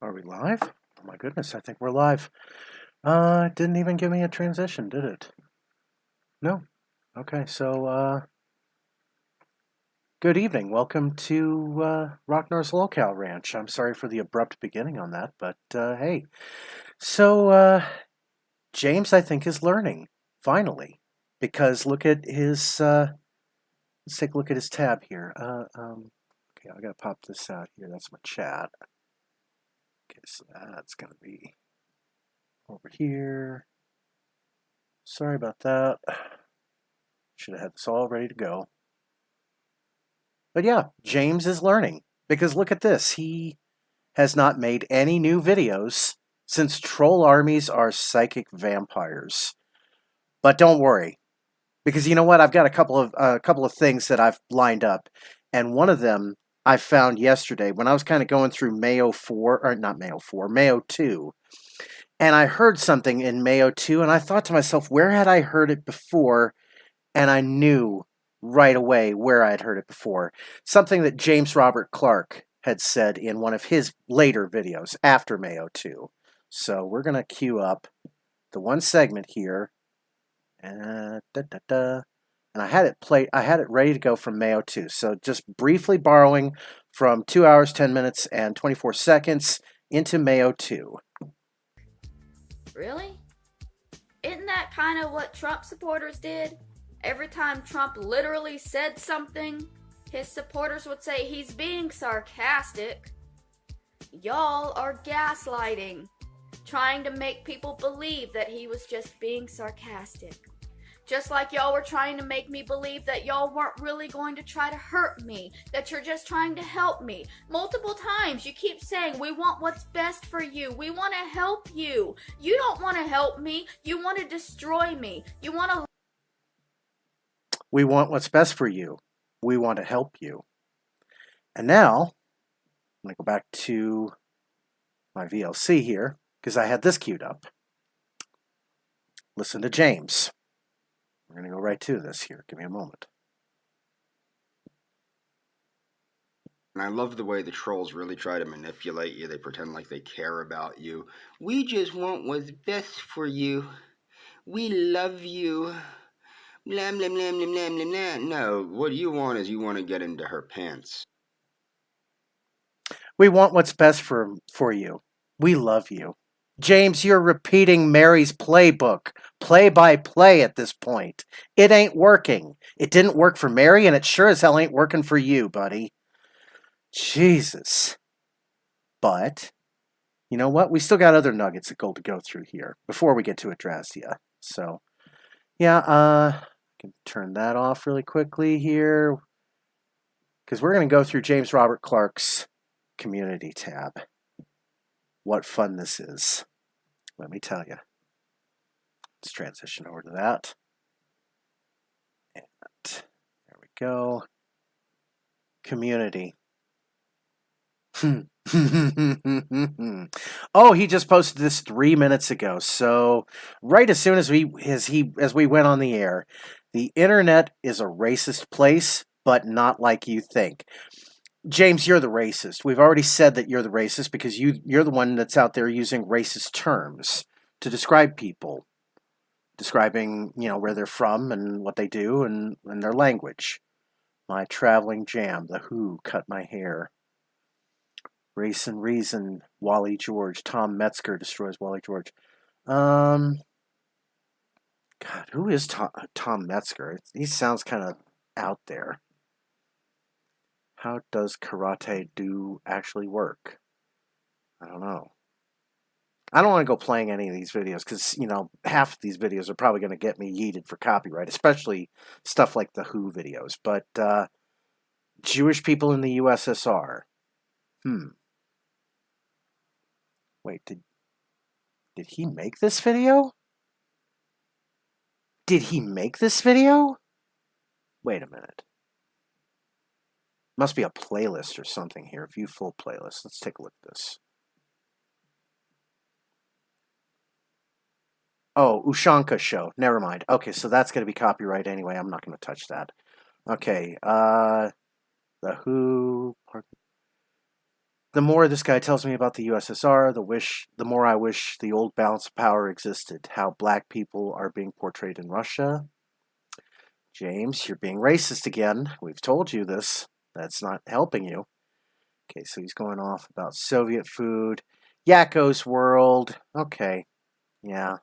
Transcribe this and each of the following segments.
Are we live? Oh my goodness, I think we're live. It didn't even give me a transition, did it? No. Okay, so good evening. Welcome to Rocknar's LolCow Ranch. I'm sorry for the abrupt beginning on that, but hey. So James, I think, is learning finally, because look at his. Let's take a look at his tab here. Okay, I gotta pop this out here. That's my chat. Okay, so that's gonna be over here. Sorry about that. Should have had this all ready to go. But yeah, James is learning. Because look at this. He has not made any new videos since troll armies are psychic vampires. But don't worry. Because you know what? I've got a couple of things that I've lined up. And one of them I found yesterday when I was kind of going through Mayo 4, or not Mayo 4, Mayo 2. And I heard something in Mayo 2, and I thought to myself, where had I heard it before? And I knew right away where I'd heard it before. Something that James Robert Clark had said in one of his later videos after Mayo 2. So we're going to queue up the one segment here. And I had it played. I had it ready to go from Mayo 2. So just briefly borrowing from 2 hours, 10 minutes, and 24 seconds into Mayo 2. Really? Isn't that kind of what Trump supporters did? Every time Trump literally said something, his supporters would say he's being sarcastic. Y'all are gaslighting, trying to make people believe that he was just being sarcastic. Just like y'all were trying to make me believe that y'all weren't really going to try to hurt me, that you're just trying to help me. Multiple times you keep saying, we want what's best for you. We want to help you. You don't want to help me. You want to destroy me. You want to... We want what's best for you. We want to help you. And now, I'm going to go back to my VLC here, because I had this queued up. Listen to James. We're going to go right to this here. Give me a moment. And I love the way the trolls really try to manipulate you. They pretend like they care about you. We just want what's best for you. We love you. Blah, blah, blah, blah, blah, blah, blah. No, what you want is you want to get into her pants. We want what's best for you. We love you. James, you're repeating Mary's playbook, play by play at this point. It ain't working. It didn't work for Mary, and it sure as hell ain't working for you, buddy. Jesus. But, you know what? We still got other nuggets of gold to go through here before we get to Adrastia. So, yeah, I can turn that off really quickly here, because we're going to go through James Robert Clark's community tab. What fun this is. Let me tell you. Let's transition over to that. And there we go. Community. Oh, he just posted this 3 minutes ago. So right as soon as we went on the air, the internet is a racist place, but not like you think. James, you're the racist. We've already said that you're the racist because you're the one that's out there using racist terms to describe people, describing, where they're from and what they do and their language. My traveling jam, The Who cut my hair. Race and Reason, Wally George, Tom Metzger destroys Wally George. God, who is Tom Metzger? He sounds kind of out there. How does karate do actually work? I don't know. I don't want to go playing any of these videos because, half of these videos are probably going to get me yeeted for copyright, especially stuff like the Who videos. But Jewish people in the USSR. Wait, did he make this video? Did he make this video? Wait a minute. Must be a playlist or something here. View full playlist. Let's take a look at this. Oh, Ushanka show. Never mind. Okay, so that's going to be copyright anyway. I'm not going to touch that. Okay, The Who. The more this guy tells me about the USSR, the more I wish the old balance of power existed. How black people are being portrayed in Russia. James, you're being racist again. We've told you this. That's not helping you. Okay, so he's going off about Soviet food. Yakko's world. Okay, yeah.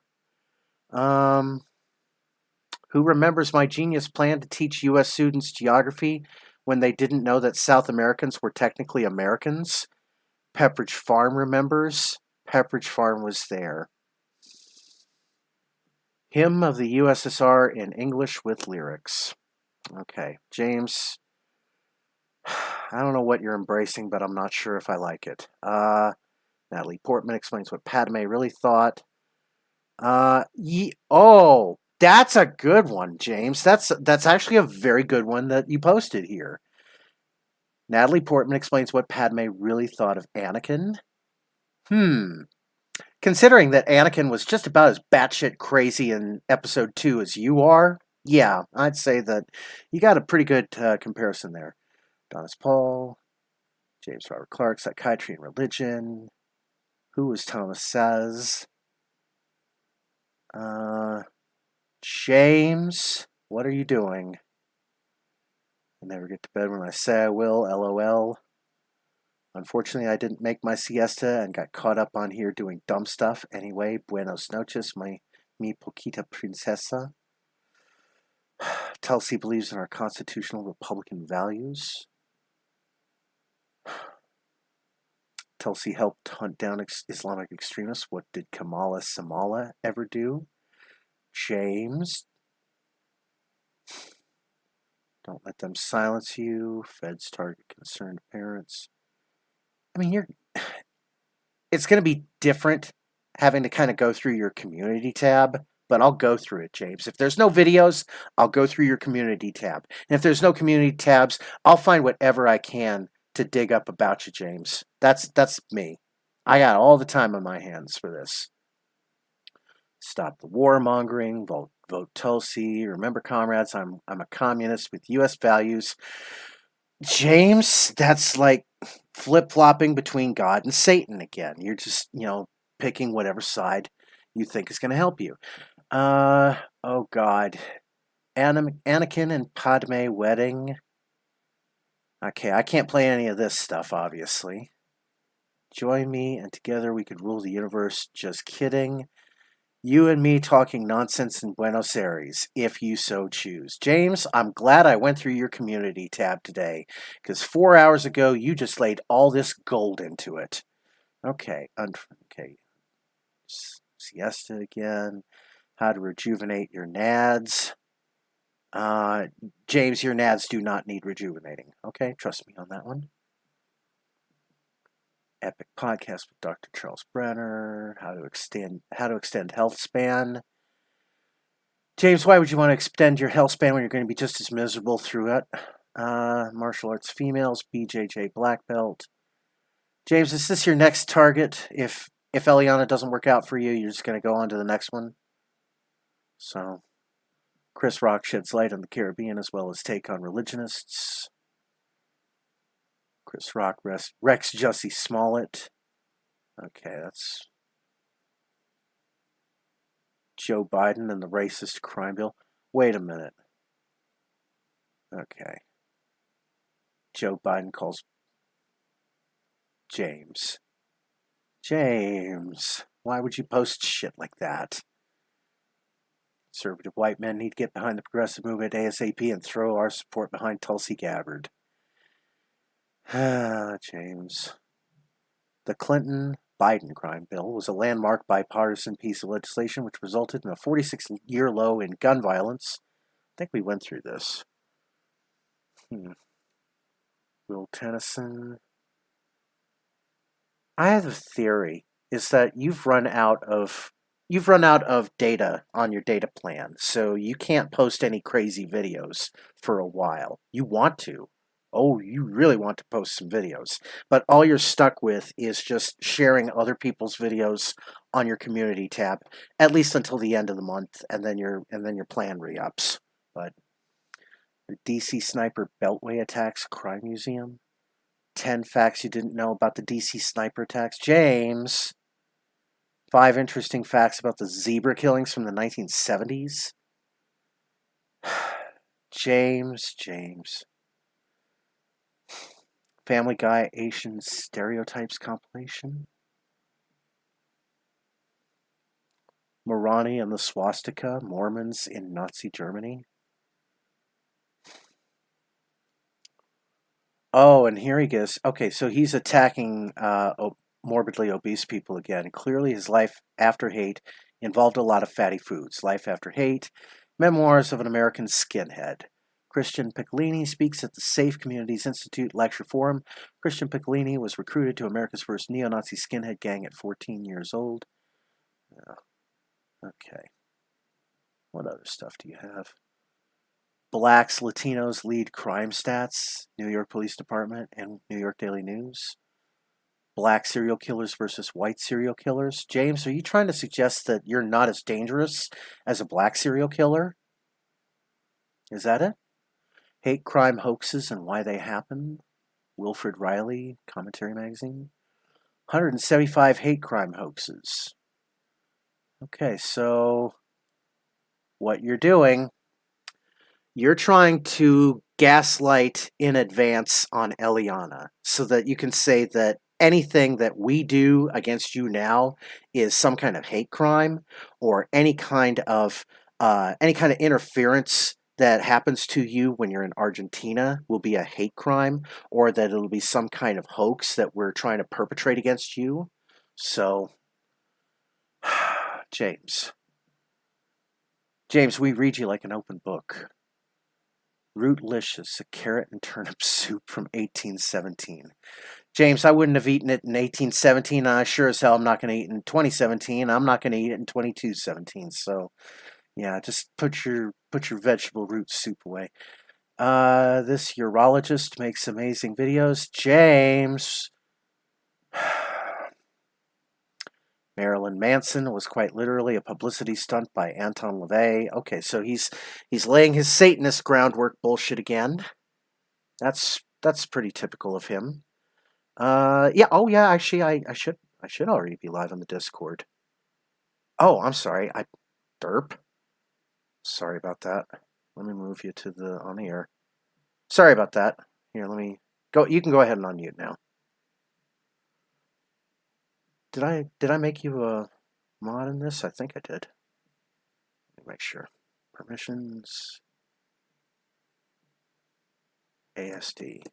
Um, who remembers my genius plan to teach U.S. students geography when they didn't know that South Americans were technically Americans? Pepperidge Farm remembers. Pepperidge Farm was there. Hymn of the USSR in English with lyrics. Okay, James, I don't know what you're embracing, but I'm not sure if I like it. Natalie Portman explains what Padme really thought. Oh, that's a good one, James. That's actually a very good one that you posted here. Natalie Portman explains what Padme really thought of Anakin. Considering that Anakin was just about as batshit crazy in Episode 2 as you are, yeah, I'd say that you got a pretty good comparison there. Donis Paul, James Robert Clark, Psychiatry and Religion. Who was Thomas Says? James, what are you doing? I never get to bed when I say I will, LOL. Unfortunately, I didn't make my siesta and got caught up on here doing dumb stuff. Anyway, buenos noches, mi poquita princesa. Tulsi believes in our constitutional Republican values. Tulsi helped hunt down Islamic extremists. What did Kamala Samala ever do? James. Don't let them silence you. Feds target concerned parents. I mean, it's going to be different having to kind of go through your community tab, but I'll go through it, James. If there's no videos, I'll go through your community tab. And if there's no community tabs, I'll find whatever I can to dig up about you, James. That's me. I got all the time on my hands for this. Stop the warmongering, vote Tulsi. Remember, comrades, I'm a communist with U.S. values. James, that's like flip-flopping between God and Satan again. You're just, picking whatever side you think is going to help you. Oh God. Anakin and Padme wedding. Okay, I can't play any of this stuff, obviously. Join me, and together we could rule the universe. Just kidding. You and me talking nonsense in Buenos Aires, if you so choose. James, I'm glad I went through your community tab today, because 4 hours ago you just laid all this gold into it. Okay, siesta again. How to rejuvenate your nads. James, your nads do not need rejuvenating. Okay, trust me on that one. Epic podcast with Dr. Charles Brenner. How to extend health span. James, why would you want to extend your health span when you're going to be just as miserable through it? Martial arts females, BJJ black belt. James, is this your next target? If Eliana doesn't work out for you, you're just going to go on to the next one. So, Chris Rock sheds light on the Caribbean as well as take on religionists. Chris Rock wrecks Jussie Smollett. Okay, that's Joe Biden and the racist crime bill. Wait a minute. Okay. Joe Biden calls James. James, why would you post shit like that? Conservative white men need to get behind the progressive movement ASAP and throw our support behind Tulsi Gabbard. James. The Clinton-Biden crime bill was a landmark bipartisan piece of legislation which resulted in a 46-year low in gun violence. I think we went through this. Will Tennyson. I have a theory, is that you've run out of data on your data plan, so you can't post any crazy videos for a while. You want to. Oh, you really want to post some videos, but all you're stuck with is just sharing other people's videos on your community tab, at least until the end of the month, and then your plan re-ups. But the DC Sniper Beltway attacks crime museum. 10 facts you didn't know about the DC sniper attacks. James, 5 interesting facts about the zebra killings from the 1970s. James. Family Guy Asian Stereotypes compilation. Morani and the Swastika, Mormons in Nazi Germany. Oh, and here he goes. Okay, so he's attacking morbidly obese people again. Clearly, his life after hate involved a lot of fatty foods. Life After Hate, Memoirs of an American Skinhead. Christian Piccolini speaks at the Safe Communities Institute Lecture Forum. Christian Piccolini was recruited to America's first neo-Nazi skinhead gang at 14 years old. Okay. What other stuff do you have? Blacks, Latinos lead crime stats, New York Police Department and New York Daily News. Black serial killers versus white serial killers. James, are you trying to suggest that you're not as dangerous as a black serial killer? Is that it? Hate crime hoaxes and why they happen. Wilfred Riley, Commentary Magazine. 175 hate crime hoaxes. Okay, so what you're doing, you're trying to gaslight in advance on Eliana so that you can say that anything that we do against you now is some kind of hate crime, or any kind of interference that happens to you when you're in Argentina will be a hate crime, or that it'll be some kind of hoax that we're trying to perpetrate against you. So, James, we read you like an open book. Rootlicious, a carrot and turnip soup from 1817. James, I wouldn't have eaten it in 1817. I sure as hell am not going to eat it in 2017. I'm not going to eat it in 2217. So, yeah, just put your vegetable root soup away. This urologist makes amazing videos. James. Marilyn Manson was quite literally a publicity stunt by Anton LaVey. Okay, so he's laying his Satanist groundwork bullshit again. That's pretty typical of him. Yeah. Oh, yeah. Actually, I should already be live on the Discord. Oh, I'm sorry. Derp. Sorry about that. Let me move you to the on the air. Sorry about that. Here, let me go. You can go ahead and unmute now. Did I make you a mod in this? I think I did. Let me make sure. Permissions. ASD. There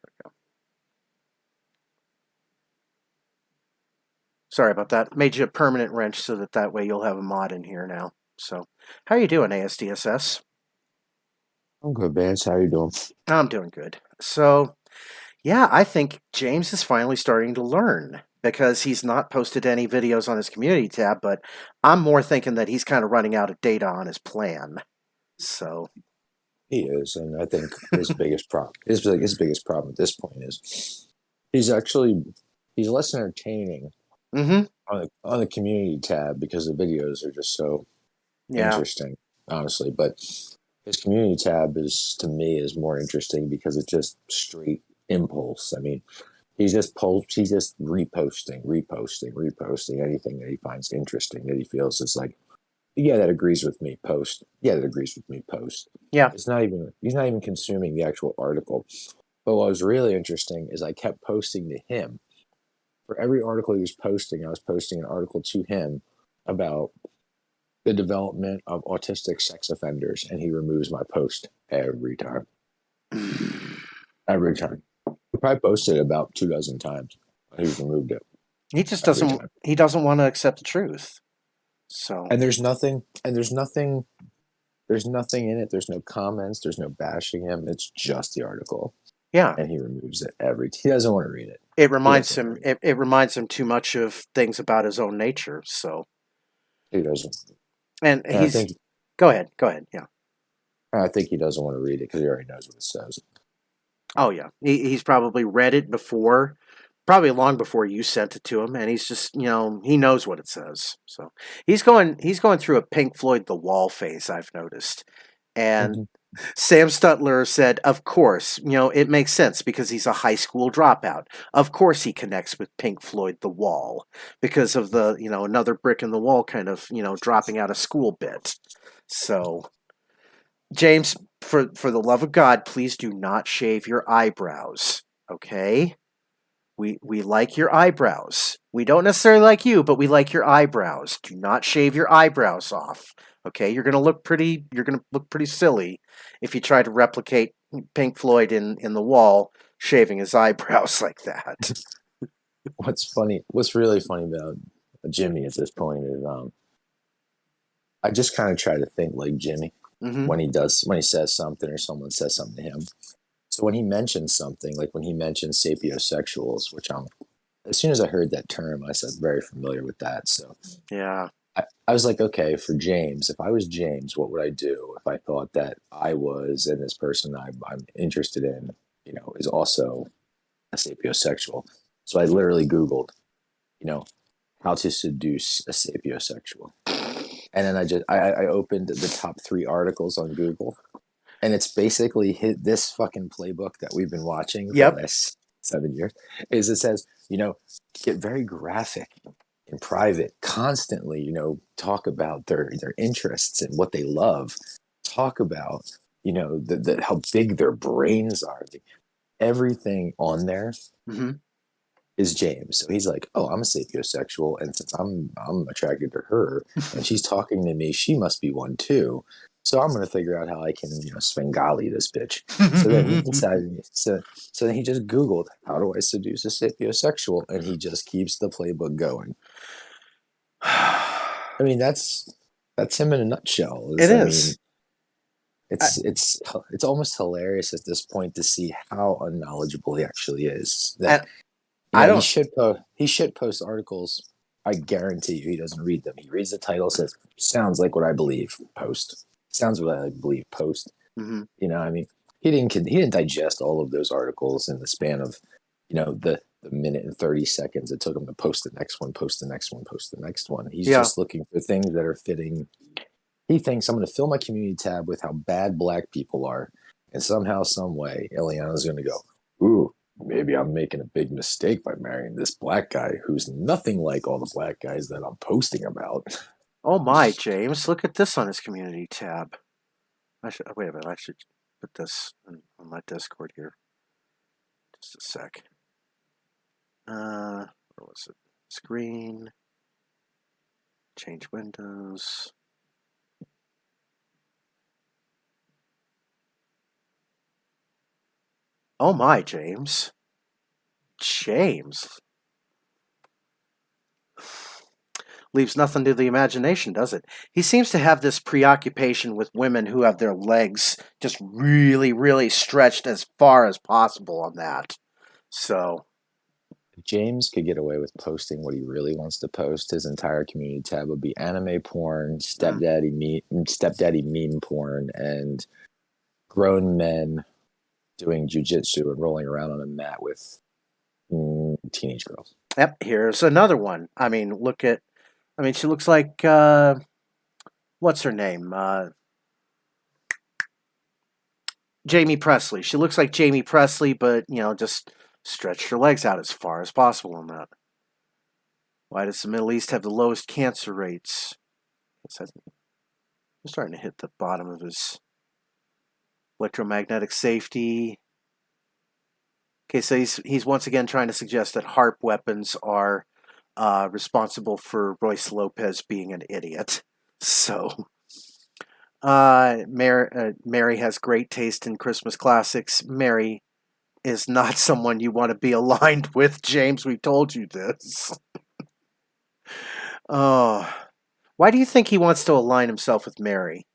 we go. Sorry about that. Made you a permanent wrench so that way you'll have a mod in here now. So, how are you doing, ASDSS? I'm good, Vance. How you doing? I'm doing good. So, yeah, I think James is finally starting to learn because he's not posted any videos on his community tab, but I'm more thinking that he's kind of running out of data on his plan. So He is, and I think his biggest problem, his biggest problem at this point is he's less entertaining mm-hmm. on the community tab because the videos are just so interesting, honestly. But his community tab to me is more interesting because it's just straight impulse. I mean, he's just reposting anything that he finds interesting that he feels is like, yeah, that agrees with me, post. Yeah, that agrees with me, post. Yeah. He's not even consuming the actual article. But what was really interesting is I kept posting to him. For every article he was posting, I was posting an article to him about the development of autistic sex offenders, and he removes my post every time. Every time. He probably posted it about 24 times. He's removed it. He just doesn't. He doesn't want to accept the truth. So there's nothing in it. There's no comments. There's no bashing him. It's just the article. Yeah, and he removes it he doesn't want to read it. It reminds him. It reminds him too much of things about his own nature. So he doesn't. And he's. Go ahead. Yeah. I think he doesn't want to read it because he already knows what it says. Oh yeah, he's probably read it before. Probably long before you sent it to him, and he's just, he knows what it says. So he's going through a Pink Floyd The Wall phase, I've noticed. And Sam Stutler said, of course, it makes sense because he's a high school dropout. Of course he connects with Pink Floyd The Wall because of the, another brick in the wall kind of, dropping out of school bit. So, James, for the love of God, please do not shave your eyebrows, okay? We like your eyebrows. We don't necessarily like you, but we like your eyebrows. Do not shave your eyebrows off. Okay, you're gonna look pretty. You're gonna look pretty silly if you try to replicate Pink Floyd in the wall shaving his eyebrows like that. What's really funny about Jimmy at this point is I just kind of try to think like Jimmy Mm-hmm. when he says something or someone says something to him. So when he mentions something, like when he mentions sapiosexuals, which as soon as I heard that term, I said very familiar with that. So Yeah. I was like, okay, for James, if I was James, what would I do if I thought that I was, and this person I'm interested in, is also a sapiosexual? So I literally Googled, you know, how to seduce a sapiosexual. And then I opened the top 3 articles on Google, and it's basically this fucking playbook that we've been watching for the Yep. last 7 years. Is it says, get very graphic in private, constantly, talk about their interests and what they love, talk about, how big their brains are. Everything on there Mm-hmm. is James. So he's like, "Oh, I'm a sapiosexual, and since I'm attracted to her, and she's talking to me, she must be one too. So I'm going to figure out how I can, Svengali this bitch." So then he decided. So then he just Googled, "How do I seduce a sapiosexual?" And he just keeps the playbook going. I mean, that's him in a nutshell. It I is. mean, it's almost hilarious at this point to see how unknowledgeable he actually is. That And I he don't. should post articles. I guarantee you he doesn't read them. He reads the title, says, "Sounds like what I believe." Post. Sounds what I believe. Post. Mm-hmm. I mean, he didn't digest all of those articles in the span of, the minute and 30 seconds it took him to post the next one, post the next one, post the next one. He's Yeah. just looking for things that are fitting. He thinks I'm going to fill my community tab with how bad black people are, and somehow, some way, Eliana's going to go, "Ooh, maybe I'm making a big mistake by marrying this black guy who's nothing like all the black guys that I'm posting about." Oh my, James! Look at this on his community tab. Wait a minute. I should put this on my Discord here. Just a sec. Where was it? Screen. Change windows. Oh my, James. James. Leaves nothing to the imagination, does it? He seems to have this preoccupation with women who have their legs just really, really stretched as far as possible on that. So, If James could get away with posting what he really wants to post, his entire community tab would be anime porn, stepdaddy meme porn, and grown men doing jujitsu and rolling around on a mat with teenage girls. yep, here's another one. I mean, she looks like, what's her name? Jamie Presley. She looks like Jamie Presley, but, just stretched her legs out as far as possible on that. Why does the Middle East have the lowest cancer rates? I'm starting to hit the bottom of his electromagnetic safety. Okay, so he's once again trying to suggest that HARP weapons are responsible for Royce Lopez being an idiot. So, Mary has great taste in Christmas classics. Mary is not someone you want to be aligned with, James. We told you this. Oh, why do you think he wants to align himself with Mary?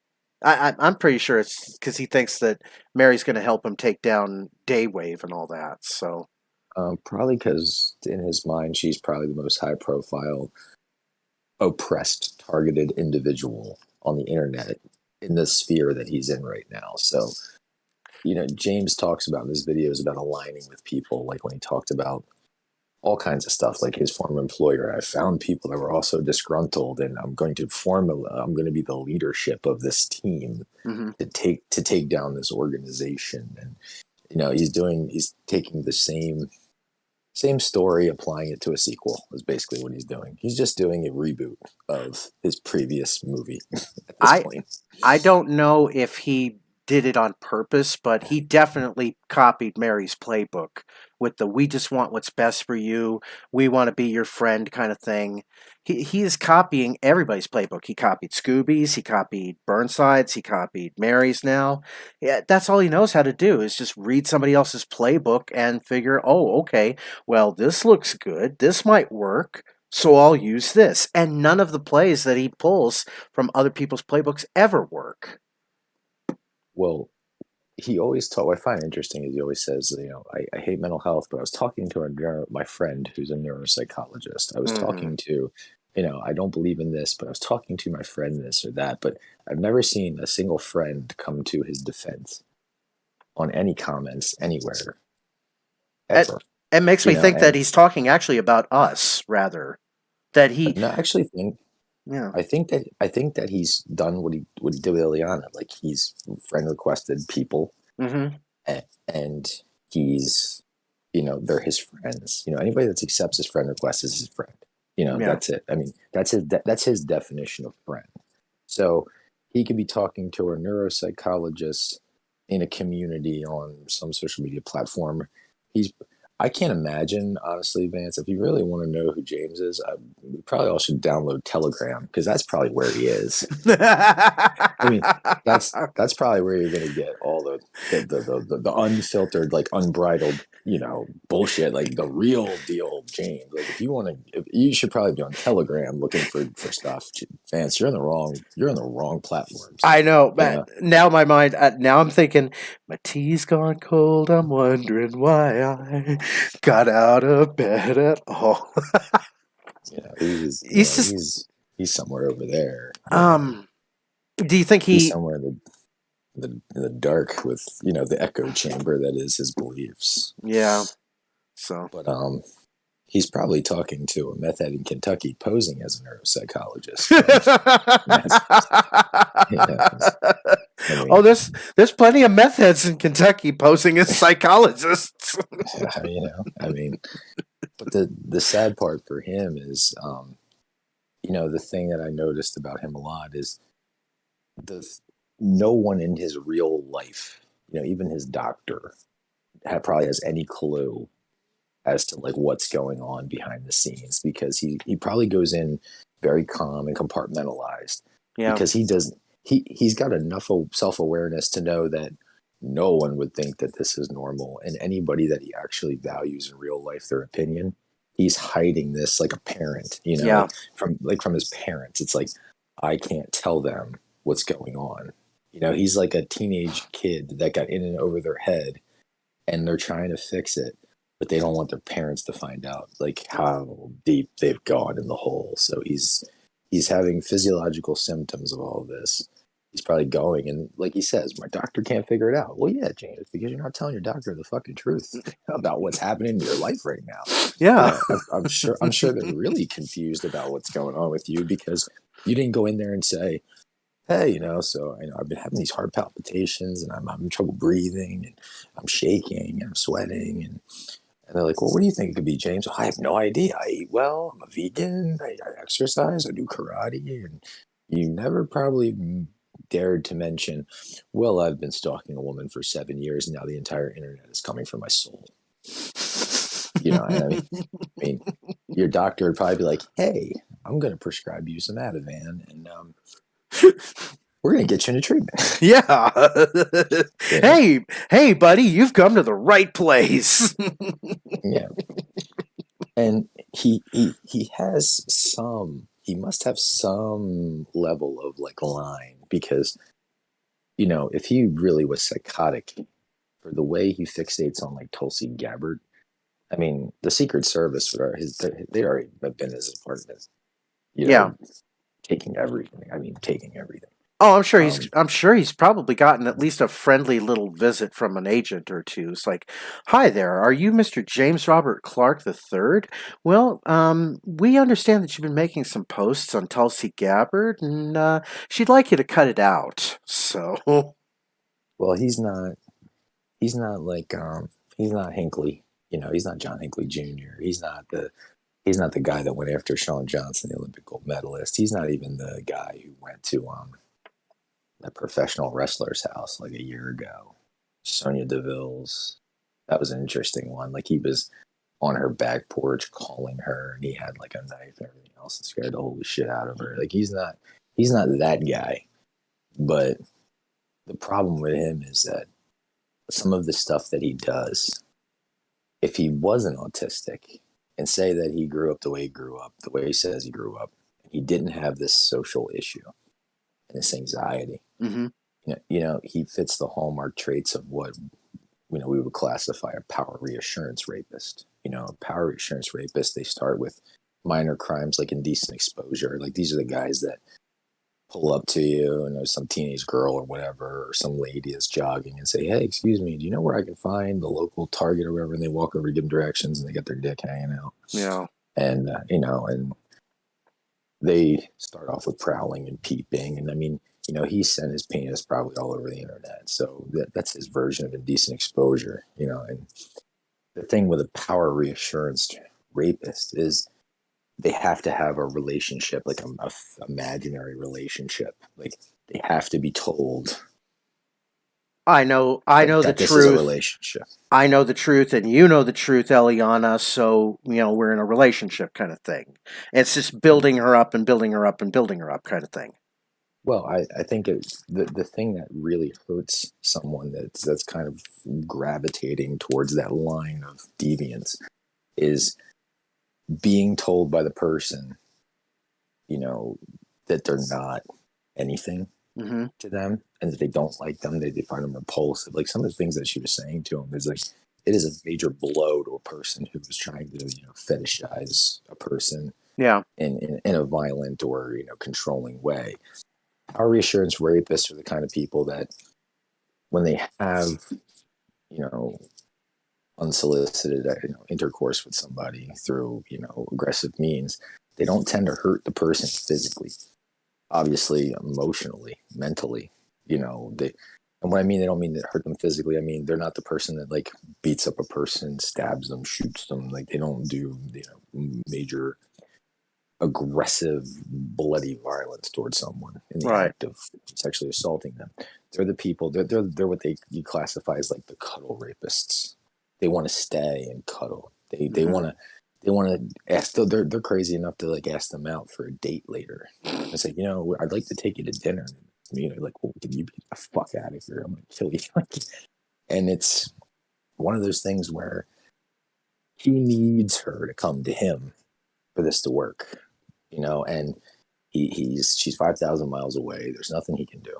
I'm pretty sure it's because he thinks that Mary's going to help him take down Daywave and all that. So Probably because in his mind, she's probably the most high profile, oppressed, targeted individual on the internet in the sphere that he's in right now. So, James talks about in his videos about aligning with people, like when he talked about all kinds of stuff, like his former employer. I found people that were also disgruntled, and I'm going to be the leadership of this team Mm-hmm. to take down this organization. And he's taking the same story, applying it to a sequel is basically what he's doing. He's just doing a reboot of his previous movie at this I point. I don't know if he did it on purpose, but he definitely copied Mary's playbook with the "we just want what's best for you, we want to be your friend" kind of thing. He is copying everybody's playbook. He copied Scooby's, he copied Burnside's, he copied Mary's now. Yeah, that's all he knows how to do is just read somebody else's playbook and figure, "Oh, okay, well, this looks good. This might work. So I'll use this." And none of the plays that he pulls from other people's playbooks ever work. Well, he always taught. What I find interesting is he always says, I hate mental health, but I was talking to my friend who's a neuropsychologist. I was Mm-hmm. talking to, I don't believe in this, but I was talking to my friend this or that. But I've never seen a single friend come to his defense on any comments anywhere It, ever. it makes me think that And he's talking actually about us, rather. That he, no, I actually think yeah. I think that he's done what he did with Ileana. Like he's friend requested people, Mm-hmm. and he's they're his friends. Anybody that accepts his friend request is his friend. Yeah. That's it. I mean, that's his definition of friend. So he could be talking to a neuropsychologist in a community on some social media platform. He's I can't imagine, honestly, Vance, if you really want to know who James is, we probably all should download Telegram because that's probably where he is. I mean, that's probably where you're gonna get all the unfiltered, like unbridled, bullshit, like the real deal, James. Like you should probably be on Telegram looking for stuff. Vance, you're in the wrong platforms. I know, You but know, now my mind, now I'm thinking, my tea's gone cold. I'm wondering why I got out of bed at all. He's just, he's somewhere over there. um, do you think He's he, somewhere in the dark with the echo chamber that is his beliefs. yeah, so. But he's probably talking to a meth head in Kentucky posing as a neuropsychologist. That's, I Oh, mean, there's plenty of meth heads in Kentucky posing as psychologists. I mean, but the sad part for him is, the thing that I noticed about him a lot is the no one in his real life, even his doctor, probably has any clue as to like what's going on behind the scenes because he probably goes in very calm and compartmentalized Yeah, because he's got enough of self-awareness to know that no one would think that this is normal, and anybody that he actually values in real life, their opinion, he's hiding this like a parent, yeah, from his parents. It's like I can't tell them what's going on. He's like a teenage kid that got in and over their head and they're trying to fix it, but they don't want their parents to find out like how deep they've gone in the hole. So he's having physiological symptoms of all of this. He's probably going and like he says, my doctor can't figure it out. Well, yeah, James, because you're not telling your doctor the fucking truth about what's happening in your life right now. yeah. I'm sure they're really confused about what's going on with you because you didn't go in there and say, hey, so I've been having these heart palpitations and I'm having trouble breathing and I'm shaking and I'm sweating and they're like, well, what do you think it could be, James? I have no idea. I eat well. I'm a vegan. I exercise. I do karate. And you never probably dared to mention, well, I've been stalking a woman for 7 years and now the entire internet is coming for my soul. And I mean, your doctor would probably be like, hey, I'm going to prescribe you some Ativan and we're going to get you into treatment. Yeah. You know? Hey, buddy, you've come to the right place. Yeah. And he must have some level of like line because if he really was psychotic for the way he fixates on like Tulsi Gabbard, I mean the Secret Service they'd already have been his apartment, Yeah. taking everything. I mean taking everything. Oh, I'm sure he's. Um, I'm sure he's probably gotten at least a friendly little visit from an agent or two. It's like, "Hi there, are you Mr. James Robert Clark III? Well, we understand that you've been making some posts on Tulsi Gabbard, and she'd like you to cut it out." So, well, he's not like he's not Hinckley. You know, he's not John Hinckley Jr. He's not the guy that went after Sean Johnson, the Olympic gold medalist. He's not even the guy who went to that professional wrestler's house like a year ago. Sonya Deville's. That was an interesting one. Like he was on her back porch calling her, and he had like a knife and everything else, and scared the holy shit out of her. Like he's not that guy. But the problem with him is that some of the stuff that he does, if he wasn't autistic, and say that he grew up the way he grew up, the way he says he grew up, he didn't have this social issue and this anxiety. mm-hmm. He fits the hallmark traits of what we would classify a power reassurance rapist. A power reassurance rapist, they start with minor crimes like indecent exposure. Like these are the guys that pull up to you and there's some teenage girl or whatever, or some lady is jogging and say, "Hey, excuse me, do you know where I can find the local Target or whatever?" And they walk over, give them directions, and they get their dick hanging out. Yeah. And, and they start off with prowling and peeping. And I mean, he sent his penis probably all over the internet. So that's his version of indecent exposure, and the thing with a power reassurance rapist is they have to have a relationship, like a imaginary relationship. Like they have to be told I know the that this is a truth. relationship. I know the truth, and you know the truth, Eliana. So we're in a relationship kind of thing. It's just building her up and building her up and building her up kind of thing. Well, I think the thing that really hurts someone that's kind of gravitating towards that line of deviance is being told by the person, that they're not anything Mm-hmm. to them and that they don't like them, they find them repulsive. Like some of the things that she was saying to him is like, it is a major blow to a person who was trying to, fetishize a person Yeah. in a violent or, controlling way. Our reassurance rapists are the kind of people that when they have, you know, unsolicited intercourse with somebody through, aggressive means, they don't tend to hurt the person physically, obviously emotionally, mentally. They, and what I mean, they don't mean to hurt them physically. I mean, they're not the person that like beats up a person, stabs them, shoots them. Like they don't do major aggressive, bloody violence towards someone in the Right. act of sexually assaulting them. They're the people. They're what you classify as like the cuddle rapists. They want to stay and cuddle. Mm-hmm. They want to ask. They're crazy enough to like ask them out for a date later. And say, I'd like to take you to dinner. Like, well, can you get the fuck out of here? I'm gonna kill you. And it's one of those things where he needs her to come to him for this to work, and she's 5,000 miles away. There's nothing he can do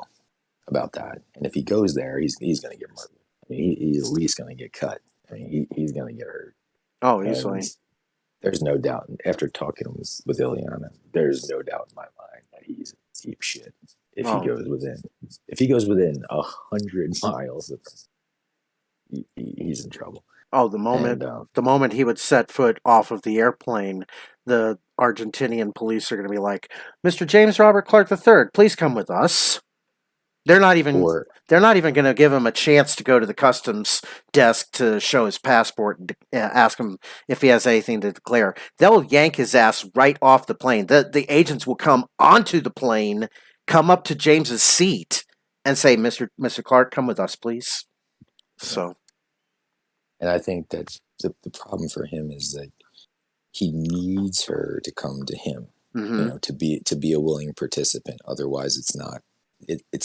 about that. And if he goes there, he's going to get murdered. I mean, he's at least going to get cut. I mean, he's going to get hurt. Oh, And easily. there's no doubt, after talking with Ileana, there's no doubt in my mind that he's deep shit. If he Oh, goes within 100 miles of him, he's in trouble. oh, And the moment he would set foot off of the airplane, the Argentinian police are going to be like, "Mr. James Robert Clark III, please come with us." They're not even or they're not even going to give him a chance to go to the customs desk to show his passport and ask him if he has anything to declare. They'll yank his ass right off the plane. The agents will come onto the plane, come up to James's seat, and say, "Mr. Clark, come with us, please." So, and I think that the problem for him is that he needs her to come to him, mm-hmm. to be a willing participant. Otherwise, it's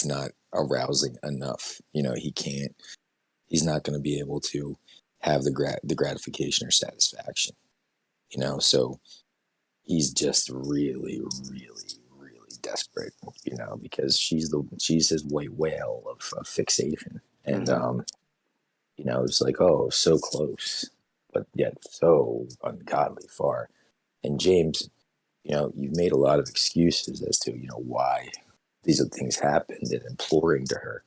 not arousing enough. He's not going to be able to have the gratification or satisfaction. So he's just really, really, really desperate. Because she's his white whale of fixation, and Mm-hmm. it's like, oh, so close, but yet so ungodly far. And James, you've made a lot of excuses as to, why these things happened and imploring to her.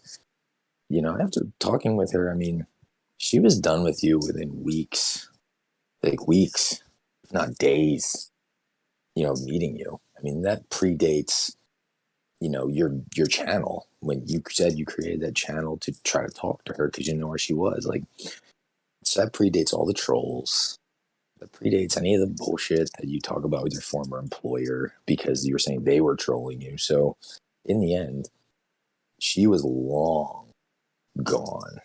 After talking with her, I mean, she was done with you within weeks, like weeks, not days, meeting you. I mean, that predates, your channel when you said you created that channel to try to talk to her because you know where she was. Like, so that predates all the trolls. That predates any of the bullshit that you talk about with your former employer because you were saying they were trolling you. So, in the end, she was long gone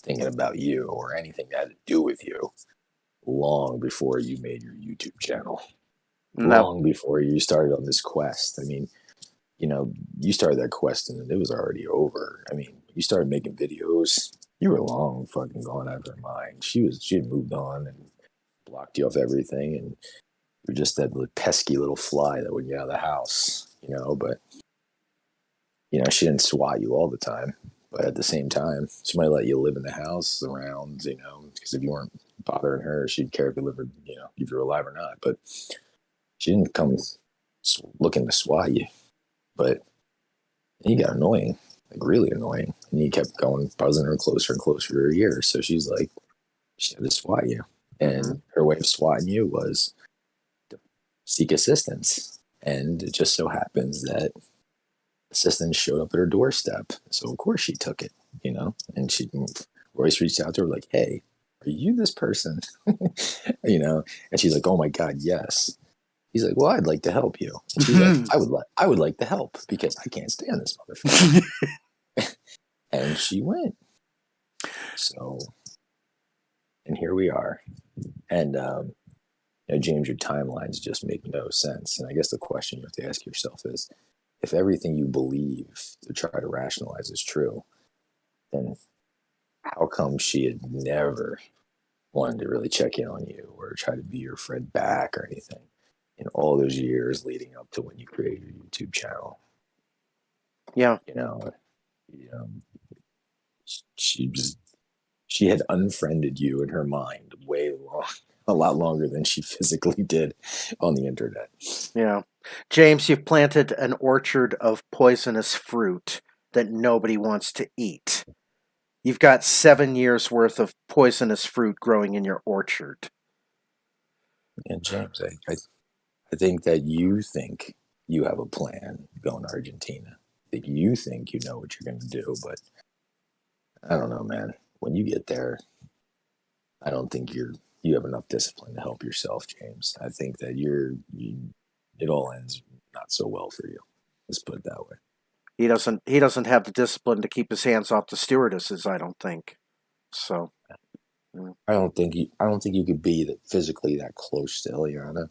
thinking about you or anything that had to do with you long before you made your YouTube channel, No. long before you started on this quest. I mean, you started that quest and it was already over. I mean, you started making videos, you were long fucking gone out of her mind. She had moved on and blocked you off everything, and you're just that pesky little fly that wouldn't get out of the house, but she didn't swat you all the time. But at the same time, she might let you live in the house around, because if you weren't bothering her, she'd care if you lived, if you were alive or not. But she didn't come looking to swat you. But you got annoying, like really annoying. And you kept going, buzzing her closer and closer to her ear. So she's like, she had to swat you. And her way of swatting you was to seek assistance. And it just so happens that assistant showed up at her doorstep. So of course she took it, and Royce reached out to her like, hey, are you this person? And she's like, oh my God, yes. He's like, well, I'd like to help you. And she's like, I would like to help because I can't stand this motherfucker. And she went. So, and here we are. And, James, your timelines just make no sense. And I guess the question you have to ask yourself is, if everything you believe to try to rationalize is true, then how come she had never wanted to really check in on you or try to be your friend back or anything in all those years leading up to when you created your YouTube channel? Yeah. She had unfriended you in her mind a lot longer than she physically did on the internet. Yeah. James, you've planted an orchard of poisonous fruit that nobody wants to eat. You've got 7 years worth of poisonous fruit growing in your orchard. And James, I think that you think you have a plan going to Argentina. That you think you know what you're going to do, but I don't know, man. When you get there, I don't think you have enough discipline to help yourself, James. I think that it all ends not so well for you. Let's put it that way. He doesn't have the discipline to keep his hands off the stewardesses, I don't think. So I don't think you could be physically that close to Ileana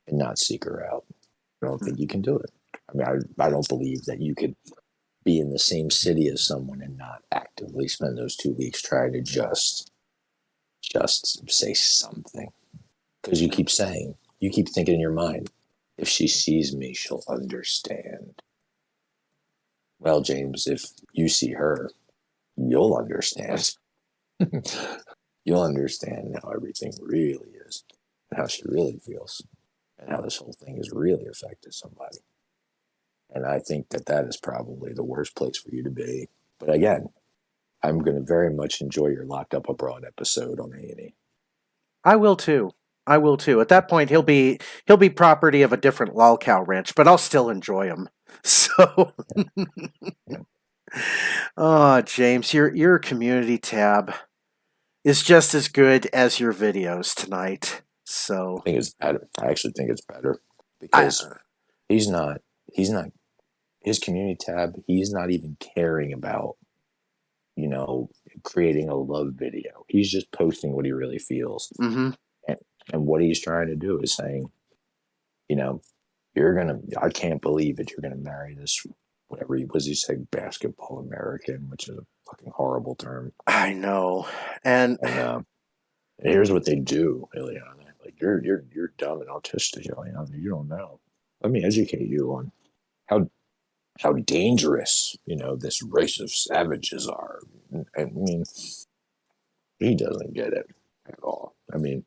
and not seek her out. I don't think you can do it. I mean, I don't believe that you could be in the same city as someone and not actively spend those 2 weeks trying to just say something. Because you keep thinking in your mind, if she sees me, she'll understand. Well, James, if you see her, you'll understand. You'll understand how everything really is and how she really feels and how this whole thing has really affected somebody. And I think that is probably the worst place for you to be. But again, I'm going to very much enjoy your Locked Up Abroad episode on A&E. I will too. I will too. At that point, he'll be property of a different LolCow ranch, but I'll still enjoy him. So, Yeah. oh, James, your community tab is just as good as your videos tonight. So, I think it's better. I actually think it's better because he's not his community tab. He's not even caring about creating a love video. He's just posting what he really feels, mm-hmm. and what he's trying to do is saying, I can't believe that you're gonna marry this, whatever he said, basketball American, which is a fucking horrible term. I know, and here's what they do, Ileana. Like you're dumb and autistic, Ileana. You don't know. Let me educate you on how dangerous this race of savages are. I mean, he doesn't get it at all. I mean,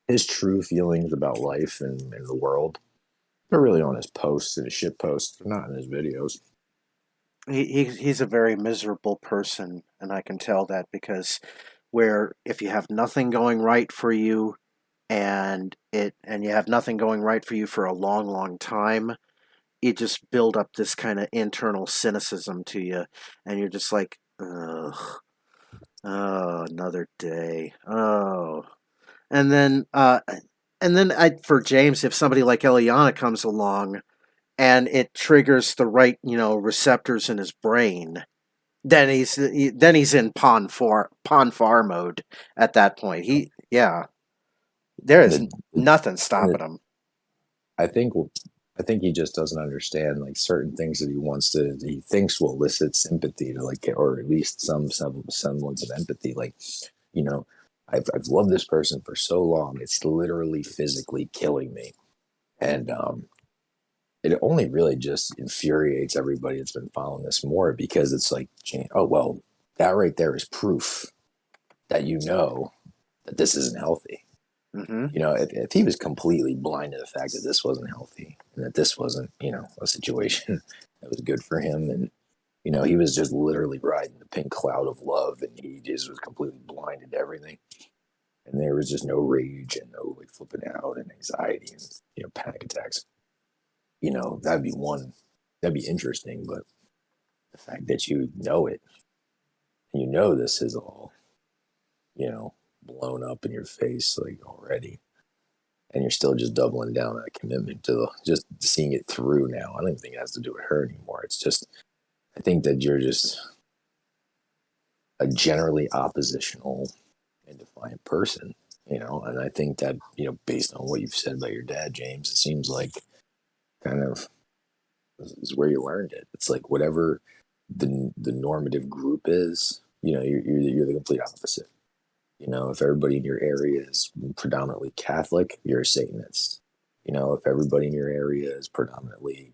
his true feelings about life and the world They're really on his posts and his shit posts. They're not in his videos. He's a very miserable person, and I can tell that because where if you have nothing going right for you and you have nothing going right for you for a long, long time, you just build up this kind of internal cynicism to you, and you're just like, ugh, oh, another day, oh, and then for James, if somebody like Eliana comes along and it triggers the right receptors in his brain, then he's in pawn far mode at that point. There And is nothing and stopping him. I think I think he just doesn't understand like certain things that he thinks will elicit sympathy to like, or at least some semblance of empathy. Like, you know, I've loved this person for so long, it's literally physically killing me, and it only really just infuriates everybody that's been following this more because it's like, oh well, that right there is proof that that this isn't healthy. Mm-hmm. If he was completely blind to the fact that this wasn't healthy and that this wasn't, a situation that was good for him, and he was just literally riding the pink cloud of love, and he just was completely blinded to everything, and there was just no rage and no like flipping out and anxiety and panic attacks. That'd be one, that'd be interesting, but the fact that you know it and this is all blown up in your face like already, and you're still just doubling down on a commitment to just seeing it through now. I don't even think it has to do with her anymore. It's just, I think that you're just a generally oppositional and defiant person, and I think that, based on what you've said about your dad, James, it seems like kind of is where you learned it. It's like whatever the normative group is, you're the complete opposite. If everybody in your area is predominantly Catholic, you're a Satanist. If everybody in your area is predominantly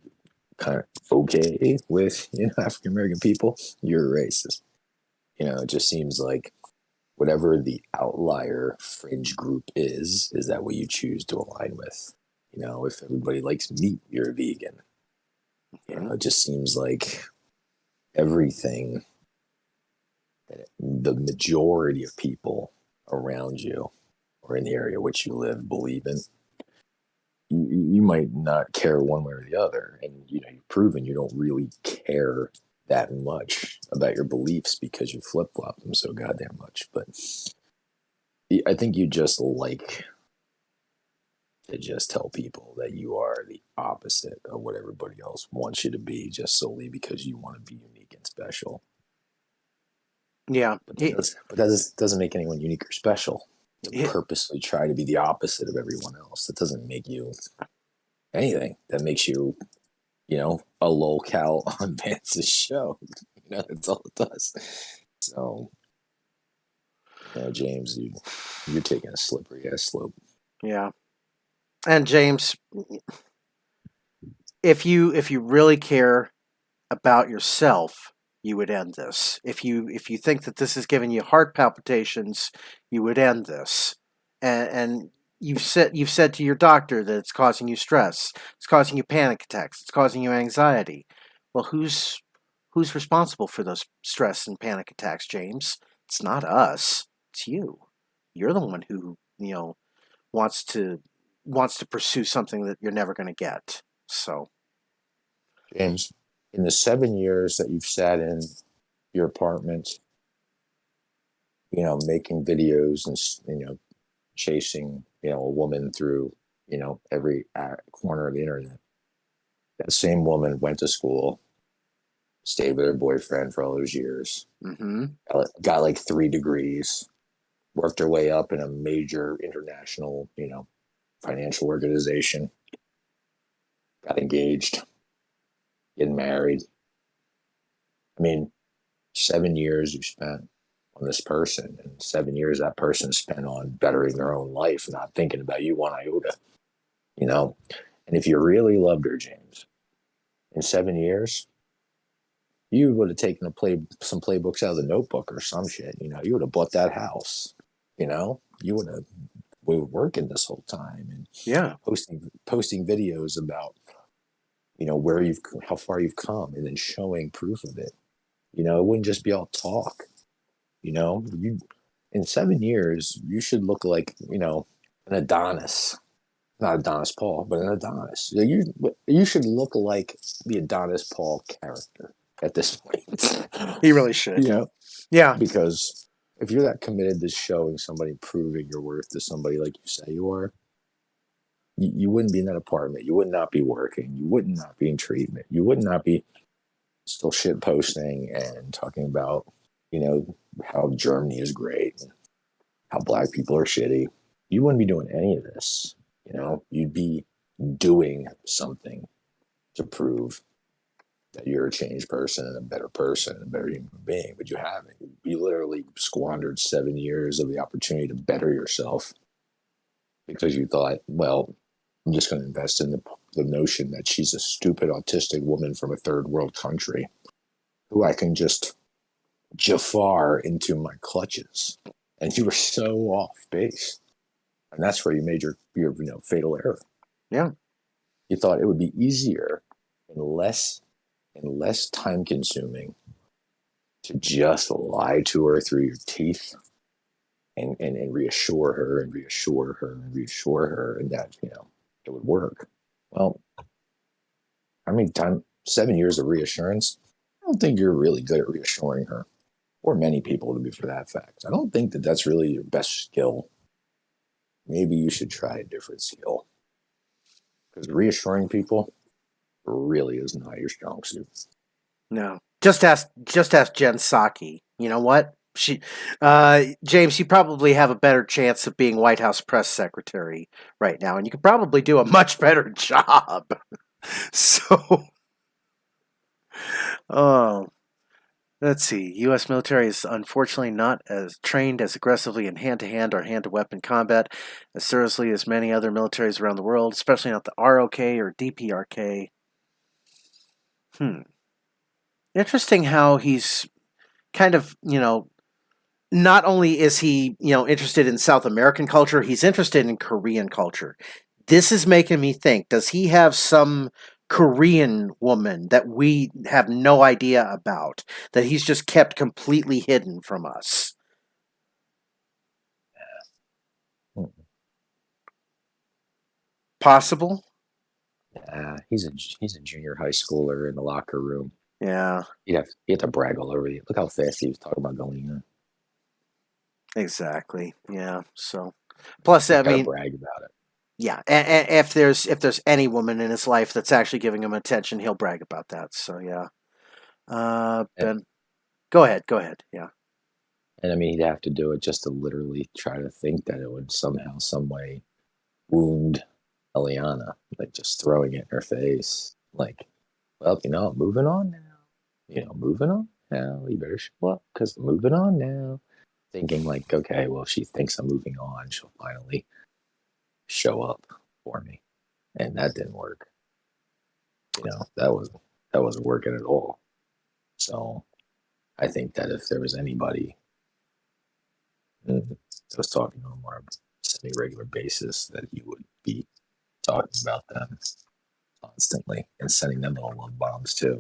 kind of okay with African American people, you're a racist. It just seems like whatever the outlier fringe group is that what you choose to align with? If everybody likes meat, you're a vegan. It just seems like everything that the majority of people around you or in the area which you live believe in, you might not care one way or the other, and you've proven you don't really care that much about your beliefs because you flip-flop them so goddamn much. But I think you just like to just tell people that you are the opposite of what everybody else wants you to be, just solely because you want to be unique and special. Yeah, but that doesn't make anyone unique or special to purposely try to be the opposite of everyone else. That doesn't make you anything. That makes you, a LolCow on Vance's show. That's all it does. So, James, you're taking a slippery ass slope. Yeah, and James, if you really care about yourself, you would end this. If you think that this is giving you heart palpitations, you would end this. And you've said to your doctor that it's causing you stress, it's causing you panic attacks, it's causing you anxiety. Well, who's responsible for those stress and panic attacks, James? It's not us. It's you. You're the one who wants to pursue something that you're never going to get. So, James, in the 7 years that you've sat in your apartment, making videos and chasing a woman through every corner of the internet, that same woman went to school, stayed with her boyfriend for all those years, got like 3 degrees, worked her way up in a major international financial organization, got engaged, getting married. I mean, 7 years you spent on this person, and 7 years that person spent on bettering their own life, not thinking about you one iota. And if you really loved her, James, in 7 years, you would have taken some playbooks out of the notebook or some shit. You would have bought that house. You would have. We were working this whole time and yeah, posting videos about how far you've come, and then showing proof of it. It wouldn't just be all talk. You in 7 years, you should look like an Adonis, not Adonis Paul, but an Adonis. You should look like the Adonis Paul character at this point. He really should. you know, Yeah. because if you're that committed to showing somebody, proving your worth to somebody like you say you are, you wouldn't be in that apartment. You would not be working. You would not be in treatment. You would not be still shit posting and talking about, how Germany is great and how black people are shitty. You wouldn't be doing any of this. You'd be doing something to prove that you're a changed person and a better person and a better human being, but you haven't. You literally squandered 7 years of the opportunity to better yourself because you thought, well, I'm just going to invest in the notion that she's a stupid autistic woman from a third world country who I can just Jafar into my clutches. And you were so off base. And that's where you made your fatal error. Yeah. You thought it would be easier and less time consuming to just lie to her through your teeth and reassure her and reassure her and reassure her and that, it would work. Well, how many times? 7 years of reassurance? I don't think you're really good at reassuring her, or many people to be for that fact. I don't think that that's really your best skill. Maybe you should try a different skill, because reassuring people really is not your strong suit. No. Just ask Jen Psaki. You know what? James, you probably have a better chance of being White House press secretary right now, and you could probably do a much better job. So, oh, let's see. U.S. military is unfortunately not as trained as aggressively in hand-to-hand or hand-to-weapon combat as seriously as many other militaries around the world, especially not the ROK or DPRK. Interesting how he's kind of, not only is he, interested in South American culture, he's interested in Korean culture. This is making me think, does he have some Korean woman that we have no idea about, that he's just kept completely hidden from us? Possible? He's a junior high schooler in the locker room. Yeah. You have to brag all over you. Look how fast he was talking about Galena. Exactly. Yeah. So, plus, I mean, brag about it. Yeah, and if there's any woman in his life that's actually giving him attention, he'll brag about that. So yeah. Ben, go ahead. Yeah. And I mean, he'd have to do it just to literally try to think that it would somehow, some way wound Eliana, like just throwing it in her face. Like, well, moving on now. Moving on now. You better show up because moving on now. Thinking like, okay, well, if she thinks I'm moving on, she'll finally show up for me. And that didn't work. That wasn't working at all. So I think that if there was anybody that was talking to him on a semi-regular basis, that he would be talking about them constantly and sending them little love bombs too.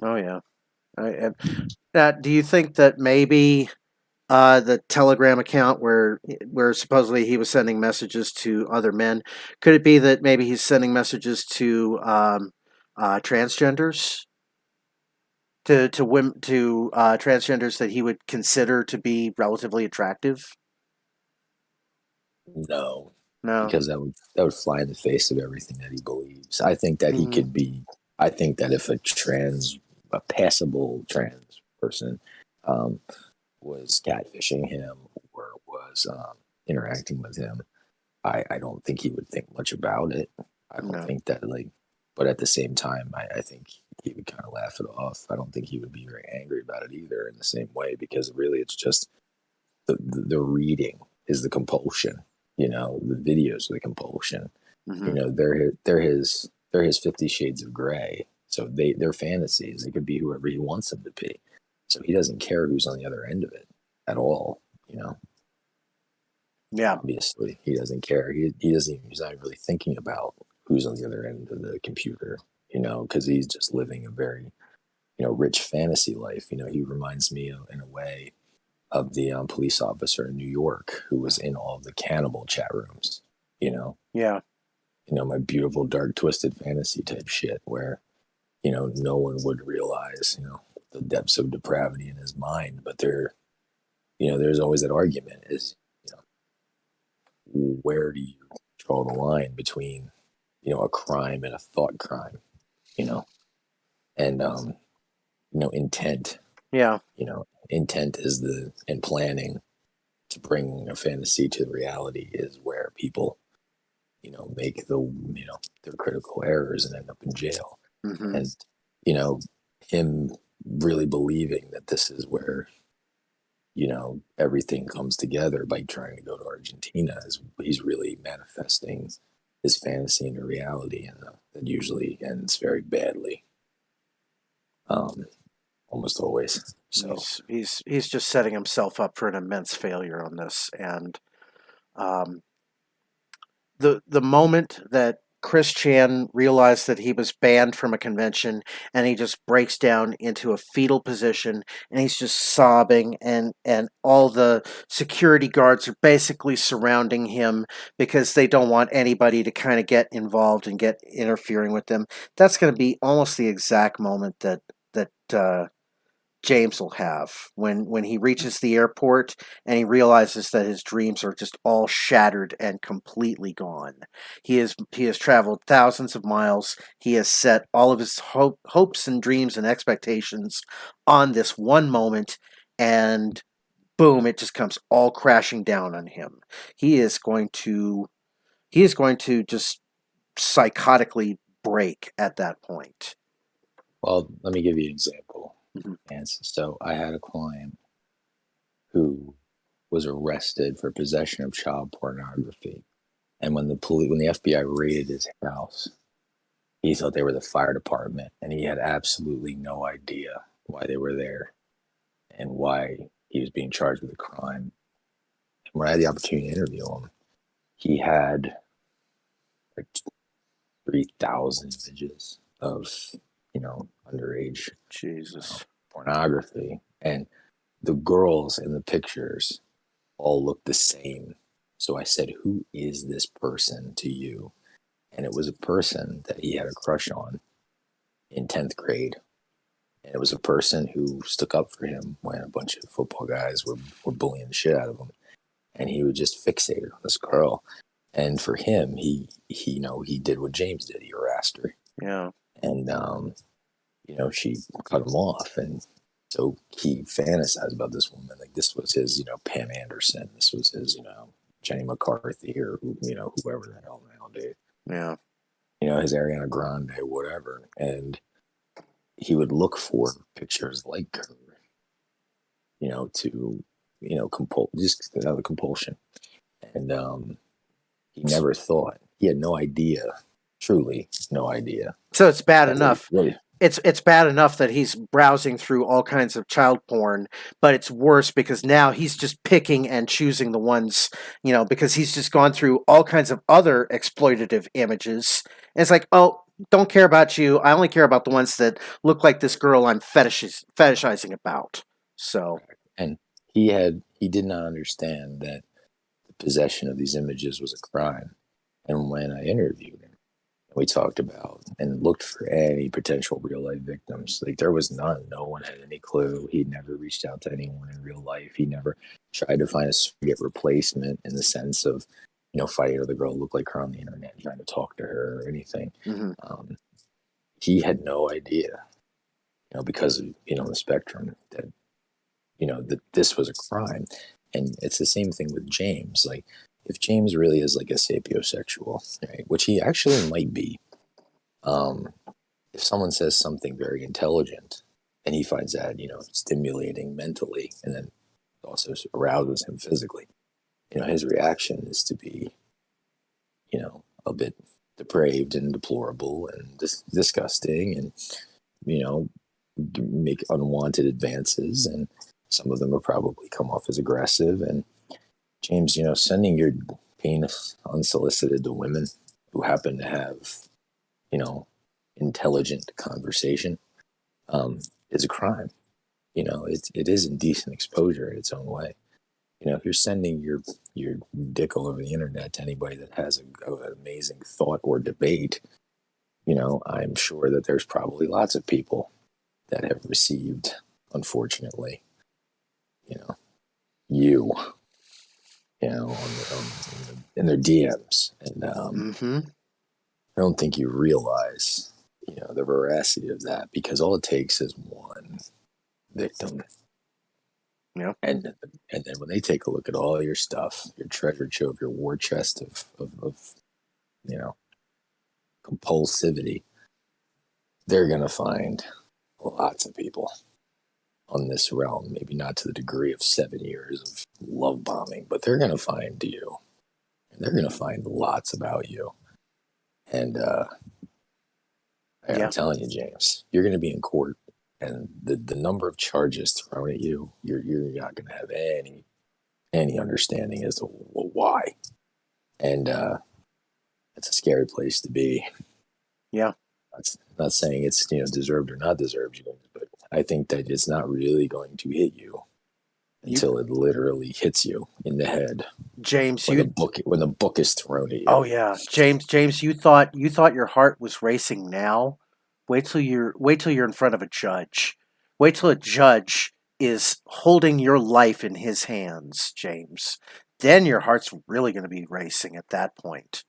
Oh yeah. Do you think that maybe the Telegram account where supposedly he was sending messages to other men, could it be that maybe he's sending messages to transgenders? To women, to transgenders that he would consider to be relatively attractive? No, No. because that would fly in the face of everything that he believes. I think that he could be. I think that if a passable trans person was catfishing him or was interacting with him, I don't think he would think much about it. I don't think that but at the same time, I think he would kind of laugh it off. I don't think he would be very angry about it either in the same way, because really it's just the reading is the compulsion. The videos are the compulsion. They're his 50 Shades of Grey. So they're fantasies. They could be whoever he wants them to be. So he doesn't care who's on the other end of it at all. Yeah. Obviously, he doesn't care. He's not really thinking about who's on the other end of the computer. because he's just living a very, rich fantasy life. He reminds me in a way of the police officer in New York who was in all of the cannibal chat rooms, you know, Yeah. my beautiful, dark, twisted fantasy type shit where, no one would realize, the depths of depravity in his mind. But there's always that argument is, where do you draw the line between, a crime and a thought crime, you know, and, intent, Yeah. intent is and planning to bring a fantasy to reality is where people, make their critical errors and end up in jail. Mm-hmm. And, you know, him really believing that this is where, everything comes together by trying to go to Argentina is he's really manifesting his fantasy into reality. And that usually ends very badly. Almost always. So He's just setting himself up for an immense failure on this, and um, the moment that Chris Chan realized that he was banned from a convention, and he just breaks down into a fetal position, and he's just sobbing, and all the security guards are basically surrounding him because they don't want anybody to kind of get involved and get interfering with them. That's going to be almost the exact moment that James will have when he reaches the airport and he realizes that his dreams are just all shattered and completely gone. He has traveled thousands of miles. He has set all of his hopes and dreams and expectations on this one moment, and boom, it just comes all crashing down on him. He is going to just psychotically break at that point. well, let me give you an example. Mm-hmm. And so I had a client who was arrested for possession of child pornography. And when the FBI raided his house, he thought they were the fire department, and he had absolutely no idea why they were there and why he was being charged with a crime. And when I had the opportunity to interview him, he had like 3,000 images of, underage Jesus. pornography. And the girls in the pictures all looked the same. So I said, "Who is this person to you?" And it was a person that he had a crush on in 10th grade. And it was a person who stuck up for him when a bunch of football guys were bullying the shit out of him. And he was just fixated on this girl. And for him, he did what James did. He harassed her. Yeah. And, she cut him off. And so he fantasized about this woman. Like this was his, Pam Anderson. This was his, Jenny McCarthy or, whoever the hell nowadays. Yeah. His Ariana Grande, whatever. And he would look for pictures like her, to, just another compulsion. And he never thought, he had no idea, truly no idea. So it's bad that enough. Really, It's bad enough that he's browsing through all kinds of child porn, but it's worse because now he's just picking and choosing the ones, because he's just gone through all kinds of other exploitative images. And it's like, oh, don't care about you. I only care about the ones that look like this girl I'm fetishizing about. So, and he did not understand that the possession of these images was a crime. And when I interviewed him, we talked about and looked for any potential real life victims. Like there was none. No one had any clue. He never reached out to anyone in real life. He never tried to find a surrogate replacement in the sense of, fighting with a girl who looked like her on the internet and trying to talk to her or anything. mm-hmm. He had no idea, because of, the spectrum that, that this was a crime. And it's the same thing with James. Like, if James really is like a sapiosexual, right, which he actually might be, if someone says something very intelligent and he finds that, stimulating mentally and then also arouses him physically, his reaction is to be, a bit depraved and deplorable and disgusting and, make unwanted advances. And some of them will probably come off as aggressive. And James, sending your penis unsolicited to women who happen to have, intelligent conversation is a crime. It is indecent exposure in its own way. If you're sending your dick all over the internet to anybody that has an amazing thought or debate, I'm sure that there's probably lots of people that have received, unfortunately, you know, you, in their DMs, and I don't think you realize, the veracity of that, because all it takes is one victim. Yeah. And then when they take a look at all your stuff, your treasure trove, your war chest of compulsivity, they're gonna find lots of people on this realm. Maybe not to the degree of 7 years of love bombing, but they're gonna find you, and they're gonna find lots about you. And I'm telling you, James, you're gonna be in court, and the number of charges thrown at you, you're not gonna have any understanding as to why. And it's a scary place to be. Yeah. Not saying it's deserved or not deserved, but I think that it's not really going to hit you until it literally hits you in the head. James, when the book is thrown at you. Oh yeah, James, you thought your heart was racing now. Wait till you're in front of a judge. Wait till a judge is holding your life in his hands, James. Then your heart's really going to be racing at that point.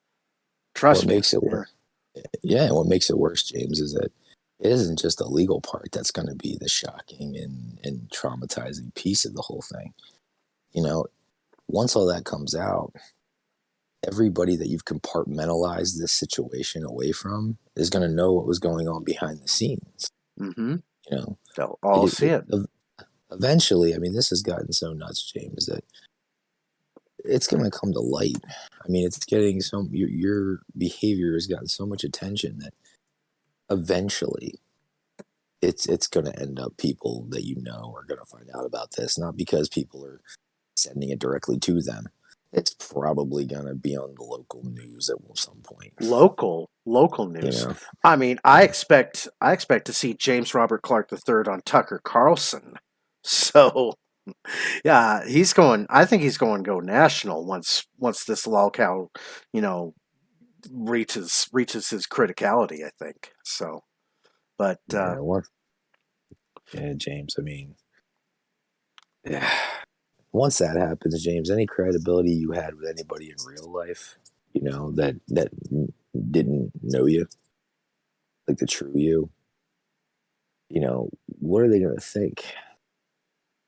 Trust What me. makes it worse? Yeah, and what makes it worse, James, is that it isn't just the legal part that's going to be the shocking and traumatizing piece of the whole thing. Once all that comes out, everybody that you've compartmentalized this situation away from is going to know what was going on behind the scenes. Mm-hmm. They'll Like all see it. Eventually, I mean, this has gotten so nuts, James, that it's going to come to light. I mean, it's getting your behavior has gotten so much attention that eventually it's going to end up people that are going to find out about this, not because people are sending it directly to them. It's probably going to be on the local news at some point. Local news. I mean, I expect to see James Robert Clark III on Tucker Carlson. So, yeah, he's going. I think he's going to go national once this LolCow, reaches his criticality. I think so. But James. I mean, once that happens, James, any credibility you had with anybody in real life, that didn't know you, like the true you, what are they going to think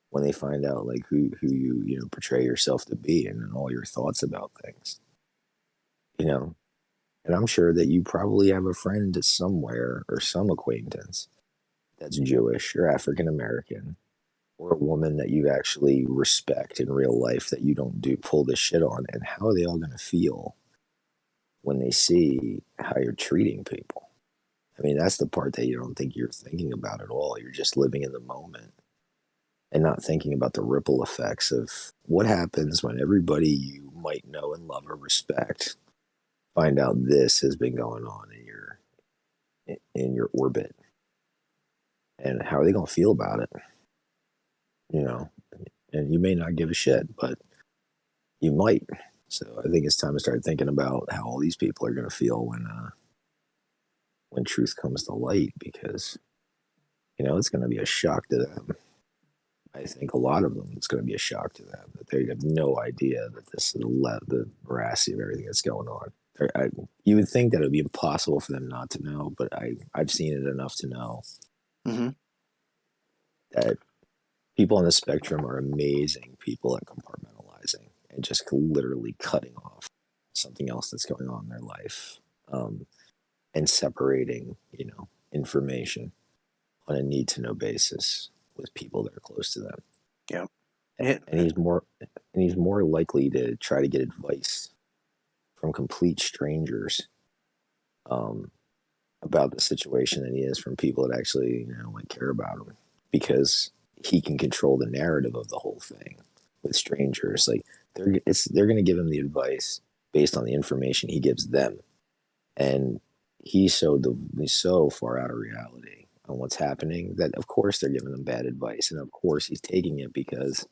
when they find out like who you portray yourself to be and all your thoughts about things? And I'm sure that you probably have a friend somewhere or some acquaintance that's Jewish or African American, or a woman that you actually respect in real life that you don't pull this shit on. And how are they all going to feel when they see how you're treating people? I mean, that's the part that you don't think you're thinking about at all. You're just living in the moment and not thinking about the ripple effects of what happens when everybody you might know and love or respect find out this has been going on in your orbit. And how are they going to feel about it? And you may not give a shit, but you might. So I think it's time to start thinking about how all these people are going to feel when truth comes to light, because it's going to be a shock to them. I think a lot of them, it's going to be a shock to them that they have no idea that this is the veracity of everything that's going on. You would think that it would be impossible for them not to know, but I've seen it enough to know that people on the spectrum are amazing people at compartmentalizing and just literally cutting off something else that's going on in their life, and separating, information on a need-to-know basis with people that are close to them. Yeah, and he's more likely to try to get advice from complete strangers about the situation than he is from people that actually like care about him, because he can control the narrative of the whole thing. With strangers, like they're going to give him the advice based on the information he gives them, and he's so far out of reality on what's happening that of course they're giving him bad advice, and of course he's taking it because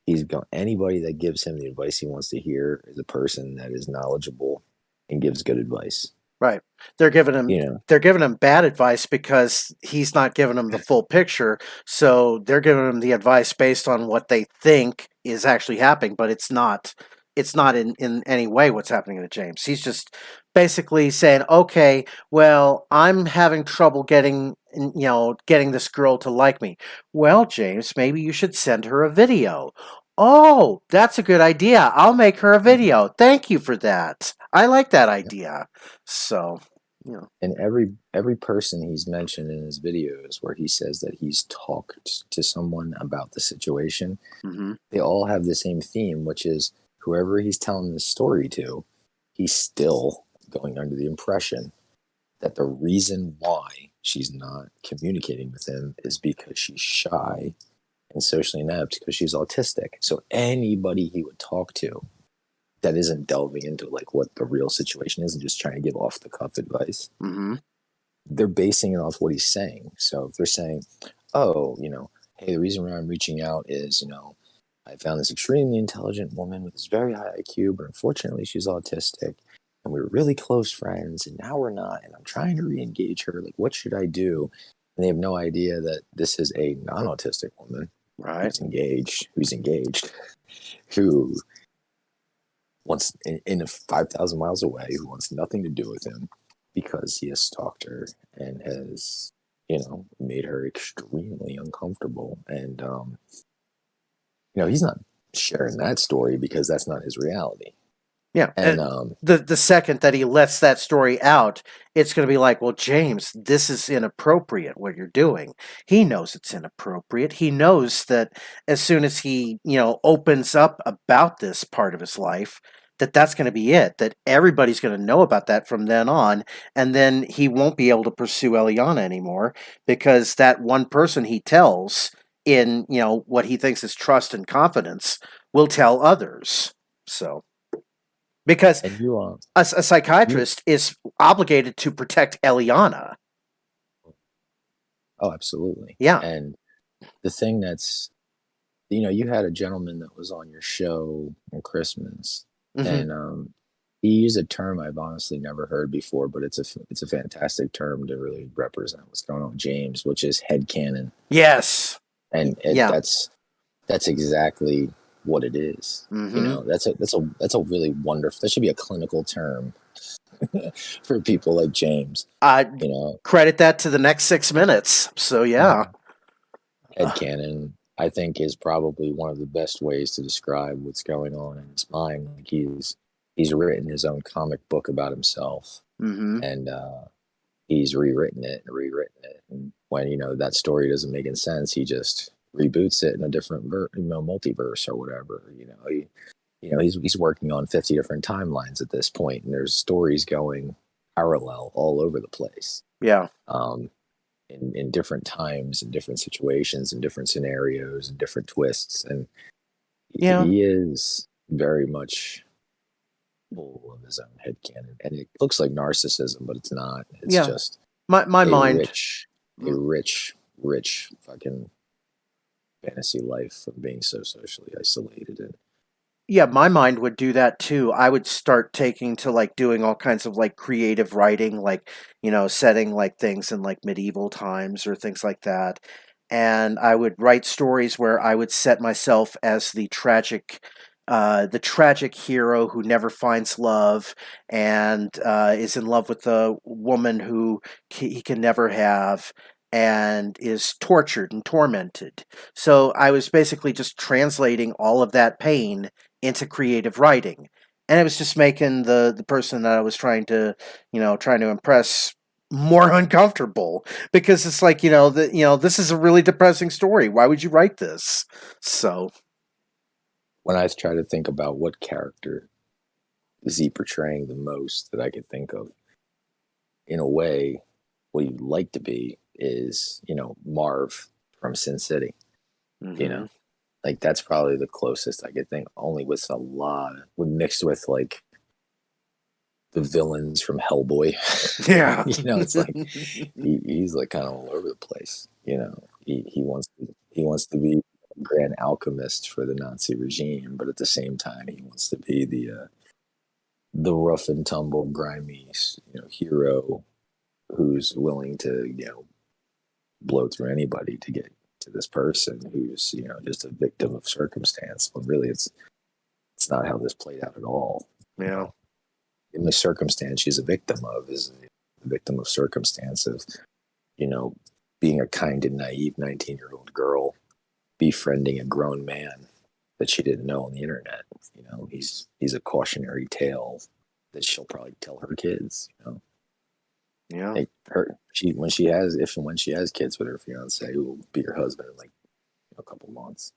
he's going anybody that gives him the advice he wants to hear is a person that is knowledgeable and gives good advice. Right. They're giving him You know, they're giving him bad advice because he's not giving them the full picture. So they're giving him the advice based on what they think is actually happening, but it's not in any way what's happening to James. He's just basically saying, "Okay, well, I'm having trouble getting this girl to like me. Well, James, maybe you should send her a video." Oh, that's a good idea. I'll make her a video. Thank you for that. I like that idea. So, you know. and every person he's mentioned in his videos where he says that he's talked to someone about the situation, Hmm. they all have the same theme, which is whoever he's telling this story to, he's still going under the impression that the reason why she's not communicating with him is because she's shy and socially inept because she's autistic. So anybody he would talk to that isn't delving into like what the real situation is and just trying to give off the cuff advice, Hmm. they're basing it off what he's saying. So if they're saying, oh, hey, the reason why I'm reaching out is, I found this extremely intelligent woman with this very high IQ, but unfortunately she's autistic. And we were really close friends, and now we're not. And I'm trying to re-engage her. Like, what should I do? And they have no idea that this is a non-autistic woman Right. who's engaged, who wants in 5,000 miles away, who wants nothing to do with him because he has stalked her and has, made her extremely uncomfortable. And he's not sharing that story because that's not his reality. Yeah. And The second that he lets that story out, it's going to be like, well, James, this is inappropriate what you're doing. He knows it's inappropriate. He knows that as soon as he, opens up about this part of his life, that's going to be it, that everybody's going to know about that from then on. And then he won't be able to pursue Eliana anymore because that one person he tells in, what he thinks is trust and confidence will tell others. So. Because and you a you psychiatrist is obligated to protect Eliana. oh, absolutely. Yeah. And the thing that's you had a gentleman that was on your show on Christmas, Hmm. and he used a term I've honestly never heard before, but it's a fantastic term to really represent what's going on with James, which is headcanon. Yes. And Yeah. that's exactly what it is. Hmm. That's a really wonderful. That should be a clinical term for people like James. I You know, credit that to the next 6 minutes. So yeah. headcanon, I think, is probably one of the best ways to describe what's going on in his mind. Like he's written his own comic book about himself, Hmm. and he's rewritten it and rewritten it. And when that story doesn't make any sense, he just reboots it in a different multiverse or whatever. He's working on 50 different timelines at this point, and there's stories going parallel all over the place. Yeah. Um, in different times and different situations and different scenarios and different twists. And Yeah. he is very much full of his own headcanon. And it looks like narcissism, but it's not. It's Yeah. just My a mind. rich, a rich, rich fucking fantasy life from being so socially isolated. And Yeah, my mind would do that too. I would start taking to like doing all kinds of like creative writing, like, setting like things in like medieval times or things like that. And I would write stories where I would set myself as the tragic hero who never finds love and is in love with the woman who he can never have and is tortured and tormented. So I was basically just translating all of that pain into creative writing. And it was just making the person that I was trying to impress more uncomfortable because it's like, this is a really depressing story. Why would you write this? So, when I try to think about what character is he portraying the most that I could think of, in a way, what he'd like to be is, Marv from Sin City. You mhm. know, like that's probably the closest I could think. Only with mixed with like villains from Hellboy. Yeah. It's like he's like kind of all over the place. He wants to be a grand alchemist for the Nazi regime, but at the same time, he wants to be the rough and tumble, grimy, hero who's willing to blow through anybody to get to this person who's just a victim of circumstance. When really, it's not how this played out at all. Yeah. The only circumstance she's a victim of is a victim of circumstance of being a kind and naive 19-year-old girl befriending a grown man that she didn't know on the internet. He's a cautionary tale that she'll probably tell her kids. Yeah. Like when she has kids with her fiance, who will be her husband in like a couple months.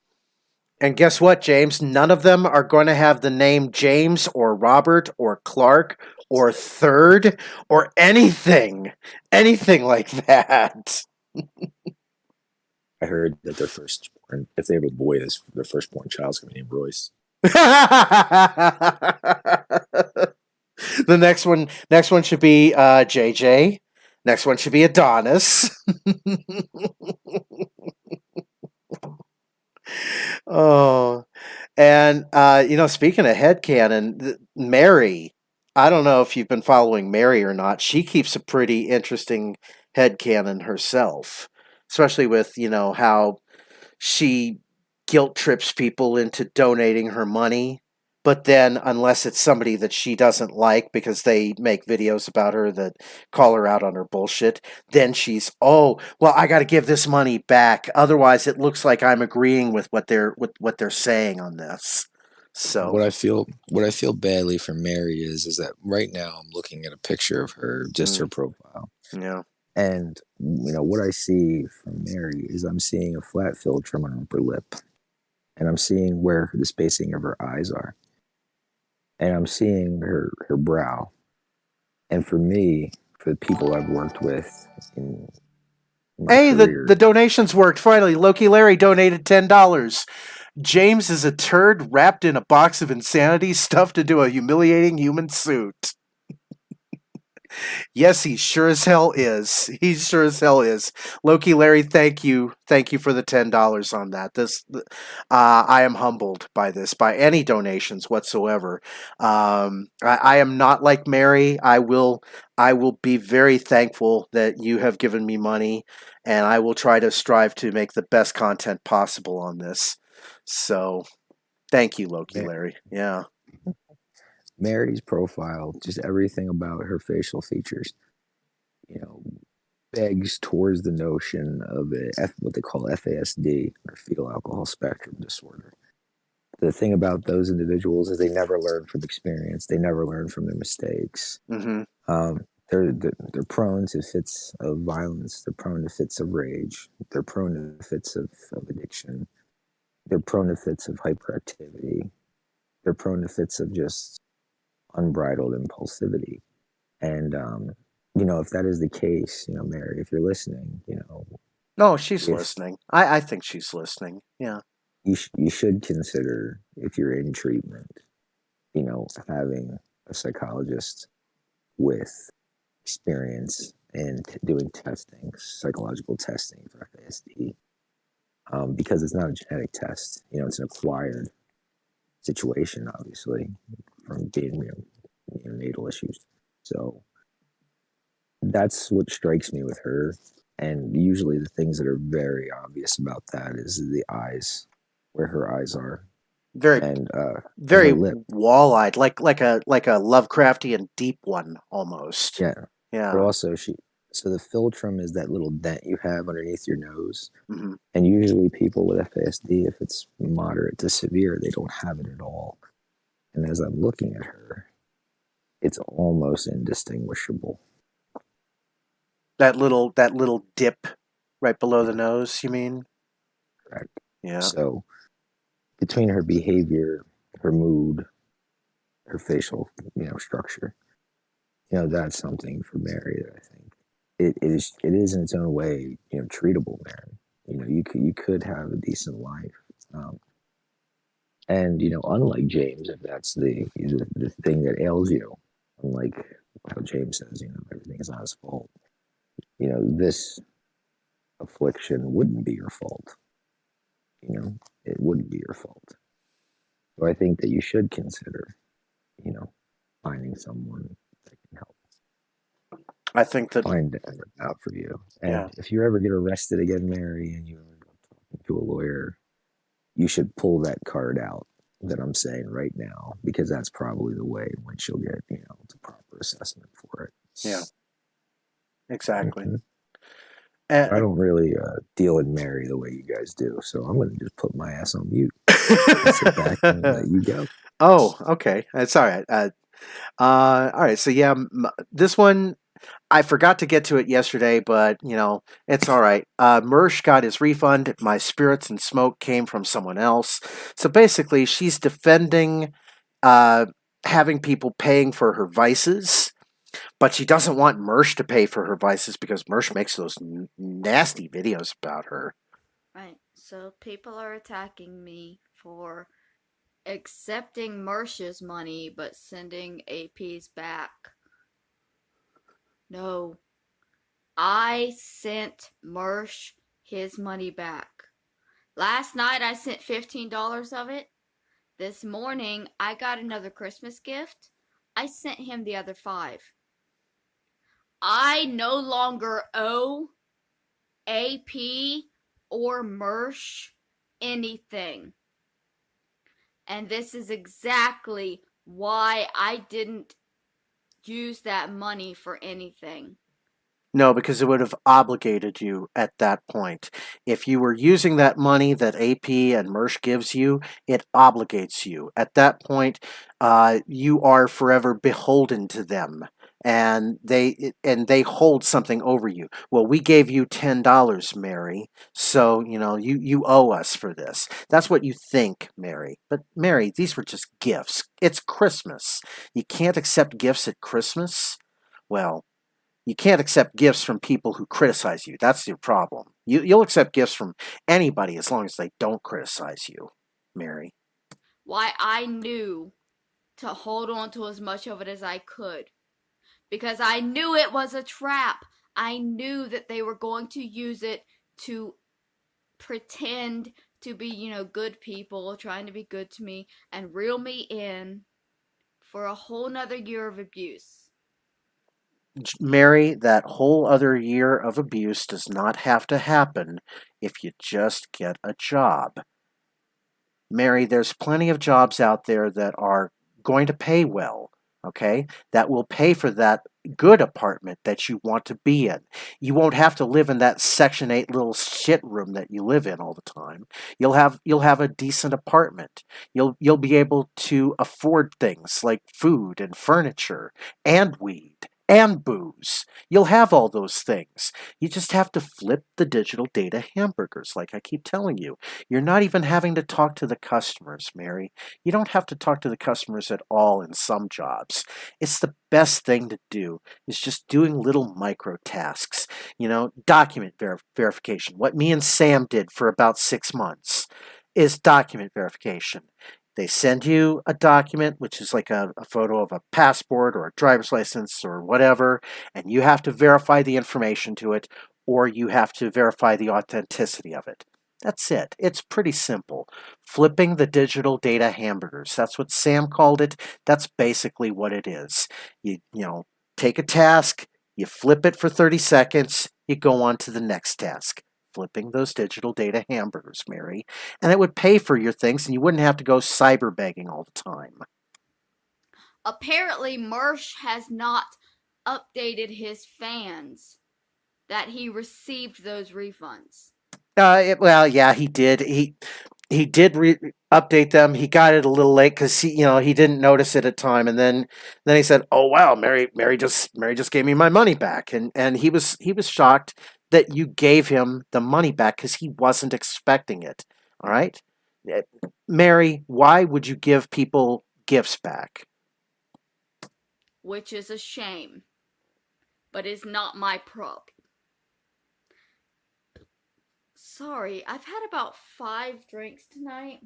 And guess what, James? None of them are going to have the name James or Robert or Clark or Third or anything like that. I heard that if they have a boy, their firstborn child's going to be named Royce. The next one should be JJ. Next one should be Adonis. Oh, and speaking of headcanon, Mary. I don't know if you've been following Mary or not. She keeps a pretty interesting headcanon herself, especially with how she guilt trips people into donating her money. But then, unless it's somebody that she doesn't like because they make videos about her that call her out on her bullshit, then she's, oh, well, I got to give this money back. Otherwise, it looks like I'm agreeing with what they're saying on this. So what I feel badly for Mary is that right now I'm looking at a picture of her, just her profile. Yeah. And what I see from Mary is I'm seeing a flat filter on her upper lip, and I'm seeing where the spacing of her eyes are, and I'm seeing her brow. And for me, for the people I've worked with in my career, the donations worked finally. Loki Larry donated $10. James is a turd wrapped in a box of insanity stuffed into a humiliating human suit. Yes, he sure as hell is. He sure as hell is. Loki Larry, thank you for the $10 on that. I am humbled by this, by any donations whatsoever. I am not like Mary. I will be very thankful that you have given me money, and I will try to strive to make the best content possible on this. So, thank you, Loki Larry. Yeah. Mary's profile, just everything about her facial features, begs towards the notion of what they call FASD, or fetal alcohol spectrum disorder. The thing about those individuals is they never learn from experience. They never learn from their mistakes. Mm-hmm. They're prone to fits of violence. They're prone to fits of rage. They're prone to fits of addiction. They're prone to fits of hyperactivity. They're prone to fits of just unbridled impulsivity. And if that is the case, Mary, if you're listening, no, she's listening. I think she's listening. Yeah, you should consider, if you're in treatment, having a psychologist with experience in doing testing, psychological testing for FASD, because it's not a genetic test. It's an acquired situation, obviously, from being neonatal issues. So that's what strikes me with her. And usually the things that are very obvious about that is the eyes, where her eyes are. Very wall-eyed, like a Lovecraftian deep one almost. Yeah. Yeah. But also so the philtrum is that little dent you have underneath your nose. Mm-hmm. And usually people with FASD, if it's moderate to severe, they don't have it at all. And as I'm looking at her, it's almost indistinguishable. That little dip right below the nose, you mean? Correct. Yeah. So between her behavior, her mood, her facial, structure, that's something for Mary that I think it is in its own way, treatable, man. You could have a decent life. And unlike James, if that's the thing that ails you, Unlike how James says, everything is not his fault. This affliction wouldn't be your fault. It wouldn't be your fault. So I think that you should consider, you know, finding someone that can help I think that, find it out for you. yeah. And if you ever get arrested again, Mary, and you ever go talking to a lawyer, you should pull that card out that I'm saying right now, because that's probably the way in which you'll get, the proper assessment for it. Yeah, exactly. Mm-hmm. I And, don't really deal in Mary the way you guys do, so I'm going to just put my ass on mute and sit back and let you go. oh, okay. It's all right. All right. So yeah, this one I forgot to get to it yesterday, but it's all right. Mersh got his refund. My spirits and smoke came from someone else. So basically, she's defending uh, having people paying for her vices, but she doesn't want Mersh to pay for her vices because Mersh makes those nasty videos about her. Right. So people are attacking me for accepting Mersh's money but sending AP's back. No. I sent Mersh his money back. Last night I sent $15 of it. This morning I got another Christmas gift. I sent him the other 5. I no longer owe AP or Mersh anything. And this is exactly why I didn't use that money for anything. No, because it would have obligated you at that point. If you were using that money that AP and Mersh gives you, it obligates you. At that point, you are forever beholden to them, and they hold something over you. Well, we gave you $10, Mary, so you owe us for this. That's what you think, Mary. But Mary, these were just gifts. It's Christmas. You can't accept gifts at Christmas. Well, you can't accept gifts from people who criticize you. That's your problem. You'll accept gifts from anybody as long as they don't criticize you, Mary. Why I knew to hold on to as much of it as I could. Because I knew it was a trap. I knew that they were going to use it to pretend to be, good people, trying to be good to me, and reel me in for a whole nother year of abuse. Mary, that whole other year of abuse does not have to happen if you just get a job. Mary, there's plenty of jobs out there that are going to pay well, okay? That will pay for that good apartment that you want to be in. You won't have to live in that Section 8 little shit room that you live in all the time. You'll have a decent apartment. You'll be able to afford things like food and furniture and weed and booze. You'll have all those things. You just have to flip the digital data hamburgers like I keep telling you. You're not even having to talk to the customers, Mary. You don't have to talk to the customers at all in some jobs. It's the best thing to do is just doing little micro tasks. Document verification. What me and Sam did for about 6 months is document verification. They send you a document, which is like a photo of a passport or a driver's license or whatever, and you have to verify the information to it, or you have to verify the authenticity of it. That's it. It's pretty simple. Flipping the digital data hamburgers. That's what Sam called it. That's basically what it is. You take a task, you flip it for 30 seconds, you go on to the next task. Flipping those digital data hamburgers, Mary. And it would pay for your things and you wouldn't have to go cyber begging all the time. Apparently, Mersh has not updated his fans that he received those refunds. Well, yeah, he did. He did update them. He got it a little late because he didn't notice it at time, and then he said, "Oh wow, Mary just gave me my money back," and he was shocked that you gave him the money back because he wasn't expecting it. All right, Mary, why would you give people gifts back? Which is a shame, but is not my problem. Sorry, I've had about 5 drinks tonight,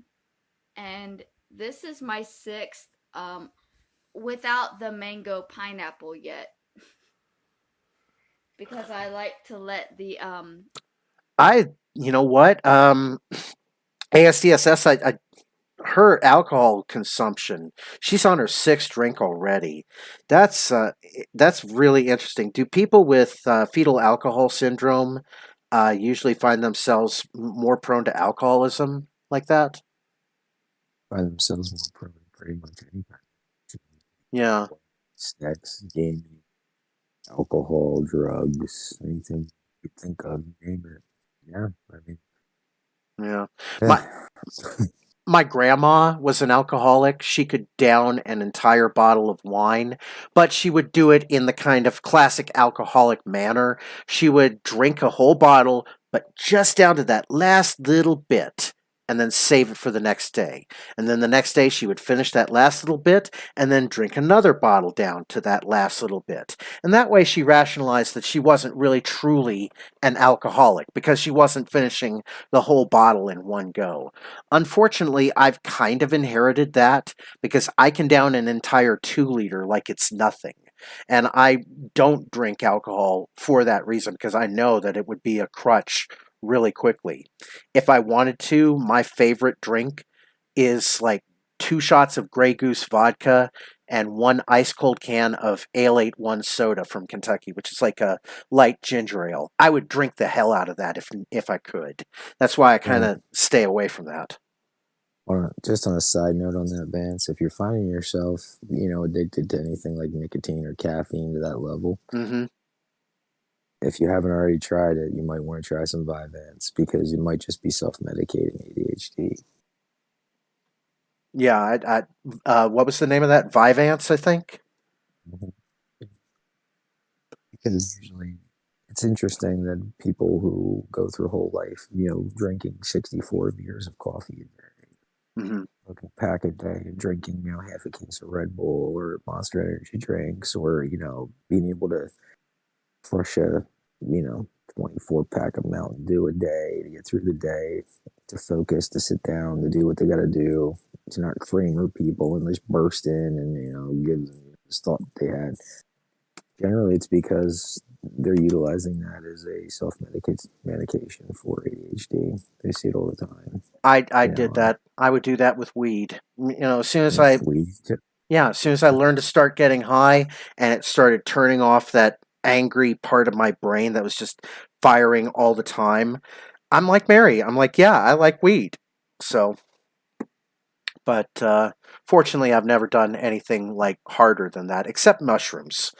and this is my 6th. without the mango pineapple yet, because I like to let the You know what? ASDSS, her alcohol consumption, she's on her sixth drink already. That's really interesting. Do people with fetal alcohol syndrome usually find themselves more prone to alcoholism like that? Find themselves more prone to pretty much any kind Yeah, of sex, gaming, alcohol, drugs, anything you think of, you name it. Yeah, I mean, yeah. My yeah. My grandma was an alcoholic. She could down an entire bottle of wine, but she would do it in the kind of classic alcoholic manner. She would drink a whole bottle, but just down to that last little bit, and then save it for the next day. And then the next day, she would finish that last little bit and then drink another bottle down to that last little bit. And that way, she rationalized that she wasn't really truly an alcoholic because she wasn't finishing the whole bottle in one go. Unfortunately, I've kind of inherited that because I can down an entire 2 liter like it's nothing. And I don't drink alcohol for that reason because I know that it would be a crutch really quickly. If I wanted to, my favorite drink is like 2 shots of Grey Goose vodka and one ice cold can of Ale 81 soda from Kentucky, which is like a light ginger ale. I would drink the hell out of that if I could. That's why I kind Well, of stay away from that. just on a side note on that, Vance, if you're finding yourself, addicted to anything like nicotine or caffeine to that level, Hmm. if you haven't already tried it, you might want to try some Vyvanse because you might just be self-medicating ADHD. Yeah, what was the name of that? Vyvanse, I think. Mhm. Because usually it's interesting that people who go through whole life, drinking 64 beers of coffee a day, Hmm. like a pack a day, and drinking, half a case of Red Bull or Monster Energy drinks, or, being able to crush a, 24 pack of Mountain Dew a day to get through the day, to focus, to sit down, to do what they got to do, to not framer people and just burst in and, give them this thought they had. Generally, it's because they're utilizing that as a medication for ADHD. They see it all the time. I You did know, that. I would do that with weed. As soon as with I weed. yeah, as soon as I learned to start getting high and it started turning off that angry part of my brain that was just firing all the time, I'm like Mary. I'm like, yeah, I like weed. So, but fortunately, I've never done anything like harder than that, except mushrooms.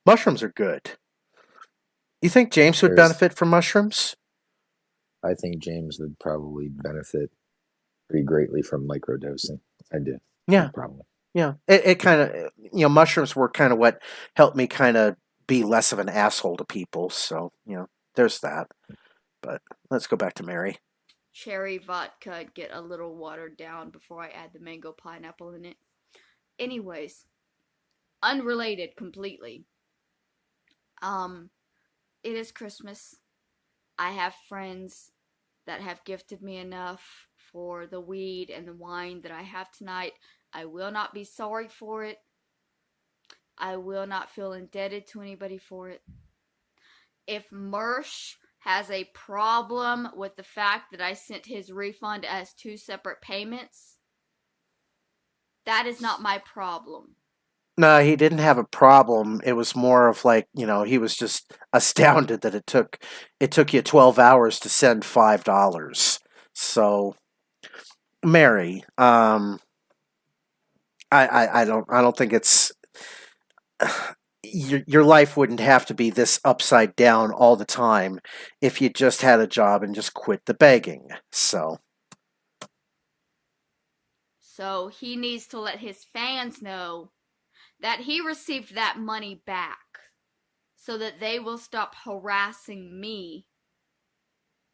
Mushrooms are good. You think James would There's, benefit from mushrooms? I think James would probably benefit pretty greatly from microdosing. I do. No Yeah, problem. yeah. It kind of, mushrooms were kind of what helped me kind of be less of an asshole to people. So, there's that. But let's go back to Mary. cherry vodka get a little watered down before I add the mango pineapple in it. Anyways, unrelated completely. Um, it is Christmas. I have friends that have gifted me enough for the weed and the wine that I have tonight. I will not be sorry for it. I will not feel indebted to anybody for it. If Mersh has a problem with the fact that I sent his refund as 2 separate payments, that is not my problem. No, he didn't have a problem. It was more of like, he was just astounded that it took you 12 hours to send $5. So, Mary, I don't think it's your life wouldn't have to be this upside down all the time if you just had a job and just quit the begging. So, So he needs to let his fans know that he received that money back so that they will stop harassing me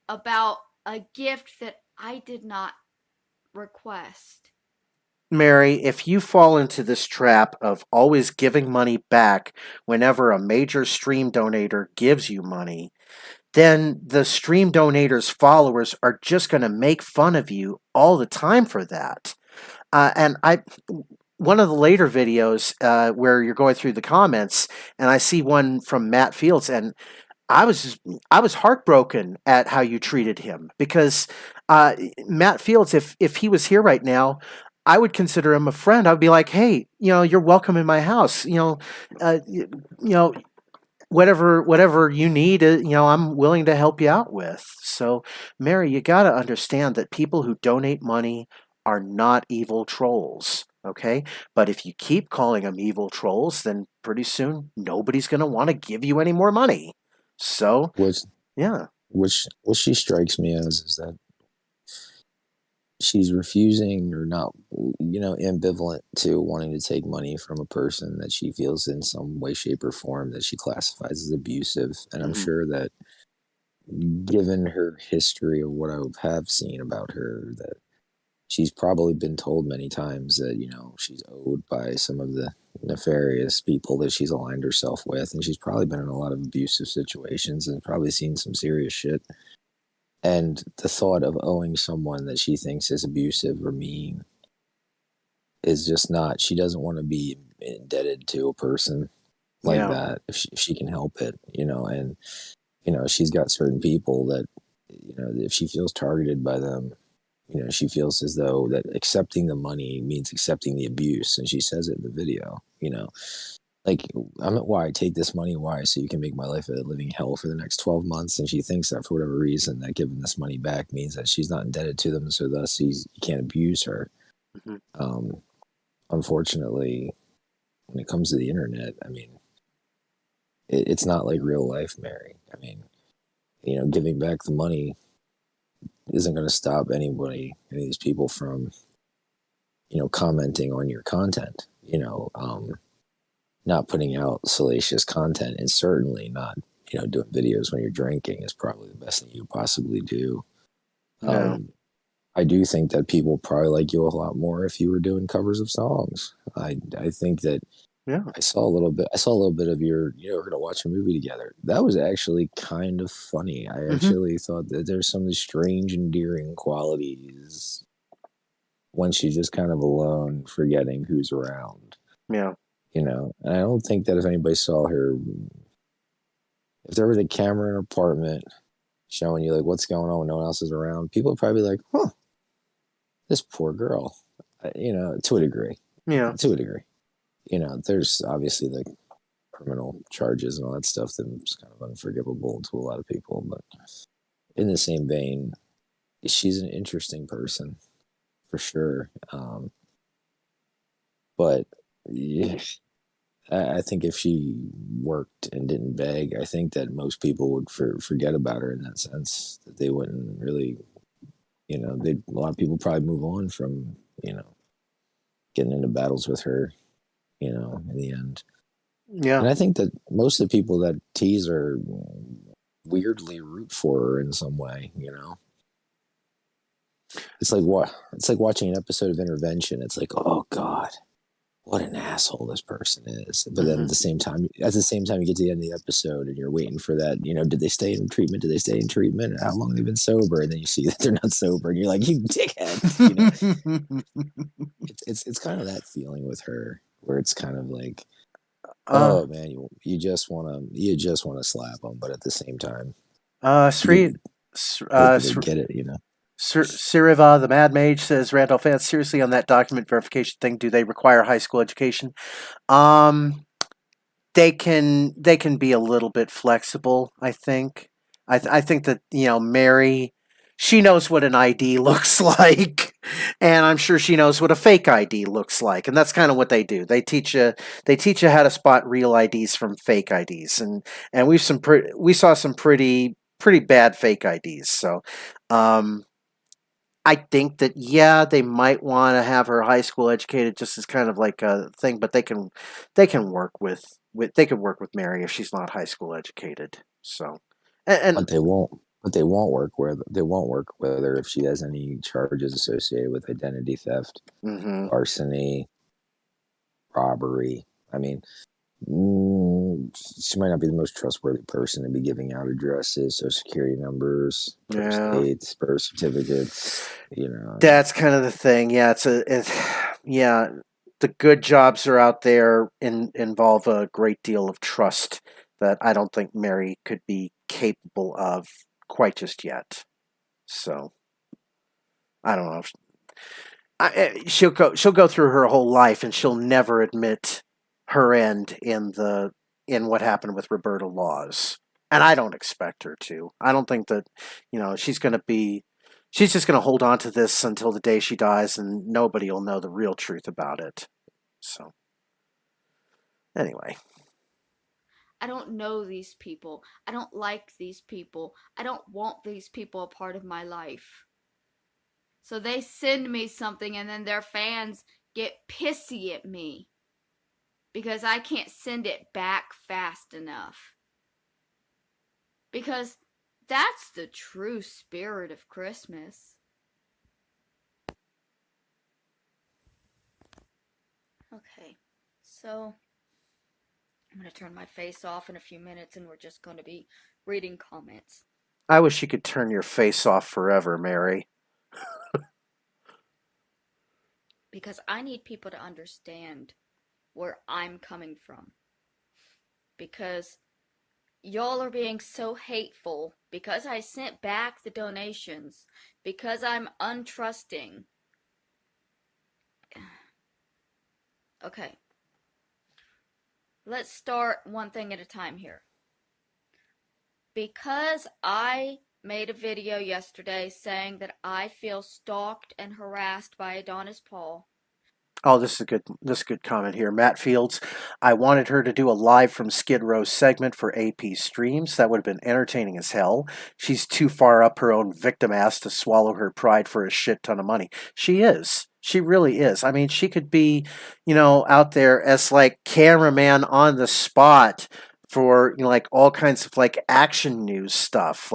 about a gift that I did not request. Mary, if you fall into this trap of always giving money back whenever a major stream donator gives you money, then the stream donator's followers are just going to make fun of you all the time for that. And one of the later videos where you're going through the comments, and I see one from Matt Fields, and I was just, I was heartbroken at how you treated him because Matt Fields, if he was here right now, I would consider him a friend. I would be like, hey, you're welcome in my house. You know, whatever you need, I'm willing to help you out with. So, Mary, you got to understand that people who donate money are not evil trolls. Okay, but if you keep calling them evil trolls, then pretty soon nobody's going to want to give you any more money. So, Which yeah, what she strikes me as is that she's refusing or not, ambivalent to wanting to take money from a person that she feels in some way, shape, or form that she classifies as abusive. And I'm hmm sure that given her history of what I have seen about her, that she's probably been told many times that, she's owed by some of the nefarious people that she's aligned herself with. And she's probably been in a lot of abusive situations and probably seen some serious shit. And the thought of owing someone that she thinks is abusive or mean is just not, she doesn't want to be indebted to a person like yeah, that if she can help it, and, she's got certain people that, if she feels targeted by them, she feels as though that accepting the money means accepting the abuse. And she says it in the video, like, I'm at why take this money, why? So you can make my life a living hell for the next 12 months. And she thinks that for whatever reason, that giving this money back means that she's not indebted to them. So thus you can't abuse her. hmm Um, Unfortunately, when it comes to the internet, I mean, it's not like real life, Mary. I mean, giving back the money isn't going to stop anybody, any of these people from, commenting on your content, not putting out salacious content, and certainly not, doing videos when you're drinking is probably the best thing you possibly do. yeah, Um, I do think that people probably like you a lot more if you were doing covers of songs. I think that yeah, I saw a little bit. I saw a little bit of your. We're gonna watch a movie together. That was actually kind of funny. I hmm actually thought that there's some strange, endearing qualities when she's just kind of alone, forgetting who's around. yeah, And I don't think that if anybody saw her, if there was a camera in her apartment showing you like what's going on when no one else is around, people would probably be like, "Huh, this poor girl." To a degree. yeah, To a degree. There's obviously the criminal charges and all that stuff that's kind of unforgivable to a lot of people. But in the same vein, she's an interesting person for sure. But yeah, I think if she worked and didn't beg, I think that most people would forget about her in that sense. That they wouldn't really, a lot of people probably move on from, getting into battles with her, in the end. yeah, And I think that most of the people that tease her weirdly root for her in some way. It's like what? It's like watching an episode of Intervention. It's like, oh God, what an asshole this person is. But then hmm at the same time, you get to the end of the episode and you're waiting for that. Did they stay in treatment? Did they stay in treatment? How long have they been sober? And then you see that they're not sober, and you're like, you dickhead. It's kind of that feeling with her, where it's kind of like, uh, oh man, you just wanna slap them, but at the same time, Sri, you hope that they Sri, get it. Siriva, the Mad Mage, says Randolph Vance, seriously on that document verification thing, do they require high school education? Um, they can be a little bit flexible, I think. I think that, Mary, she knows what an ID looks like, and I'm sure she knows what a fake ID looks like, and that's kind of what they do. They teach you how to spot real IDs from fake IDs, and we saw some pretty bad fake IDs. So, um, I think that, yeah, they might want to have her high school educated just as kind of like a thing, but they can work with they could work with Mary if she's not high school educated. So, and But they won't work with her if she has any charges associated with identity theft, hmm larceny, robbery. I mean, she might not be the most trustworthy person to be giving out addresses, social security numbers, birth yeah, dates, birth certificates. that's kind of the thing. Yeah, yeah. the good jobs are out there involve a great deal of trust that I don't think Mary could be capable of quite just yet. So I don't know. She'll go through her whole life and she'll never admit her end in what happened with Roberta Laws. And I don't expect her to. I don't think that, she's just going to hold on to this until the day she dies and nobody will know the real truth about it. So, anyway. I don't know these people. I don't like these people. I don't want these people a part of my life. So they send me something and then their fans get pissy at me because I can't send it back fast enough. Because that's the true spirit of Christmas. Okay, so I'm going to turn my face off in a few minutes and we're just going to be reading comments. I wish you could turn your face off forever, Mary. Because I need people to understand where I'm coming from. Because y'all are being so hateful because I sent back the donations, because I'm untrusting. Okay. Let's start one thing at a time here. Because I made a video yesterday saying that I feel stalked and harassed by Adonis Paul. Oh, this is a good comment here. Matt Fields, I wanted her to do a live from Skid Row segment for AP Streams. That would have been entertaining as hell. She's too far up her own victim ass to swallow her pride for a shit ton of money. She is. She really is. I mean, she could be, out there as like cameraman on the spot for like all kinds of like action news stuff.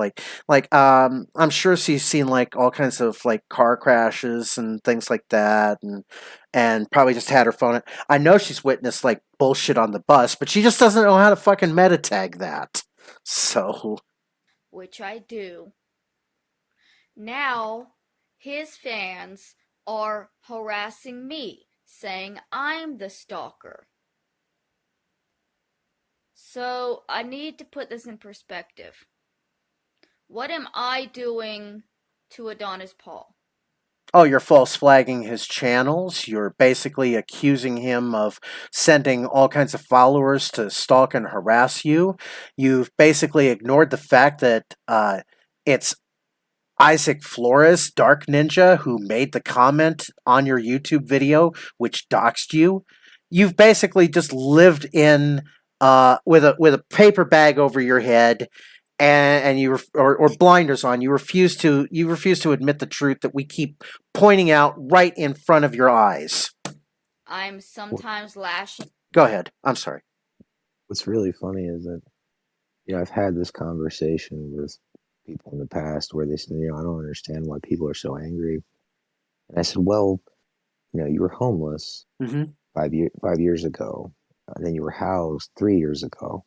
I'm sure she's seen like all kinds of like car crashes and things like that, and probably just had her phone. I know she's witnessed like bullshit on the bus, but she just doesn't know how to fucking meta tag that. So, which I do. Now, his fans are harassing me, saying I'm the stalker. So, I need to put this in perspective. What am I doing to Adonis Paul? Oh, you're false flagging his channels. You're basically accusing him of sending all kinds of followers to stalk and harass you. You've basically ignored the fact that it's Isaac Flores, Dark Ninja, who made the comment on your YouTube video, which doxed you. You've basically just lived in with a paper bag over your head, and or blinders on. You refuse to admit the truth that we keep pointing out right in front of your eyes. I'm sometimes lashing. Go ahead. I'm sorry. What's really funny is that I've had this conversation with people in the past where they said, I don't understand why people are so angry. And I said, well, you were homeless Mm-hmm. 5 years ago, and then you were housed 3 years ago,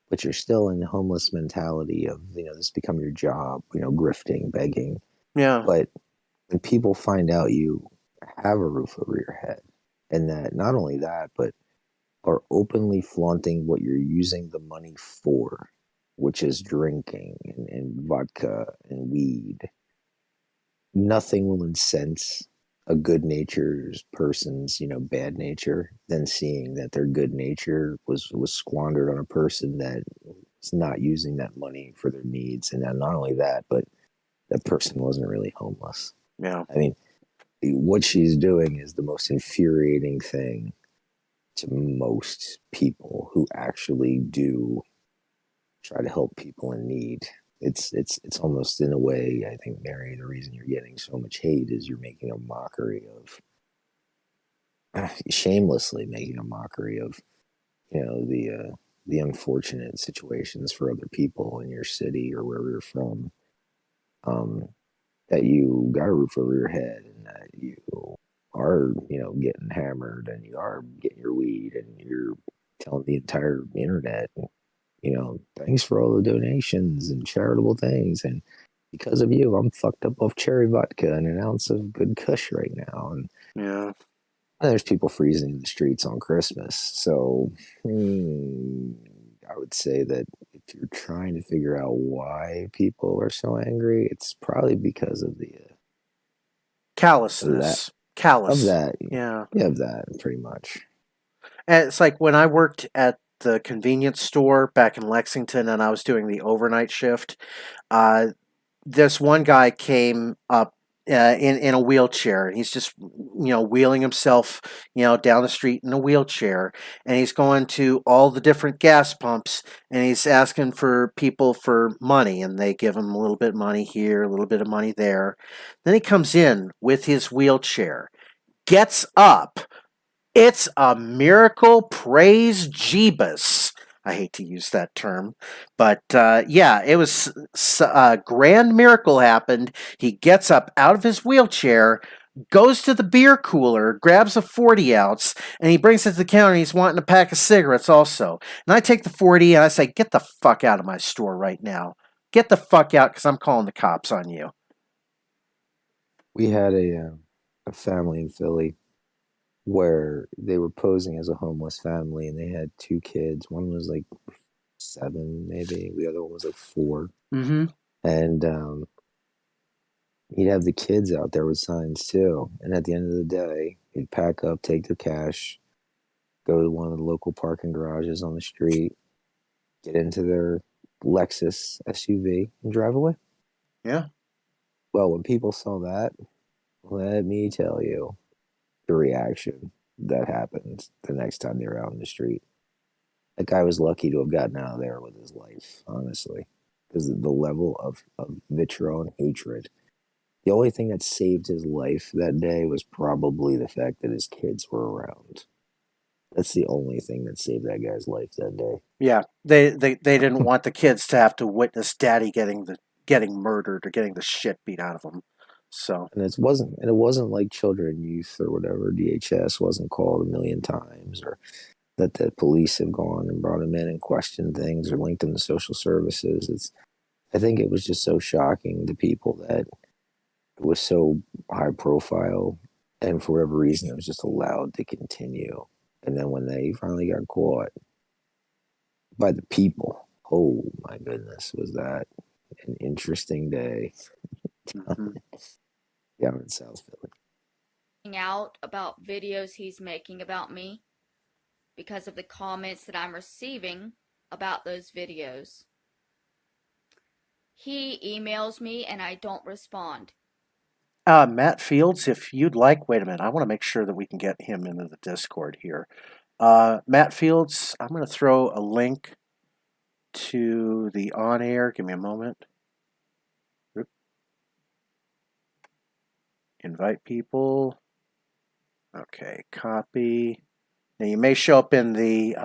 but you're still in the homeless mentality of, this become your job, grifting, begging. Yeah. But when people find out you have a roof over your head, and that not only that, but are openly flaunting what you're using the money for, which is drinking and vodka and weed, nothing will incense a good natured person's bad nature than seeing that their good nature was squandered on a person that is not using that money for their needs. And not only that, but that person wasn't really homeless. Yeah. I mean, what she's doing is the most infuriating thing to most people who actually do try to help people in need. It's almost, in a way, I think, Mary, the reason you're getting so much hate is you're making a mockery of, shamelessly making a mockery of, the unfortunate situations for other people in your city or wherever you're from. That you got a roof over your head and that you are, getting hammered and you are getting your weed and you're telling the entire internet, thanks for all the donations and charitable things. And because of you, I'm fucked up off cherry vodka and an ounce of good kush right now. And Yeah. And there's people freezing in the streets on Christmas. So I would say that if you're trying to figure out why people are so angry, it's probably because of the of that Callousness. Callous. that Yeah. yeah, of that pretty much. And it's like when I worked at the convenience store back in Lexington and I was doing the overnight shift. Uh, this one guy came up in a wheelchair, and he's just wheeling himself down the street in a wheelchair, and he's going to all the different gas pumps, and he's asking for people for money, and they give him a little bit of money here, a little bit of money there. Then he comes in with his wheelchair, gets up. It's a miracle, praise Jeebus. I hate to use that term, but yeah, it was a grand miracle happened. He gets up out of his wheelchair, goes to the beer cooler, grabs a 40 ounce, and he brings it to the counter. And he's wanting a pack of cigarettes also. And I take the 40 and I say, "Get the fuck out of my store right now. Get the fuck out, because I'm calling the cops on you." We had a family in Philly where they were posing as a homeless family, and they had two kids. One was like 7, maybe. The other one was like 4. Mm-hmm. And he'd have the kids out there with signs too. And at the end of the day, he'd pack up, take their cash, go to one of the local parking garages on the street, get into their Lexus SUV, and drive away. Yeah. Well, when people saw that, let me tell you the reaction that happened the next time they were out in the street. That guy was lucky to have gotten out of there with his life, honestly, because the level of vitriol and hatred. The only thing that saved his life that day was probably the fact that his kids were around. That's the only thing that saved that guy's life that day. Yeah, they didn't want the kids to have to witness daddy getting murdered or getting the shit beat out of them. So And it wasn't like children, youth, or whatever. DHS wasn't called a million times, or that the police have gone and brought him in and questioned things or linked him to social services. I think it was just so shocking to people that it was so high profile, and for whatever reason, it was just allowed to continue. And then when they finally got caught by the people, oh my goodness, was that an interesting day mhm. down in South Philly. Out about videos he's making about me because of the comments that I'm receiving about those videos. He emails me and I don't respond. Matt Fields, if you'd like, wait a minute. I want to make sure that we can get him into the Discord here. Matt Fields, I'm going to throw a link to the on air. Give me a moment. Oop. Invite people. Okay, copy. Now you may show up in the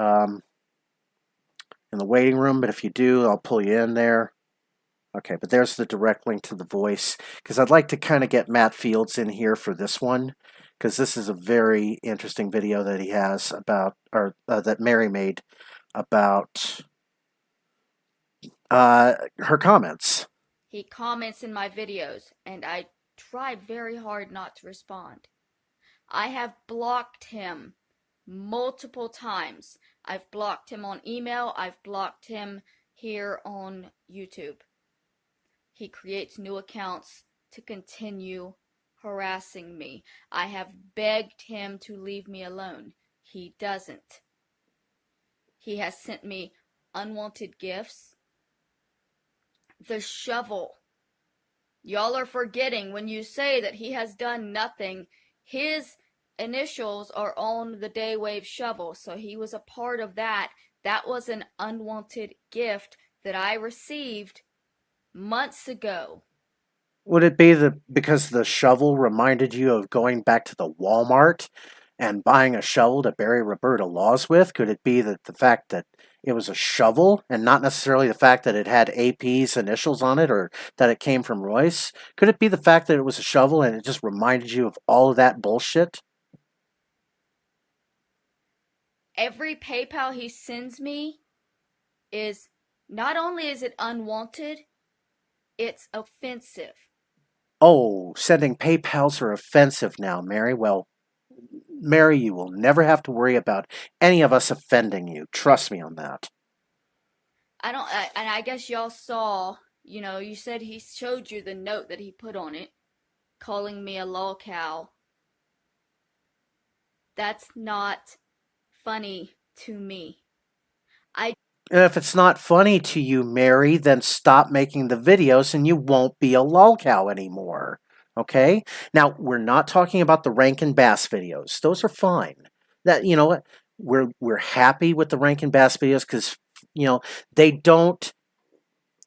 waiting room, but if you do, I'll pull you in there. Okay, but there's the direct link to the voice, because I'd like to kind of get Matt Fields in here for this one, because this is a very interesting video that he has about, or that Mary made about her comments. He comments in my videos and I tried very hard not to respond. I have blocked him multiple times. I've blocked him on email. I've blocked him here on YouTube. He creates new accounts to continue harassing me. I have begged him to leave me alone. He doesn't. He has sent me unwanted gifts. The shovel. Y'all are forgetting when you say that he has done nothing. His initials are on the Daywave shovel, so he was a part of that. That was an unwanted gift that I received months ago. Would it be because the shovel reminded you of going back to the Walmart and buying a shovel to bury Roberta Laws with? Could it be that the fact that it was a shovel and not necessarily the fact that it had AP's initials on it or that it came from Royce? Could it be the fact that it was a shovel and it just reminded you of all of that bullshit? Every PayPal he sends me is not only is it unwanted, it's offensive. Oh, sending PayPals are offensive now, Mary. Well, Mary, you will never have to worry about any of us offending you. Trust me on that. And I guess y'all saw, you said he showed you the note that he put on it, calling me a LolCow. That's not funny to me. If it's not funny to you, Mary, then stop making the videos and you won't be a LolCow anymore. Okay? Now, we're not talking about the Rankin Bass videos. Those are fine. That, you know what? We're happy with the Rankin Bass videos because, they don't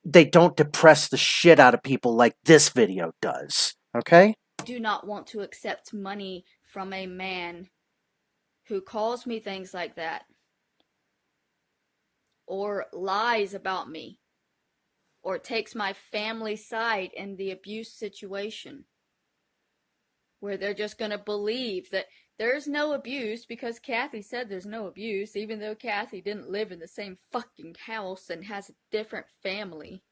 depress the shit out of people like this video does. Okay? I do not want to accept money from a man who calls me things like that, or lies about me, or takes my family side in the abuse situation, where they're just going to believe that there's no abuse because Kathy said there's no abuse, even though Kathy didn't live in the same fucking house and has a different family.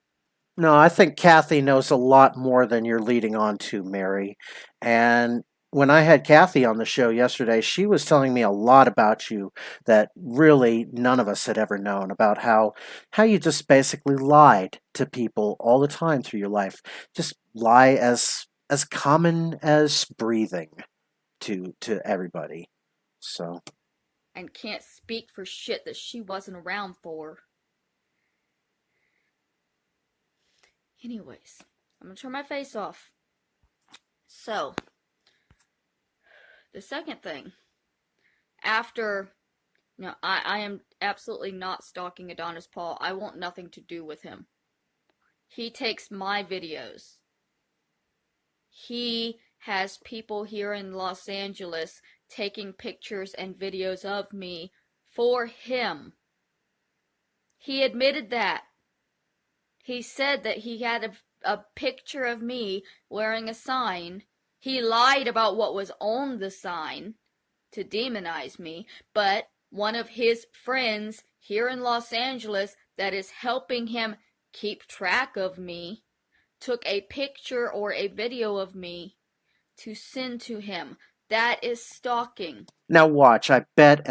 No, I think Kathy knows a lot more than you're leading on to, Mary. And when I had Kathy on the show yesterday, she was telling me a lot about you that really none of us had ever known, about how you just basically lied to people all the time through your life. Just lie as common as breathing to everybody. So, And can't speak for shit that she wasn't around for. Anyways, I'm gonna turn my face off. So, the second thing, after, I am absolutely not stalking Adonis Paul. I want nothing to do with him. He takes my videos. He has people here in Los Angeles taking pictures and videos of me for him. He admitted that. He said that he had a picture of me wearing a sign. He lied about what was on the sign to demonize me, but one of his friends here in Los Angeles that is helping him keep track of me took a picture or a video of me to send to him. That is stalking. now watch, I bet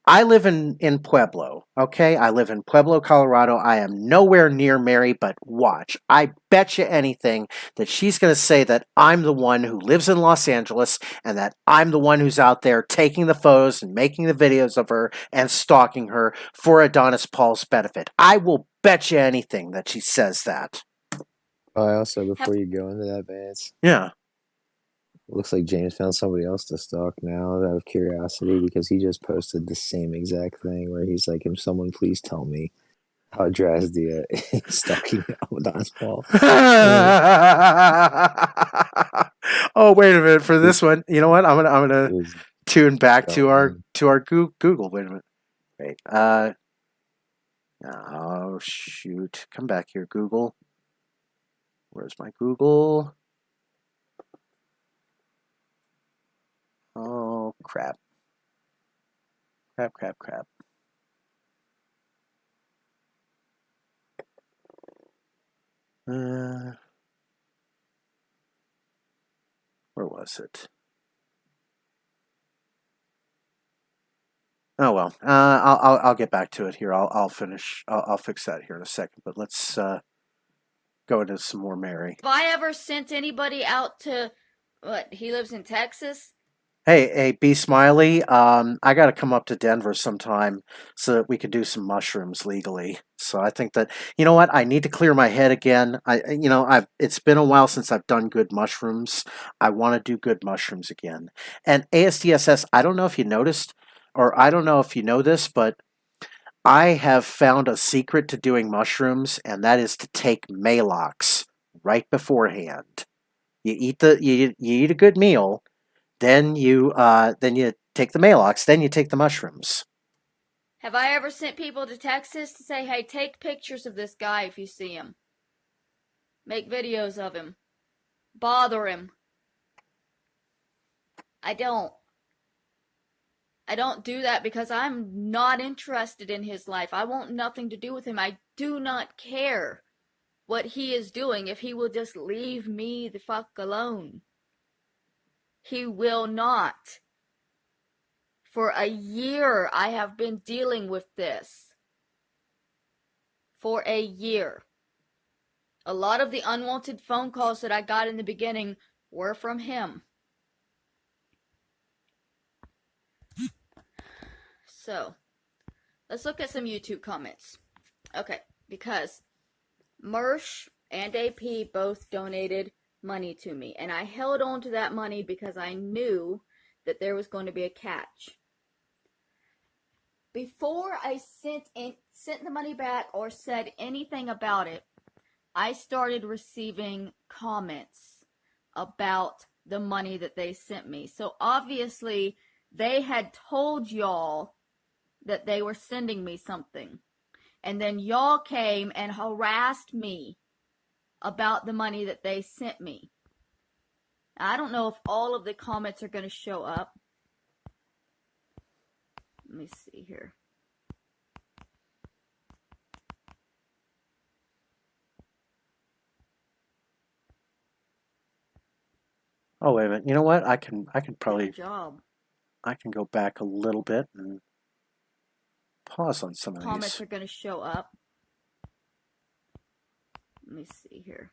I live in Pueblo, okay? I live in Pueblo, Colorado. I am nowhere near Mary, but watch. I bet you anything that she's going to say that I'm the one who lives in Los Angeles and that I'm the one who's out there taking the photos and making the videos of her and stalking her for Adonis Paul's benefit. I will bet you anything that she says that. I also, before you go into that, Vance, Yeah. looks like James found somebody else to stalk now out of curiosity because he just posted the same exact thing where he's like, "Can someone please tell me how Drazdia is stalking Adonis Paul?" Oh, wait a minute for this one. You know what? I'm gonna Is tune back to our going. Google. Wait a minute. Wait. Oh shoot! Come back here, Google. Where's my Google? Oh crap! Crap! Crap! Crap! Where was it? Oh well. I'll get back to it here. I'll finish. I'll fix that here in a second. But let's go into some more Mary. Have I ever sent anybody out to, what, he lives in Texas? Hey, B Smiley. I got to come up to Denver sometime so that we could do some mushrooms legally. So I think that you know what, I need to clear my head again. It's been a while since I've done good mushrooms. I want to do good mushrooms again. And ASDSS. I don't know if you noticed, or I don't know if you know this, but I have found a secret to doing mushrooms, and that is to take Malox right beforehand. You eat a good meal. Then you take the Malox. Then you take the mushrooms. Have I ever sent people to Texas to say, hey, take pictures of this guy if you see him? Make videos of him. Bother him. I don't. I don't do that because I'm not interested in his life. I want nothing to do with him. I do not care what he is doing if he will just leave me the fuck alone. He will not. For a year, I have been dealing with this. For a year. A lot of the unwanted phone calls that I got in the beginning were from him. So, let's look at some YouTube comments. Okay, because Mersh and AP both donated money to me, and I held on to that money because I knew that there was going to be a catch. Before I sent the money back or said anything about it, I started receiving comments about the money that they sent me. So obviously, they had told y'all that they were sending me something. And then y'all came and harassed me about the money that they sent me. I don't know if all of the comments are going to show up. Let me see here. Oh, wait a minute. You know what? I can probably Good job. I can go back a little bit and pause on some of Comments these. are going to show up. Let me see here.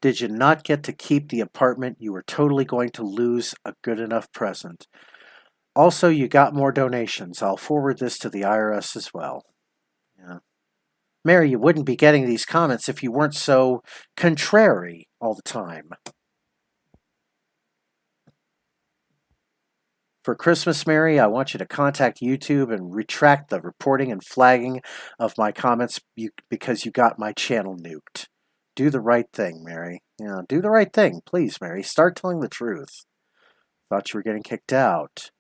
Did you not get to keep the apartment? You were totally going to lose a good enough present. Also, you got more donations. I'll forward this to the IRS as well. Yeah. Mary, you wouldn't be getting these comments if you weren't so contrary all the time. For Christmas, Mary, I want you to contact YouTube and retract the reporting and flagging of my comments because you got my channel nuked. Do the right thing, Mary. Yeah, do the right thing. Please, Mary. Start telling the truth. Thought you were getting kicked out.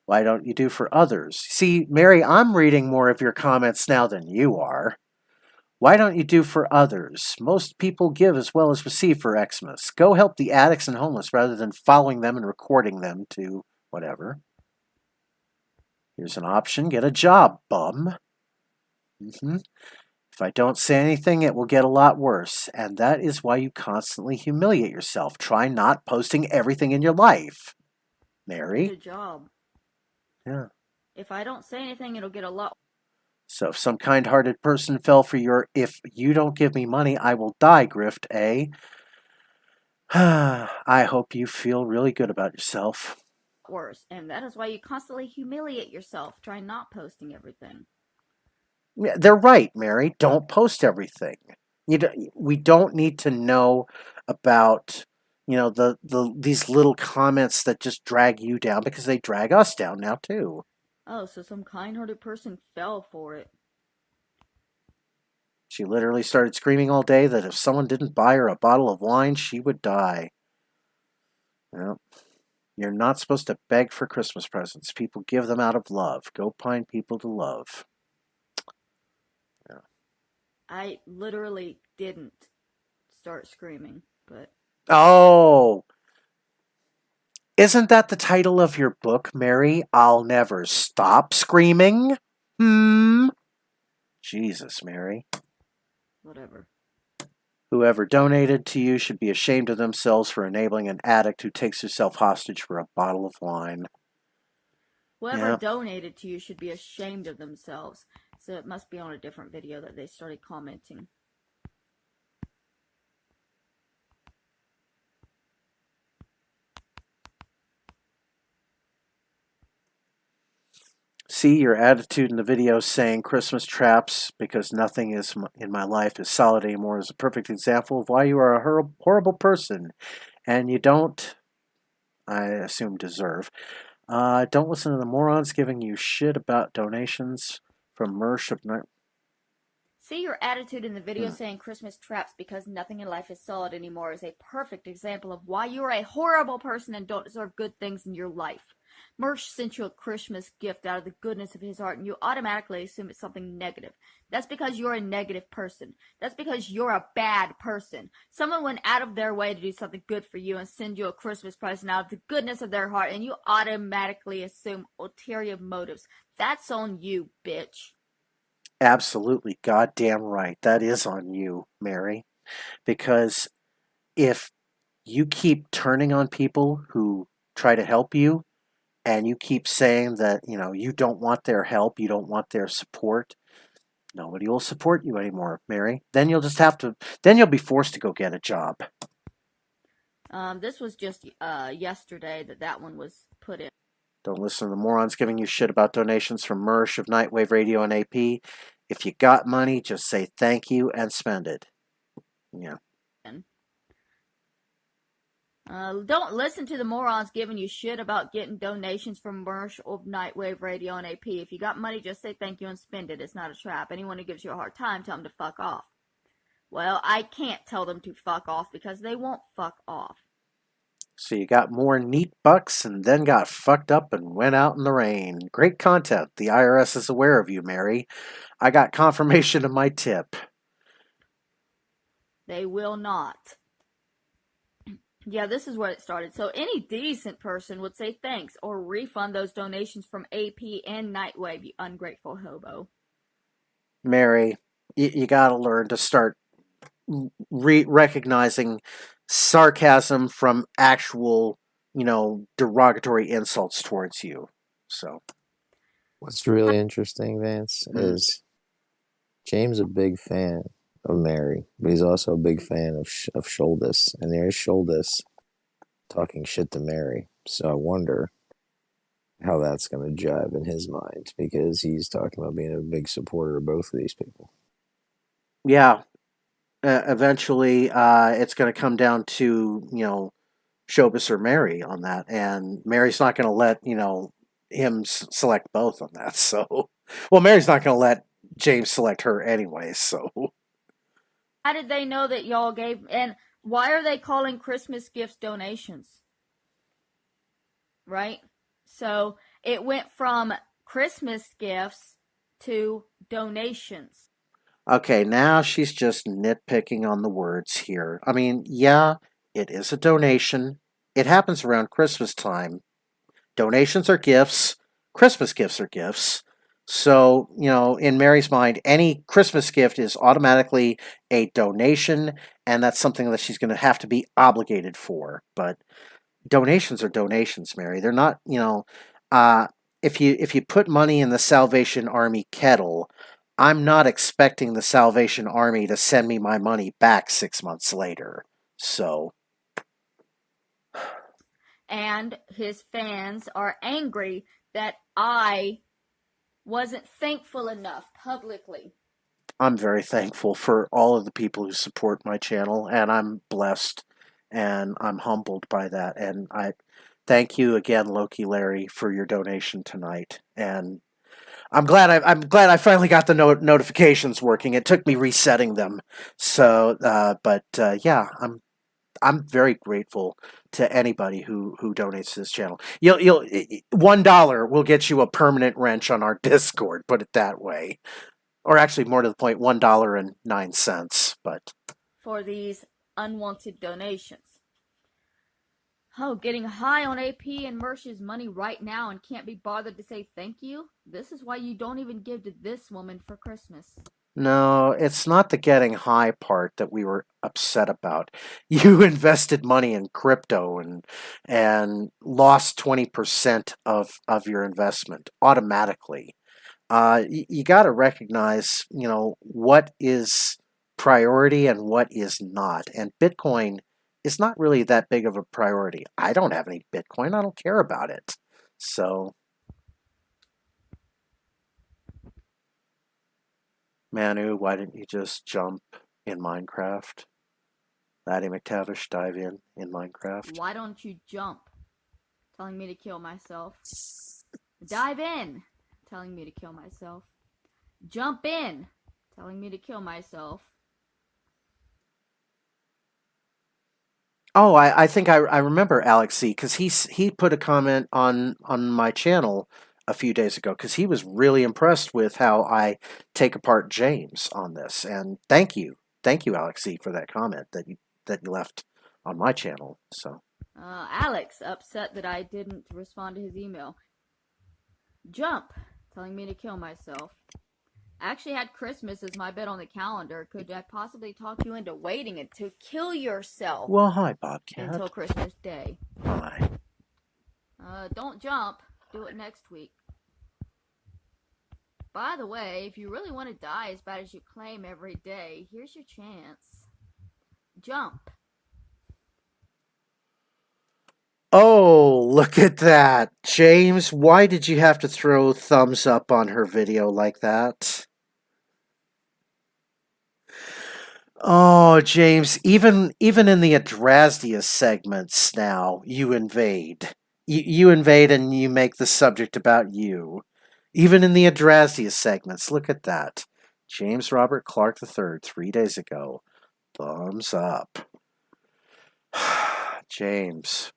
Why don't you do for others? See, Mary, I'm reading more of your comments now than you are. Why don't you do for others? Most people give as well as receive for Xmas. Go help the addicts and homeless rather than following them and recording them to whatever. Here's an option. Get a job, bum. If I don't say anything, it will get a lot worse. And that is why you constantly humiliate yourself. Try not posting everything in your life. Mary? Good job. Yeah. If I don't say anything, it'll get a lot. So if some kind-hearted person fell for your "if you don't give me money, I will die" grift, eh? I hope you feel really good about yourself. Worse, and that is why you constantly humiliate yourself. Try not posting everything. Yeah, they're right, Mary. Don't post everything. We don't need to know about these little comments that just drag you down because they drag us down now too. Oh, so some kind-hearted person fell for it. She literally started screaming all day that if someone didn't buy her a bottle of wine, she would die. Well, you're not supposed to beg for Christmas presents. People give them out of love. Go find people to love. Yeah. I literally didn't start screaming, but... Oh! Isn't that the title of your book, Mary? I'll Never Stop Screaming? Jesus, Mary. Whatever. Whoever donated to you should be ashamed of themselves for enabling an addict who takes herself hostage for a bottle of wine. Whoever donated to you should be ashamed of themselves. So it must be on a different video that they started commenting. See, your attitude in the video saying Christmas traps because nothing is in my life is solid anymore is a perfect example of why you are a horrible person and you don't, I assume, deserve. Don't listen to the morons giving you shit about donations from Mersh. See, your attitude in the video saying Christmas traps because nothing in life is solid anymore is a perfect example of why you are a horrible person and don't deserve good things in your life. Mersh sent you a Christmas gift out of the goodness of his heart and you automatically assume it's something negative. That's because you're a negative person. That's because you're a bad person. Someone went out of their way to do something good for you and send you a Christmas present out of the goodness of their heart and you automatically assume ulterior motives. That's on you, bitch. Absolutely goddamn right. That is on you, Mary. Because if you keep turning on people who try to help you, and you keep saying that, you don't want their help, you don't want their support, nobody will support you anymore, Mary. Then you'll be forced to go get a job. This was just yesterday that one was put in. Don't listen to the morons giving you shit about donations from Mersh of Nightwave Radio and AP. If you got money, just say thank you and spend it. Yeah. Don't listen to the morons giving you shit about getting donations from Mersh of Nightwave Radio and AP. If you got money, just say thank you and spend it. It's not a trap. Anyone who gives you a hard time, tell them to fuck off. Well, I can't tell them to fuck off because they won't fuck off. So you got more neat bucks and then got fucked up and went out in the rain. Great content. The IRS is aware of you, Mary. I got confirmation of my tip. They will not. Yeah, this is where it started. So any decent person would say thanks or refund those donations from AP and Nightwave, you ungrateful hobo. Mary, you gotta learn to start recognizing sarcasm from actual, derogatory insults towards you. So, what's really interesting, Vance, is James a big fan of Mary, but he's also a big fan of Sholdus, and there's Sholdus talking shit to Mary. So I wonder how that's going to jive in his mind, because he's talking about being a big supporter of both of these people. Yeah, eventually it's going to come down to, Shobus or Mary on that, and Mary's not going to let, him select both on that. So, well, Mary's not going to let James select her anyway, so. How did they know that y'all gave, and why are they calling Christmas gifts donations? Right? So it went from Christmas gifts to donations. Okay, now she's just nitpicking on the words here. I mean, yeah, it is a donation. It happens around Christmas time. Donations are gifts. Christmas gifts are gifts. So, in Mary's mind, any Christmas gift is automatically a donation, and that's something that she's going to have to be obligated for. But donations are donations, Mary. They're not, if you put money in the Salvation Army kettle, I'm not expecting the Salvation Army to send me my money back 6 months later. So. And his fans are angry that I wasn't thankful enough publicly. I'm very thankful for all of the people who support my channel, and I'm blessed and I'm humbled by that. And I thank you again, Loki Larry, for your donation tonight. And I'm glad I finally got the notifications working. It took me resetting them. So, yeah, I'm very grateful to anybody who donates to this channel. You'll $1 will get you a permanent wrench on our Discord. Put it that way, or actually more to the point, $1.09. But for these unwanted donations. Oh, getting high on AP and Mersh's money right now and can't be bothered to say thank you? This is why you don't even give to this woman for Christmas. No, it's not the getting high part that we were upset about. You invested money in crypto and lost 20% of your investment automatically. You got to recognize, what is priority and what is not. And Bitcoin is not really that big of a priority. I don't have any Bitcoin. I don't care about it. So, Manu, why didn't you just jump in Minecraft? Laddie McTavish, dive in Minecraft. Why don't you jump? Telling me to kill myself. Dive in. Telling me to kill myself. Jump in. Telling me to kill myself. Oh, I think I remember Alex C, because he put a comment on my channel a few days ago, because he was really impressed with how I take apart James on this. And thank you, Alex C, for that comment that you left on my channel. So Alex upset that I didn't respond to his email. Jump, telling me to kill myself. I actually had Christmas as my bet on the calendar. Could I possibly talk you into waiting and to kill yourself Well, hi, Bobcat. until Christmas Day? Hi. Don't jump. Do it next week. By the way, if you really want to die as bad as you claim every day, here's your chance. Jump. Oh, look at that. James, why did you have to throw thumbs up on her video like that? Oh, James, even in the Adrastia segments now, you invade. You invade and you make the subject about you. Even in the Adrastia segments, look at that. James Robert Clark III, 3 days ago. Thumbs up. James.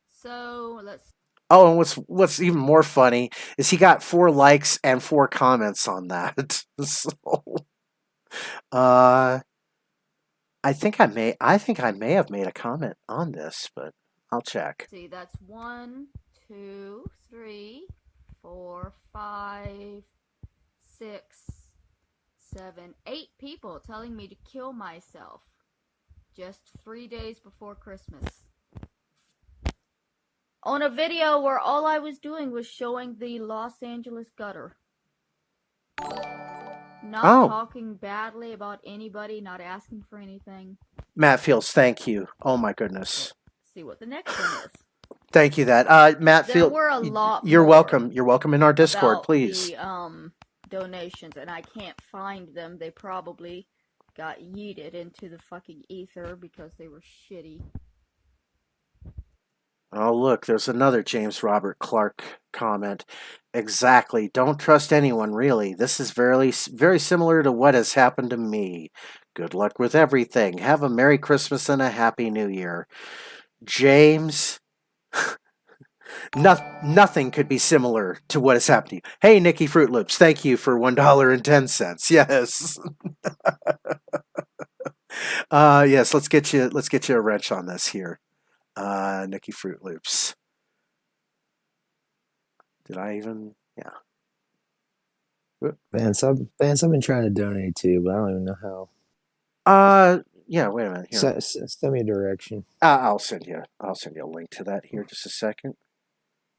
So, let's... Oh, and what's even more funny is he got 4 likes and 4 comments on that. So, uh, I think I may have made a comment on this, but I'll check. see, that's 1, 2, 3, 4, 5, 6, 7, 8 people telling me to kill myself just 3 days before Christmas. On a video where all I was doing was showing the Los Angeles gutter. Not talking badly about anybody, not asking for anything. Matt Fields, thank you. Oh my goodness. Let's see what the next one is. Thank you that. Matt Fields, there were a lot you're more welcome. You're welcome in our Discord, about please. The donations, and I can't find them. They probably got yeeted into the fucking ether because they were shitty. Oh, look, there's another James Robert Clark comment. Exactly. Don't trust anyone, really. This is very, very similar to what has happened to me. Good luck with everything. Have a Merry Christmas and a Happy New Year. James, nothing could be similar to what has happened to you. Hey, Nikki Fruit Loops, thank you for $1.10. Yes. Yes, let's get you a wrench on this here. Nikki Fruit Loops. Did I even? Yeah. Vance, I've been trying to donate to you, but I don't even know how. Yeah. Wait a minute here. Send me a direction. I'll send you a link to that here. Just a second.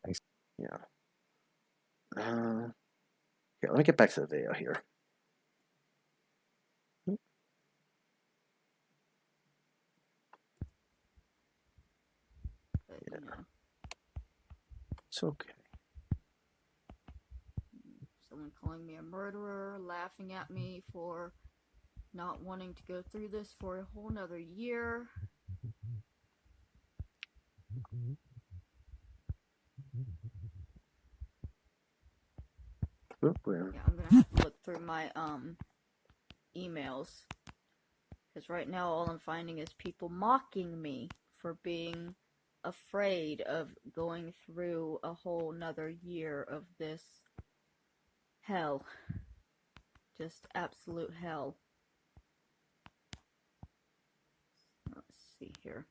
Thanks. Yeah. Here, let me get back to the video here. Yeah. It's okay. Someone calling me a murderer, laughing at me for not wanting to go through this for a whole nother year. Yeah, I'm gonna have to look through my emails, because right now all I'm finding is people mocking me for being afraid of going through a whole nother year of this hell. Just absolute hell. Let's see here.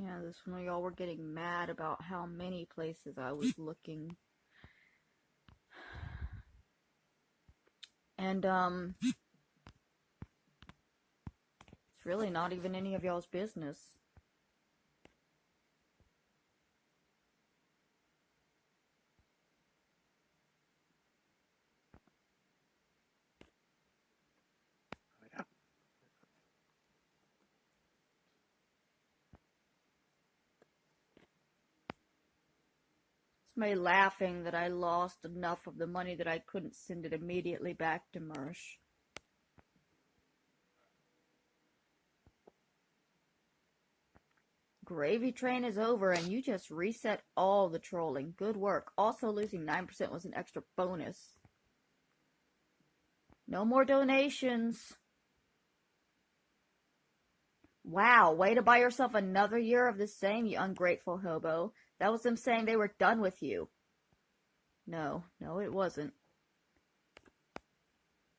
Yeah, this one y'all were getting mad about how many places I was looking. And, it's really not even any of y'all's business. Me laughing that I lost enough of the money that I couldn't send it immediately back to Mersh. Gravy train is over and you just reset all the trolling. Good work. Also, losing 9% was an extra bonus. No more donations. Wow, way to buy yourself another year of the same, you ungrateful hobo. That was them saying they were done with you. No, it wasn't.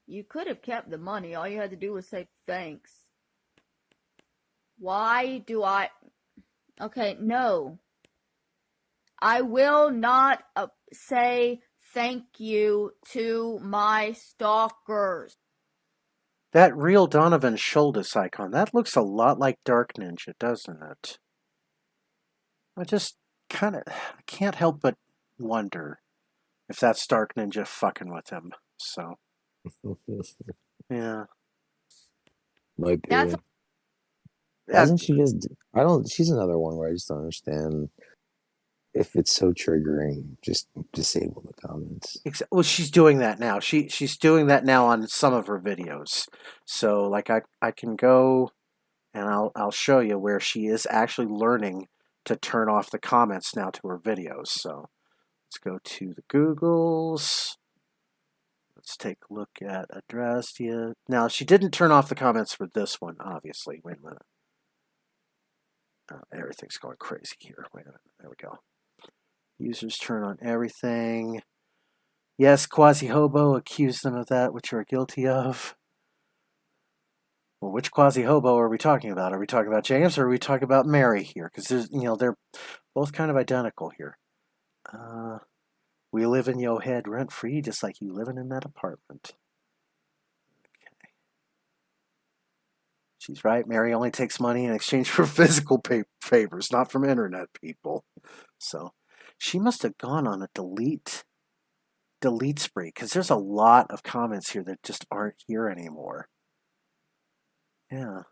You could have kept the money. All you had to do was say thanks. Why do I... Okay, no. I will not say thank you to my stalkers. That real Donovan Schultes icon, that looks a lot like Dark Ninja, doesn't it? I just can't help but wonder if that's Dark Ninja fucking with him. So, yeah. Might That's be. Hasn't she just? I don't. She's another one where I just don't understand if it's so triggering. Just disable the comments. Well, she's doing that now. She's doing that now on some of her videos. So, like, I can go and I'll show you where she is actually learning to turn off the comments now to her videos. So, let's go to the Googles. Let's take a look at addressed. Yeah. Now, she didn't turn off the comments for this one, obviously. Wait a minute. Everything's going crazy here. Wait a minute. There we go. Users turn on everything. Yes, quasi-hobo, accuse them of that which you are guilty of. Well, which quasi-hobo are we talking about? Are we talking about James or are we talking about Mary here? Because they're both kind of identical here. We live in your head rent-free, just like you living in that apartment. Okay. She's right. Mary only takes money in exchange for physical favors, not from internet people. So she must have gone on a delete spree, because there's a lot of comments here that just aren't here anymore. Yeah.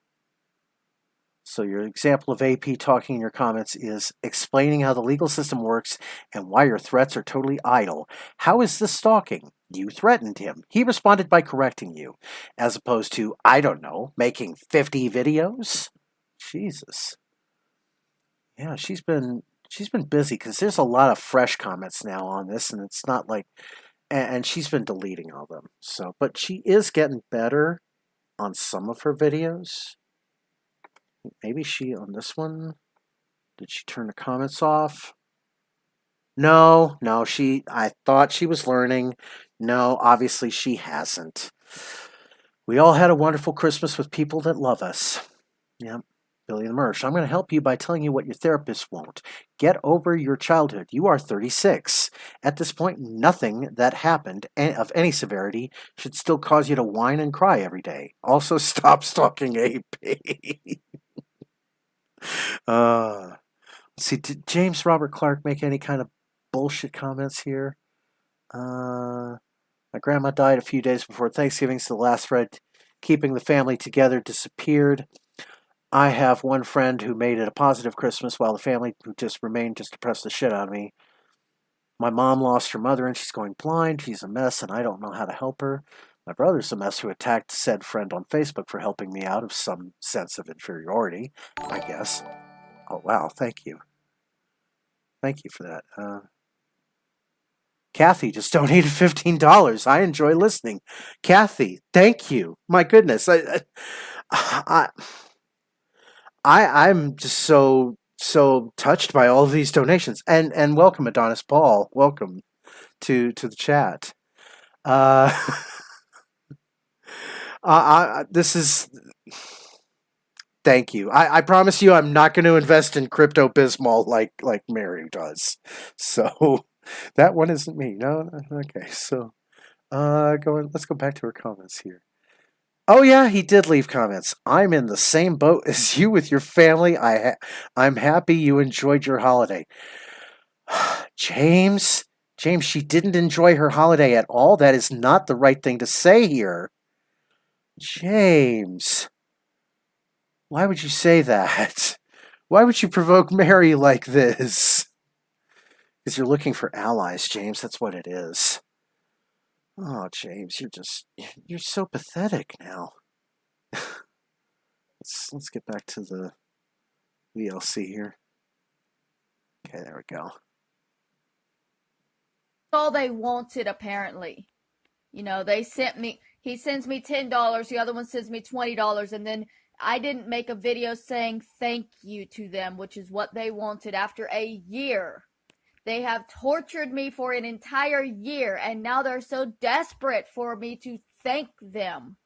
So your example of AP talking in your comments is explaining how the legal system works and why your threats are totally idle. How is this stalking? You threatened him. He responded by correcting you, as opposed to, I don't know, making 50 videos? Jesus. Yeah, she's been busy, because there's a lot of fresh comments now on this, and it's not like, and she's been deleting all of them. So, but she is getting better on some of her videos. Maybe she, on this one, did she turn the comments off? No, I thought she was learning. No, obviously she hasn't. We all had a wonderful Christmas with people that love us. Yep. Billy the Mersh. I'm going to help you by telling you what your therapist won't. Get over your childhood. You are 36. At this point, nothing that happened of any severity should still cause you to whine and cry every day. Also, stop stalking AP. See, did James Robert Clark make any kind of bullshit comments here? My grandma died a few days before Thanksgiving, so the last thread keeping the family together disappeared. I have one friend who made it a positive Christmas while the family who just remained just depressed the shit out of me. My mom lost her mother and she's going blind. She's a mess and I don't know how to help her. My brother's a mess who attacked said friend on Facebook for helping me out of some sense of inferiority, I guess. Oh, wow, thank you. Thank you for that. Kathy just donated $15. I enjoy listening. Kathy, thank you. My goodness. I'm just so touched by all of these donations. And welcome, Adonis Paul. Welcome to the chat. This is... Thank you. I promise you I'm not going to invest in crypto Bismol like Mary does. So that one isn't me. No. Okay. So let's go back to her comments here. Oh yeah, he did leave comments. I'm in the same boat as you with your family. I'm happy you enjoyed your holiday. James, she didn't enjoy her holiday at all. That is not the right thing to say here. James, why would you say that? Why would you provoke Mary like this? Because you're looking for allies, James. That's what it is. Oh, James, you're so pathetic now. Let's get back to the VLC here. Okay, there we go. All they wanted, apparently. He sends me $10, the other one sends me $20, and then I didn't make a video saying thank you to them, which is what they wanted after a year. They have tortured me for an entire year, and now they're so desperate for me to thank them,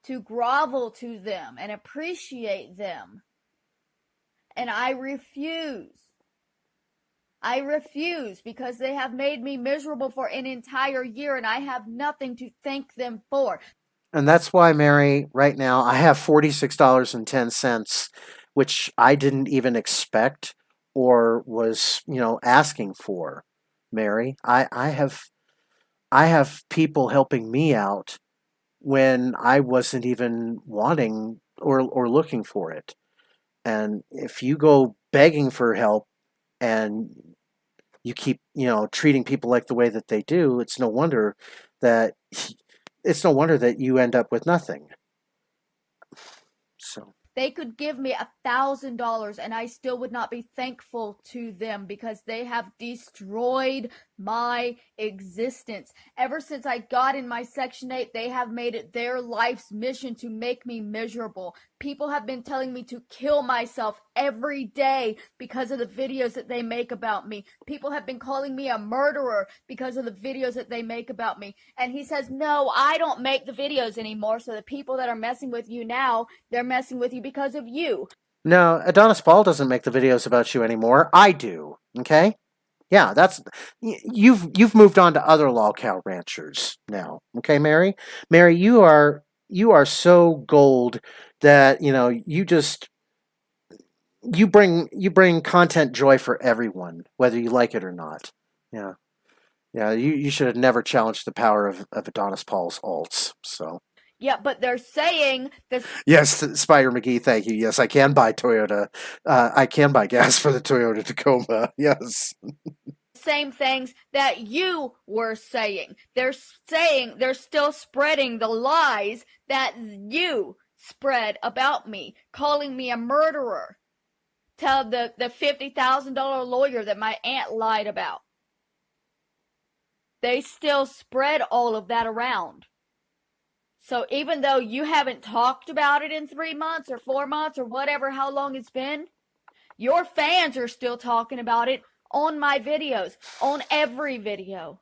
to grovel to them, and appreciate them. And I refuse. I refuse because they have made me miserable for an entire year, and I have nothing to thank them for. And that's why, Mary, right now I have $46.10, which I didn't even expect or was, asking for. Mary, I have people helping me out when I wasn't even wanting or looking for it. And if you go begging for help and you keep, treating people like the way that they do, that it's no wonder that you end up with nothing. So They could give me $1,000 and I still would not be thankful to them because they have destroyed my existence. Ever since I got in my Section 8, they have made it their life's mission to make me miserable. People have been telling me to kill myself every day because of the videos that they make about me. People have been calling me a murderer because of the videos that they make about me. And he says, no, I don't make the videos anymore. So the people that are messing with you now, they're messing with you because of you. no, Adonis Paul doesn't make the videos about you anymore. I do. Okay. Yeah, you've moved on to other LolCow ranchers now. Okay, Mary. Mary, you are so gold that you bring content joy for everyone, whether you like it or not. Yeah, yeah. You should have never challenged the power of Adonis Paul's alts. So Yeah, but they're saying this. yes, Spider McGee, thank you. Yes, I can buy Toyota. I can buy gas for the Toyota Tacoma. Yes. Same things that you were saying. They're still spreading the lies that you spread about me, calling me a murderer. Tell the $50,000 lawyer that my aunt lied about. They still spread all of that around. So even though you haven't talked about it in 3 months or 4 months or whatever, how long it's been, your fans are still talking about it on my videos, on every video.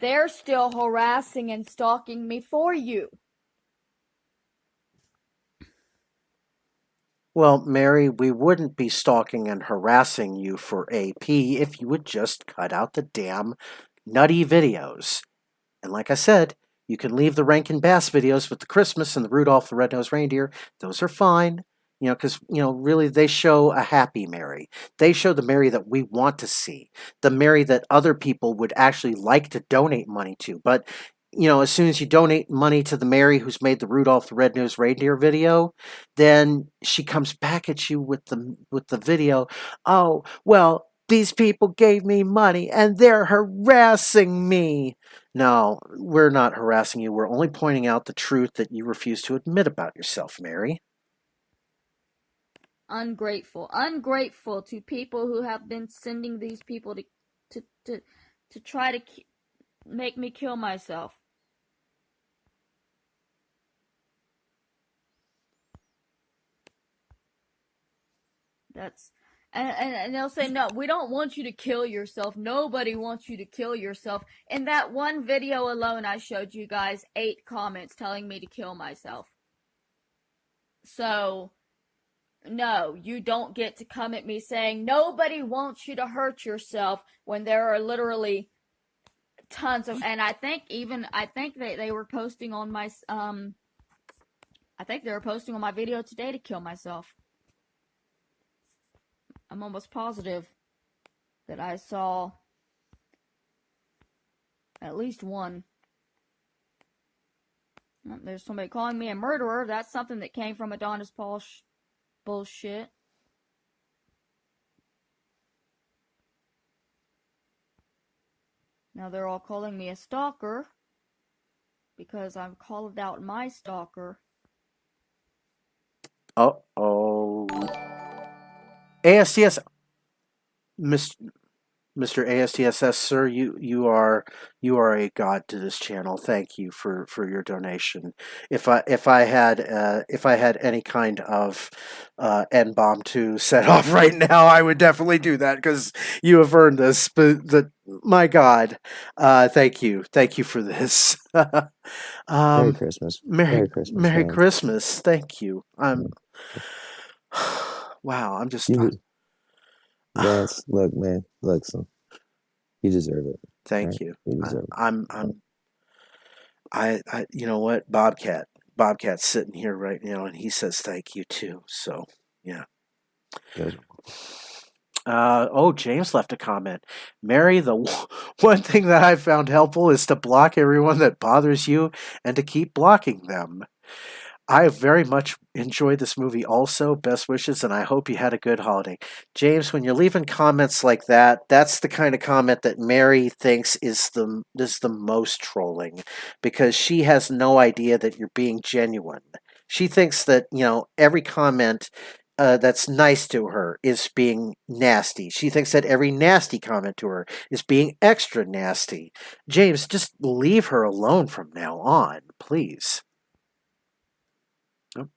They're still harassing and stalking me for you. Well, Mary, we wouldn't be stalking and harassing you for AP if you would just cut out the damn nutty videos. And like I said, you can leave the Rankin Bass videos with the Christmas and the Rudolph the Red-Nosed Reindeer. Those are fine. Because, really they show a happy Mary. They show the Mary that we want to see. The Mary that other people would actually like to donate money to. But, as soon as you donate money to the Mary who's made the Rudolph the Red-Nosed Reindeer video, then she comes back at you with the video. Oh, well, these people gave me money and they're harassing me. No, we're not harassing you. We're only pointing out the truth that you refuse to admit about yourself, Mary. Ungrateful to people who have been sending these people to try to make me kill myself. And they'll say, no, we don't want you to kill yourself. Nobody wants you to kill yourself. In that one video alone, I showed you guys 8 comments telling me to kill myself. So, no, you don't get to come at me saying nobody wants you to hurt yourself when there are literally tons of, and I think they were posting on my I think they were posting on my video today to kill myself. I'm almost positive that I saw at least one. There's somebody calling me a murderer. That's something that came from Adonis Paul bullshit. Now they're all calling me a stalker because I've called out my stalker. Uh-oh. ASCS, Mr. Mr. ASTSS, sir, you are a god to this channel. Thank you for your donation. If I had any kind of N bomb to set off right now, I would definitely do that because you have earned this. But my God, thank you for this. Merry um, Christmas. Merry Merry Christmas, Merry man. Christmas. Thank you. Mm. Wow. I'm just. You just, Vance, look, man, look, son, you deserve it. All Thank right? you. You I, deserve it. I'm you know what, Bobcat's sitting here right now, and he says thank you too. So yeah. You guys Oh, James left a comment. Mary, the one thing that I found helpful is to block everyone that bothers you and to keep blocking them. I very much enjoyed this movie also. Best wishes, and I hope you had a good holiday. James, when you're leaving comments like that, that's the kind of comment that Mary thinks is the most trolling because she has no idea that you're being genuine. She thinks that, every comment that's nice to her is being nasty. She thinks that every nasty comment to her is being extra nasty. James, just leave her alone from now on, please. Oh.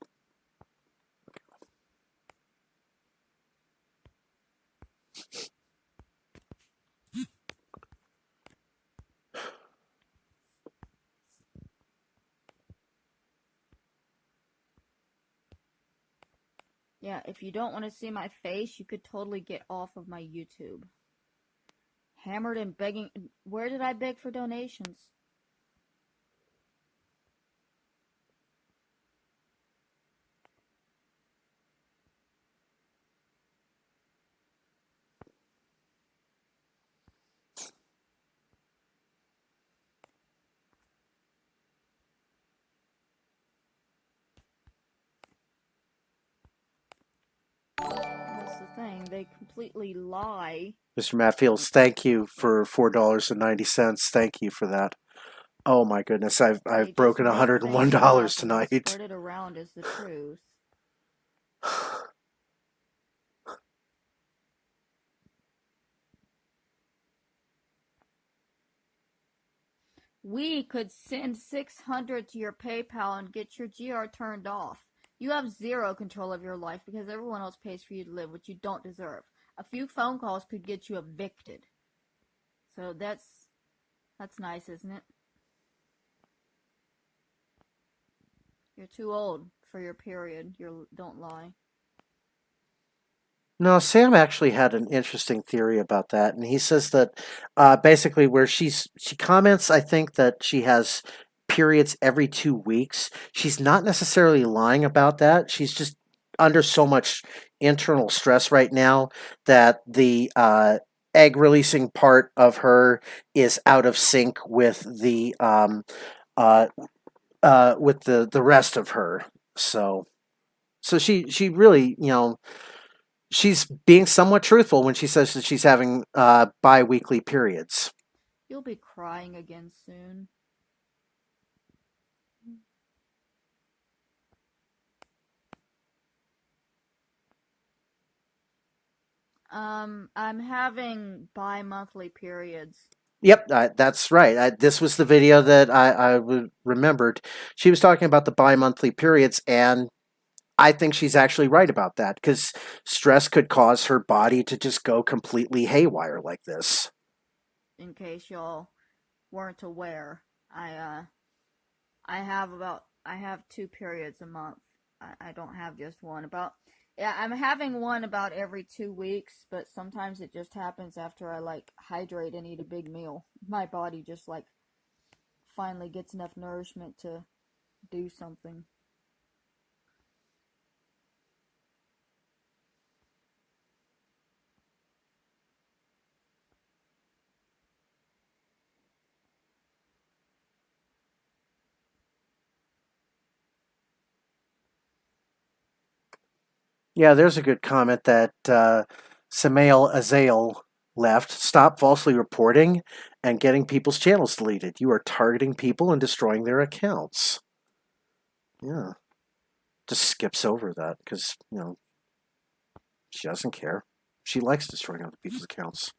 Yeah, if you don't want to see my face, you could totally get off of my YouTube. Hammered and begging. Where did I beg for donations? That's the thing. They completely lie. Mr. Matfields, thank you for $4.90. Thank you for that. Oh my goodness, I've They just broken make things $101 up and then tonight. spread it around as the truth. We could send 600 to your PayPal and get your GR turned off. You have zero control of your life because everyone else pays for you to live, which you don't deserve. A few phone calls could get you evicted. So that's nice, isn't it? You're too old for your period. Don't lie. No, Sam actually had an interesting theory about that, and he says that basically where she comments, I think that she has periods every 2 weeks. She's not necessarily lying about that. She's just under so much internal stress right now that the egg releasing part of her is out of sync uh, with the rest of her. So she really, she's being somewhat truthful when she says that she's having bi-weekly periods. You'll be crying again soon. I'm having bi-monthly periods. Yep, that's right. This was the video that remembered. She was talking about the bi-monthly periods, and I think she's actually right about that because stress could cause her body to just go completely haywire like this. In case y'all weren't aware, I have 2 periods a month. I don't have just one. Yeah, I'm having one about every 2 weeks, but sometimes it just happens after I like hydrate and eat a big meal. My body just like finally gets enough nourishment to do something. Yeah, there's a good comment that Samael Azael left. Stop falsely reporting and getting people's channels deleted. You are targeting people and destroying their accounts. Yeah. Just skips over that because, she doesn't care. She likes destroying other people's accounts.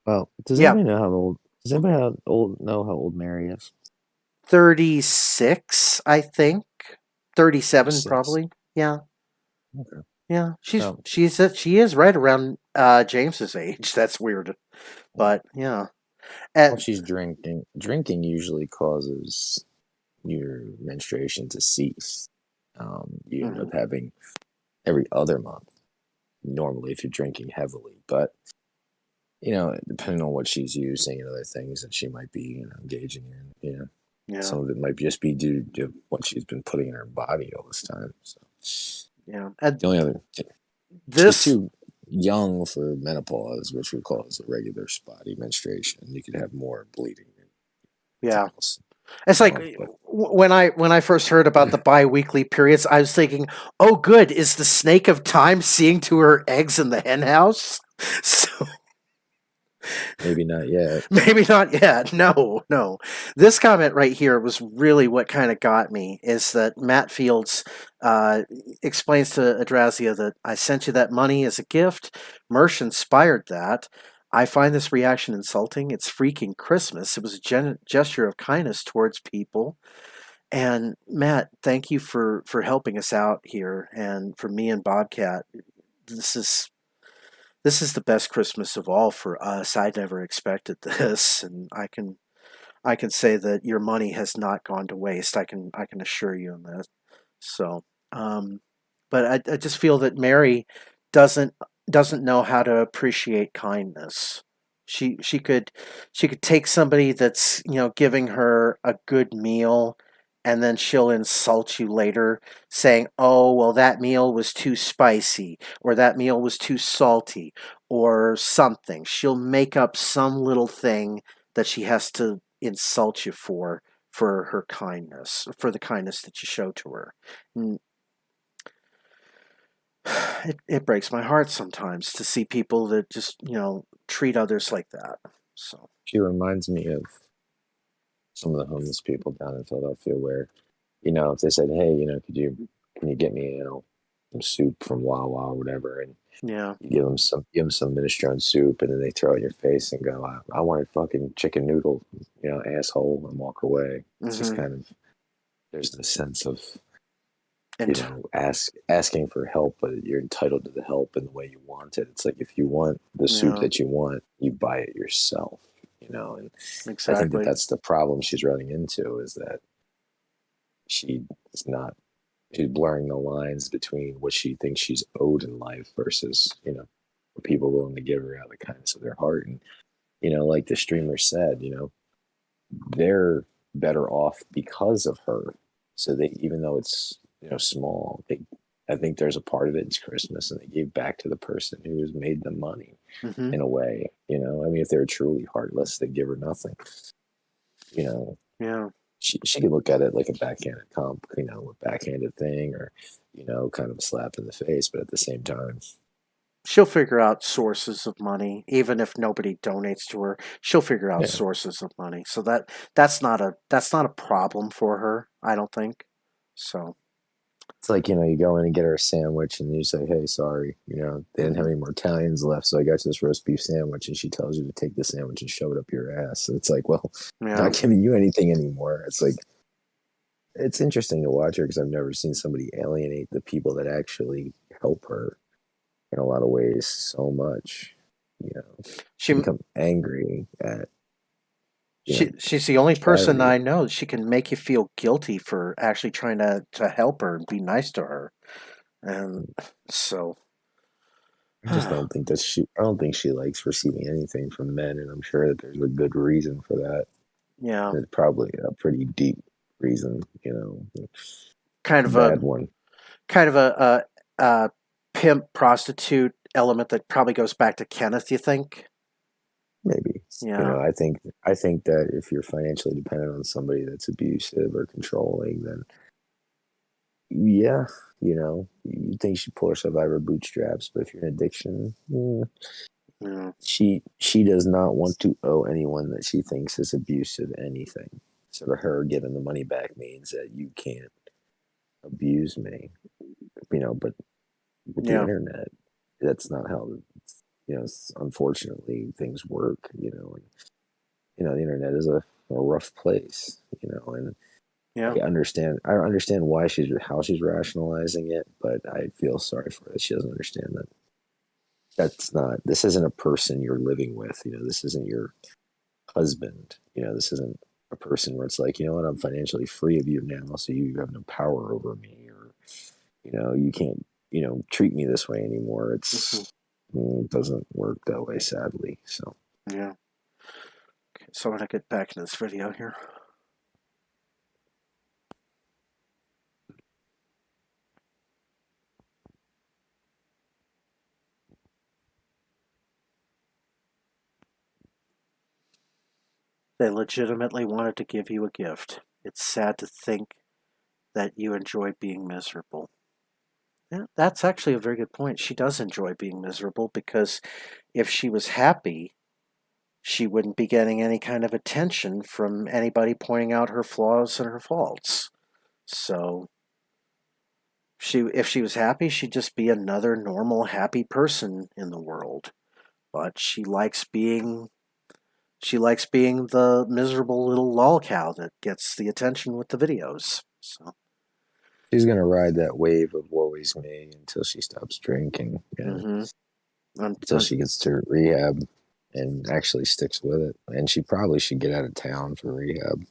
Well, does Yeah, anybody know how old? Does anybody know how old Mary is? 36, I think. 37 6. probably. Yeah. Okay. Yeah. No. She is right around James's age. That's weird. But yeah. Well, And she's drinking. Drinking usually causes your menstruation to cease. You end up mhm, having every other month normally if you're drinking heavily, but depending on what she's using and other things that she might be, engaging in, yeah. some of it might just be due to what she's been putting in her body all this time. So Yeah. And the only other, she's this too young for menopause, which would cause a regular spotty menstruation. You could have more bleeding and yeah. everything else It's going like on, but when I first heard about the biweekly periods, I was thinking, "Oh, good, is the snake of time seeing to her eggs in the hen house?" So maybe not yet. maybe not yet. No, no. This comment right here was really what kind of got me. Is that Matt Fields uh, explains to Adrazia that I sent you that money as a gift. Mersh inspired that. I find this reaction insulting. It's freaking Christmas. It was a gesture of kindness towards people. And Matt, thank you for helping us out here, and for me and Bobcat. This is this is the best Christmas of all for us. I never expected this, and I can say that your money has not gone to waste. I can assure you of that. So, um, but I just feel that Mary doesn't doesn't know how to appreciate kindness. She could take somebody that's giving her a good meal, and then she'll insult you later, saying, "Oh, well, that meal was too spicy, or that meal was too salty, or something." She'll make up some little thing that she has to insult you for her kindness, for the kindness that you show to her. And it breaks my heart sometimes to see people that just treat others like that. So She reminds me of some of the homeless people down in Philadelphia where, if they said, "Hey, can you get me, some soup from Wawa or whatever," and yeah. you give them some minestrone soup, and then they throw it in your face and go, "I wanted fucking chicken noodle, asshole," and walk away. It's just Hmm. kind of there's this sense of And asking for help, but you're entitled to the help in the way you want it. It's like if you want the soup yeah, that you want, you buy it yourself, and I think that exactly. that's the problem she's running into is that she is not she's blurring the lines between what she thinks she's owed in life versus what people are willing to give her out of the kindness of their heart. And like the streamer said, they're better off because of her. So they, even though it's small, they, I think there's a part of it, it's Christmas, and they gave back to the person who has made them money Hmm. in a way. I mean, if they were truly heartless, they'd give her nothing. You know, Yeah. she could look at it like a backhanded a backhanded thing, or kind of a slap in the face. But at the same time, She'll figure out sources of money, even if nobody donates to her. She'll figure out yeah, sources of money, so that's not a problem for her. I don't think. So. it's like you go in and get her a sandwich, and you say, "Hey, sorry, they didn't have Hmm. any more Italians left, so I got you this roast beef sandwich." And she tells you to take the sandwich and shove it up your ass. So it's like, well, Yeah. not giving you anything anymore. It's like it's interesting to watch her because I've never seen somebody alienate the people that actually help her in a lot of ways so much. She She become angry at she's the only person charity. I know. She can make you feel guilty for actually trying to help her and be nice to her, and so I just don't think that I don't think she likes receiving anything from men, and I'm sure that there's a good reason for that. yeah, And it's probably a pretty deep reason, kind a of a bad one, kind of a pimp prostitute element that probably goes back to Kenneth. You think? maybe. Yeah, I think that if you're financially dependent on somebody that's abusive or controlling, then yeah, you think she pull herself out of her bootstraps. But if you're in addiction, yeah, she does not want to owe anyone that she thinks is abusive anything. So to her, giving the money back means that you can't abuse me, but with the yeah. internet, that's not how, unfortunately things work, and the internet is a rough place, and Yeah. I understand how she's rationalizing it, but I feel sorry for her that she doesn't understand that this isn't a person you're living with. This isn't your husband. This isn't a person where it's like, you know what, I'm financially free of you now, so you have no power over me, or you can't, treat me this way anymore. Hmm. It doesn't work that way, sadly. So Yeah. Okay, so I'm gonna get back into this video here. They legitimately wanted to give you a gift. It's sad to think that you enjoy being miserable. Yeah, that's actually a very good point. She does enjoy being miserable because if she was happy, she wouldn't be getting any kind of attention from anybody pointing out her flaws and her faults. So, if she was happy, she'd just be another normal, happy person in the world. But she likes being the miserable little LolCow that gets the attention with the videos. So, she's gonna ride that wave of woe is me until she stops drinking. mm-hmm. Until she gets to rehab and actually sticks with it. And she probably should get out of town for rehab,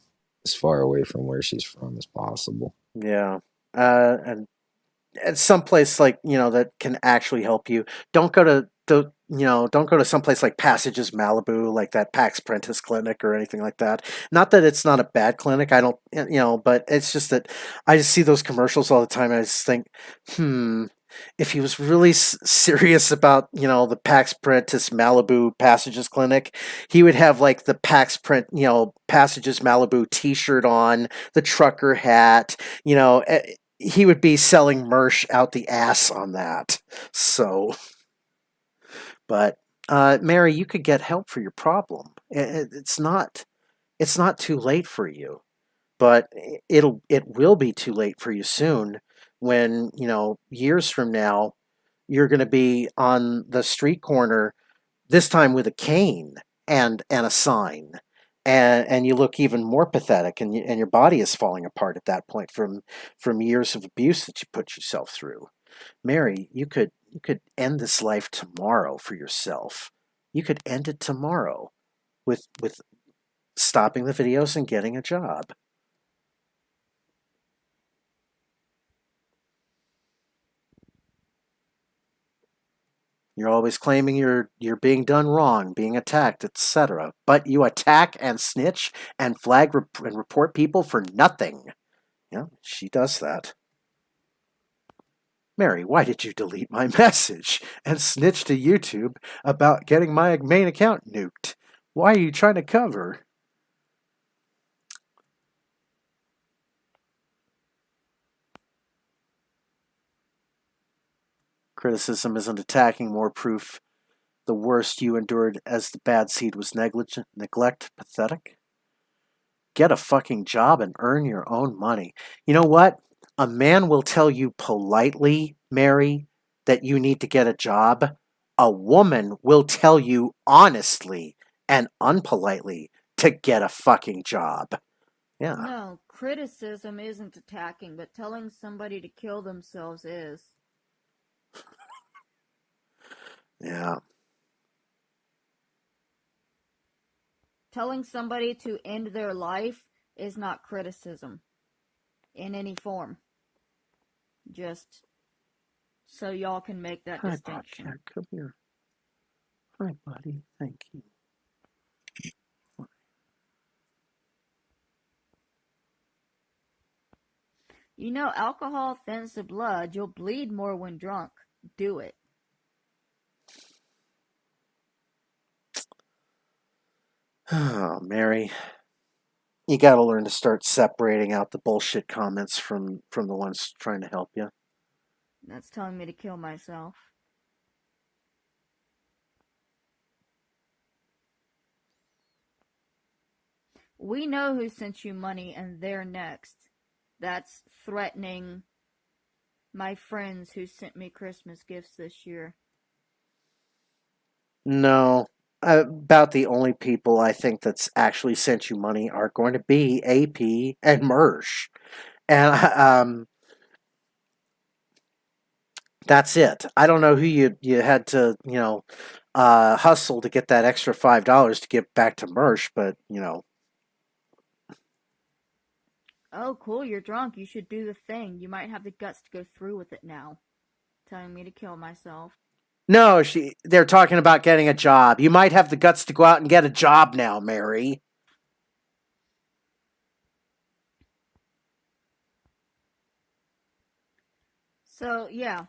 as far away from where she's from as possible. Yeah. And at some place like that can actually help you. Don't go to don't go to some place like Passages Malibu, like that Pax Prentice clinic or anything like that. Not that it's not a bad clinic, I don't, but it's just that I just see those commercials all the time and I just think, if he was really serious about the Pax Prentice Malibu Passages clinic, he would have like the Passages Malibu T-shirt on, the trucker hat, he would be selling merch out the ass on that. So, but Mary, you could get help for your problem. It's not too late for you, but it will be too late for you soon when, years from now you're going to be on the street corner, this time with a cane and a sign. And you look even more pathetic, and your body is falling apart at that point from years of abuse that you put yourself through. Mary, you could end this life tomorrow for yourself. You could end it tomorrow with stopping the videos and getting a job. You're always claiming you're being done wrong, being attacked, etc. But you attack and snitch and and report people for nothing. Yeah, she does that. Mary, why did you delete my message and snitch to YouTube about getting my main account nuked? Why are you trying to cover? Criticism isn't attacking, more proof the worst you endured as the bad seed was negligent, neglect, pathetic. Get a fucking job and earn your own money. You know what? A man will tell you politely, Mary, that you need to get a job. A woman will tell you honestly and unpolitely to get a fucking job. Yeah. No, criticism isn't attacking, but telling somebody to kill themselves is. Yeah. Telling somebody to end their life is not criticism in any form. Just so y'all can make that Hi, distinction. Bobcat. Come here. Hi, buddy. Thank you. You know, alcohol thins the blood. You'll bleed more when drunk. Do it. Oh, Mary, you got to learn to start separating out the bullshit comments from the ones trying to help you. That's telling me to kill myself. We know who sent you money and they're next. That's threatening my friends who sent me Christmas gifts this year. No. About the only people I think that's actually sent you money are going to be AP and Mersh. And that's it. I don't know who you had to, hustle to get that extra $5 to give back to Mersh, but Oh, cool, you're drunk. You should do the thing. You might have the guts to go through with it now. Telling me to kill myself. no, they're talking about getting a job. You might have the guts to go out and get a job now, Mary. So, yeah,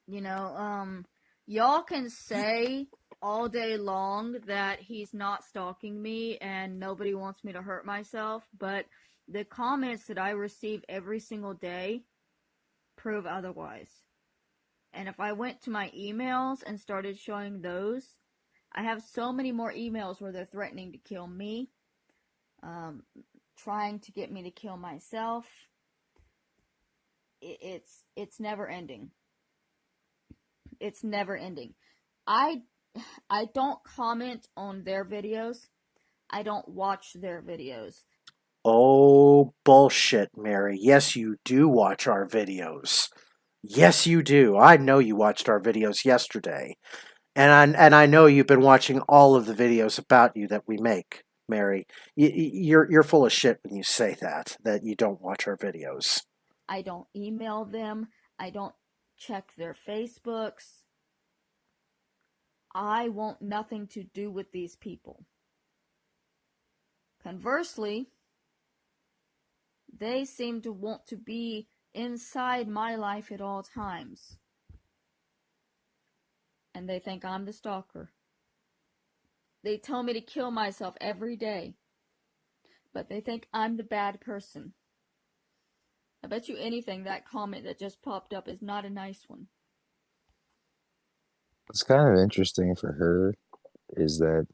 you know, y'all can say all day long that he's not stalking me and nobody wants me to hurt myself, but the comments that I receive every single day prove otherwise. And if I went to my emails and started showing those, I have so many more emails where they're threatening to kill me, um, trying to get me to kill myself. It's never ending. It's never ending. I I don't comment on their videos. I don't watch their videos. Oh, bullshit, Mary. Yes, you do watch our videos. Yes, you do. I know you watched our videos yesterday. And I know you've been watching all of the videos about you that we make, Mary. You're full of shit when you say that you don't watch our videos. I don't email them. I don't check their Facebooks. I want nothing to do with these people. Conversely, they seem to want to be inside my life at all times. And they think I'm the stalker. They tell me to kill myself every day. But they think I'm the bad person. I bet you anything that comment that just popped up is not a nice one. What's kind of interesting for her is that,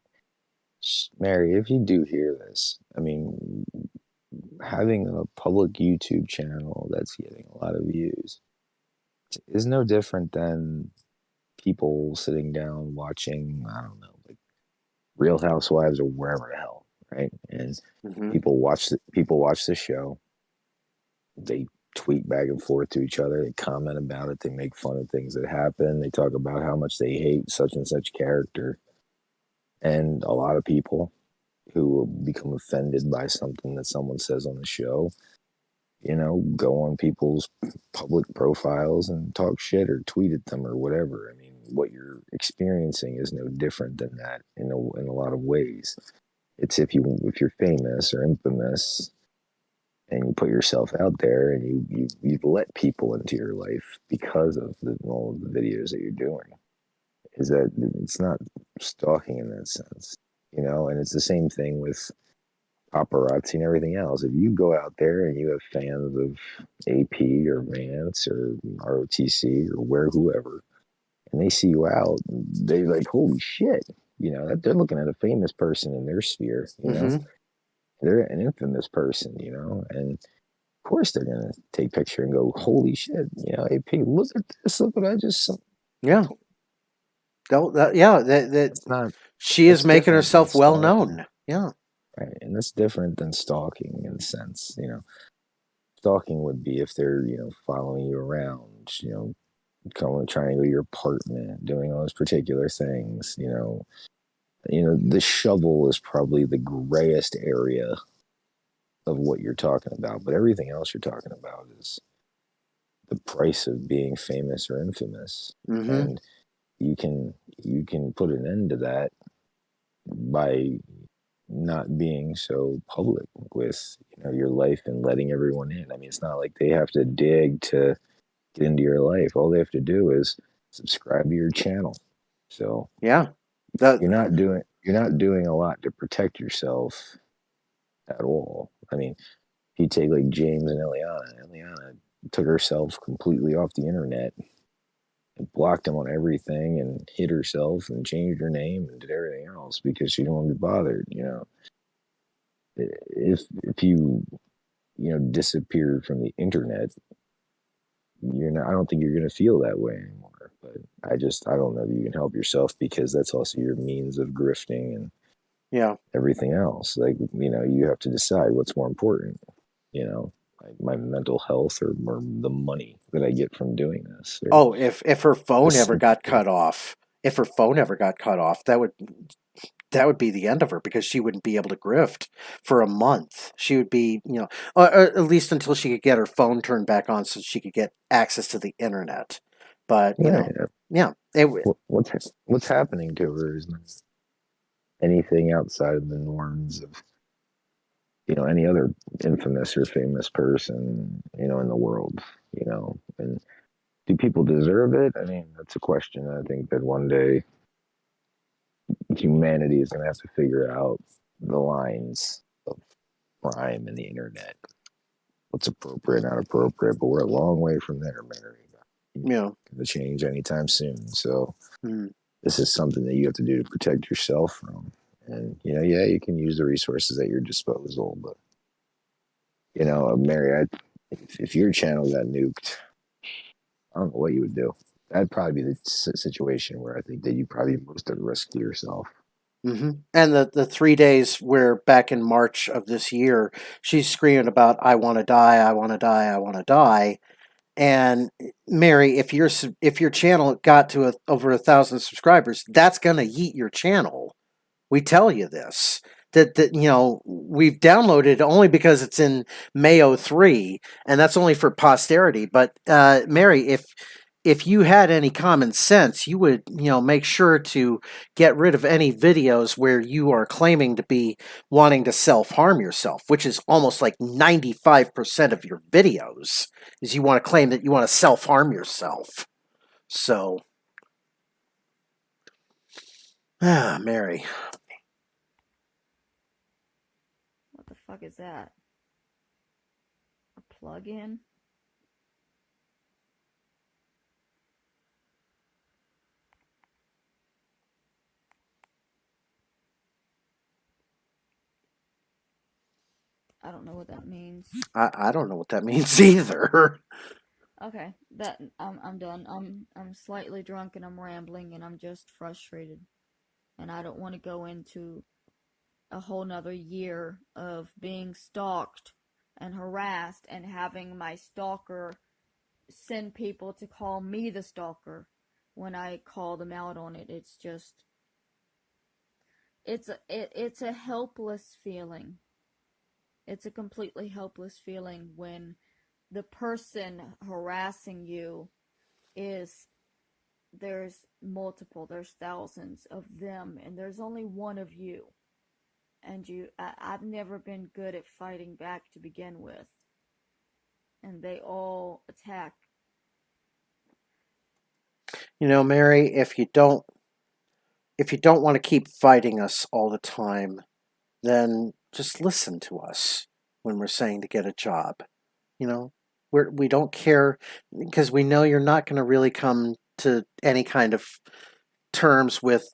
Mary, if you do hear this, I mean, having a public YouTube channel that's getting a lot of views is no different than people sitting down watching, I don't know, like Real Housewives or wherever the hell, right? And Mm-hmm. people watch the show. They tweet back and forth to each other. They comment about it. They make fun of things that happen. They talk about how much they hate such and such character. And a lot of people who become offended by something that someone says on the show, go on people's public profiles and talk shit or tweet at them or whatever. I mean, what you're experiencing is no different than that in a lot of ways. It's if you're famous or infamous and you put yourself out there and you let people into your life because of all of the videos that you're doing. Is that it's not stalking in that sense, and it's the same thing with paparazzi and everything else. If you go out there and you have fans of AP or Vance or ROTC or whoever, and they see you out, they like, holy shit, they're looking at a famous person in their sphere, Mm-hmm. they're an infamous person, and of course they're gonna take a picture and go, holy shit, AP, look at this, look what I just saw. Yeah. Yeah. That It's not. she is It's making different than herself well stalking, known. Yeah. right? And that's different than stalking in a sense. Stalking would be if they're following you around, going trying to go to your apartment, doing all those particular things. The shovel is probably the grayest area of what you're talking about, but everything else you're talking about is the price of being famous or infamous, Mm-hmm. and you can put an end to that by not being so public with your life and letting everyone in. I mean, it's not like they have to dig to get into your life. All they have to do is subscribe to your channel. So Yeah. That. you're not doing a lot to protect yourself at all. I mean, if you take like James and Eliana took herself completely off the internet and blocked him on everything and hid herself and changed her name and did everything else because she didn't want to be bothered. If you disappeared from the internet, I don't think you're going to feel that way anymore. But I don't know that you can help yourself because that's also your means of grifting and Yeah. everything else. Like, you have to decide what's more important, like my mental health or the money that I get from doing this. Or Oh, if her phone this, ever got cut off, if her phone ever got cut off, that would be the end of her because she wouldn't be able to grift for a month. She would be, or at least until she could get her phone turned back on so she could get access to the internet. But, yeah, yeah, what's happening to her is not anything outside of the norms of any other infamous or famous person in the world. And do people deserve it? I mean, that's a question. I think that one day humanity is going to have to figure out the lines of crime and the internet, what's appropriate, not appropriate. But we're a long way from there, Mary. yeah. Going to change anytime soon. So Mm. this is something that you have to do to protect yourself from. And yeah, you can use the resources at your disposal, but Mary, if your channel got nuked, I don't know what you would do. That'd probably be the situation where I think that you probably most at risk to yourself. Mm-hmm. And the 3 days where back in March of this year, she's screaming about "I want to die, I want to die, I want to die." And Mary, if your channel got to over 1,000 subscribers, that's gonna yeet your channel. We tell you this that we've downloaded only because it's in Mayo 3, and that's only for posterity. But Mary, if you had any common sense, you would make sure to get rid of any videos where you are claiming to be wanting to self-harm yourself, which is almost like 95% of your videos is you want to claim that you want to self-harm yourself. So Mary. What the fuck is that? A plug-in? I don't know what that means. I don't know what that means either. Okay, I'm done. I'm slightly drunk and I'm rambling and I'm just frustrated. And I don't want to go into a whole nother year of being stalked and harassed and having my stalker send people to call me the stalker when I call them out on it. It's just it's a helpless feeling. It's a completely helpless feeling when the person harassing you is there's thousands of them and there's only one of you. And I've never been good at fighting back to begin with. And they all attack. Mary, if you don't want to keep fighting us all the time, then just listen to us when we're saying to get a job. You know, we don't care because we know you're not going to really come to any kind of terms with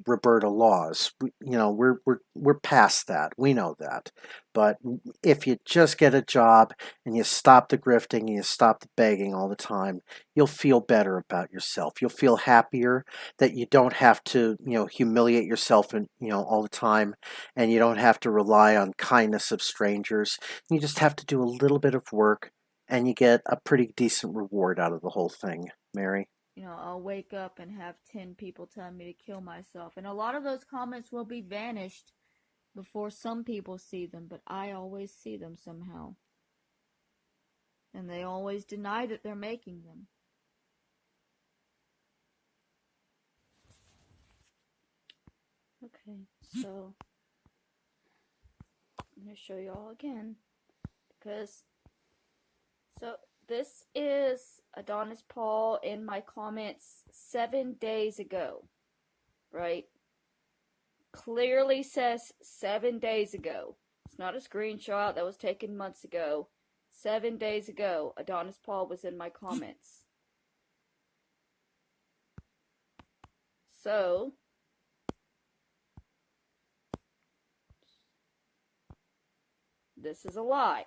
Roberta Laws. We're past that. We know that. But if you just get a job and you stop the grifting and you stop the begging all the time, you'll feel better about yourself. You'll feel happier that you don't have to humiliate yourself and all the time, and you don't have to rely on kindness of strangers. You just have to do a little bit of work, and you get a pretty decent reward out of the whole thing, Mary. I'll wake up and have 10 people telling me to kill myself. And a lot of those comments will be vanished before some people see them, but I always see them somehow. And they always deny that they're making them. Okay, so I'm going to show you all again. Because, so this is Adonis Paul in my comments 7 days ago, right? Clearly says 7 days ago. It's not a screenshot that was taken months ago. 7 days ago, Adonis Paul was in my comments. So, this is a lie.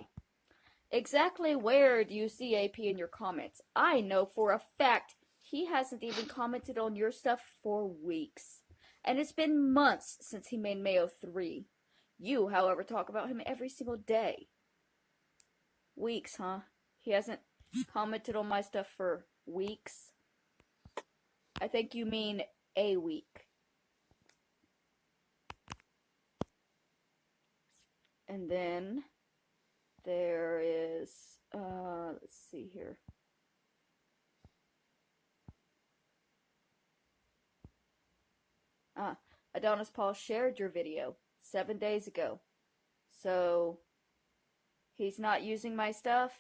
Exactly where do you see AP in your comments? I know for a fact he hasn't even commented on your stuff for weeks. And it's been months since he made Mayo 3. You, however, talk about him every single day. Weeks, huh? He hasn't commented on my stuff for weeks. I think you mean a week. And then there is, let's see here. Adonis Paul shared your video 7 days ago. So he's not using my stuff.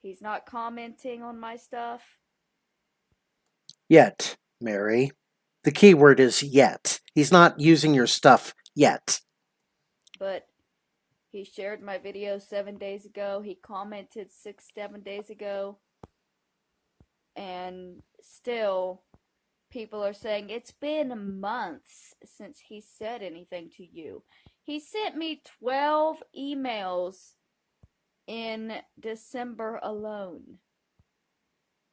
He's not commenting on my stuff. Yet, Mary. The key word is yet. He's not using your stuff yet. But he shared my video 7 days ago. He commented 7 days ago. And still, people are saying it's been months since he said anything to you. He sent me 12 emails in December alone.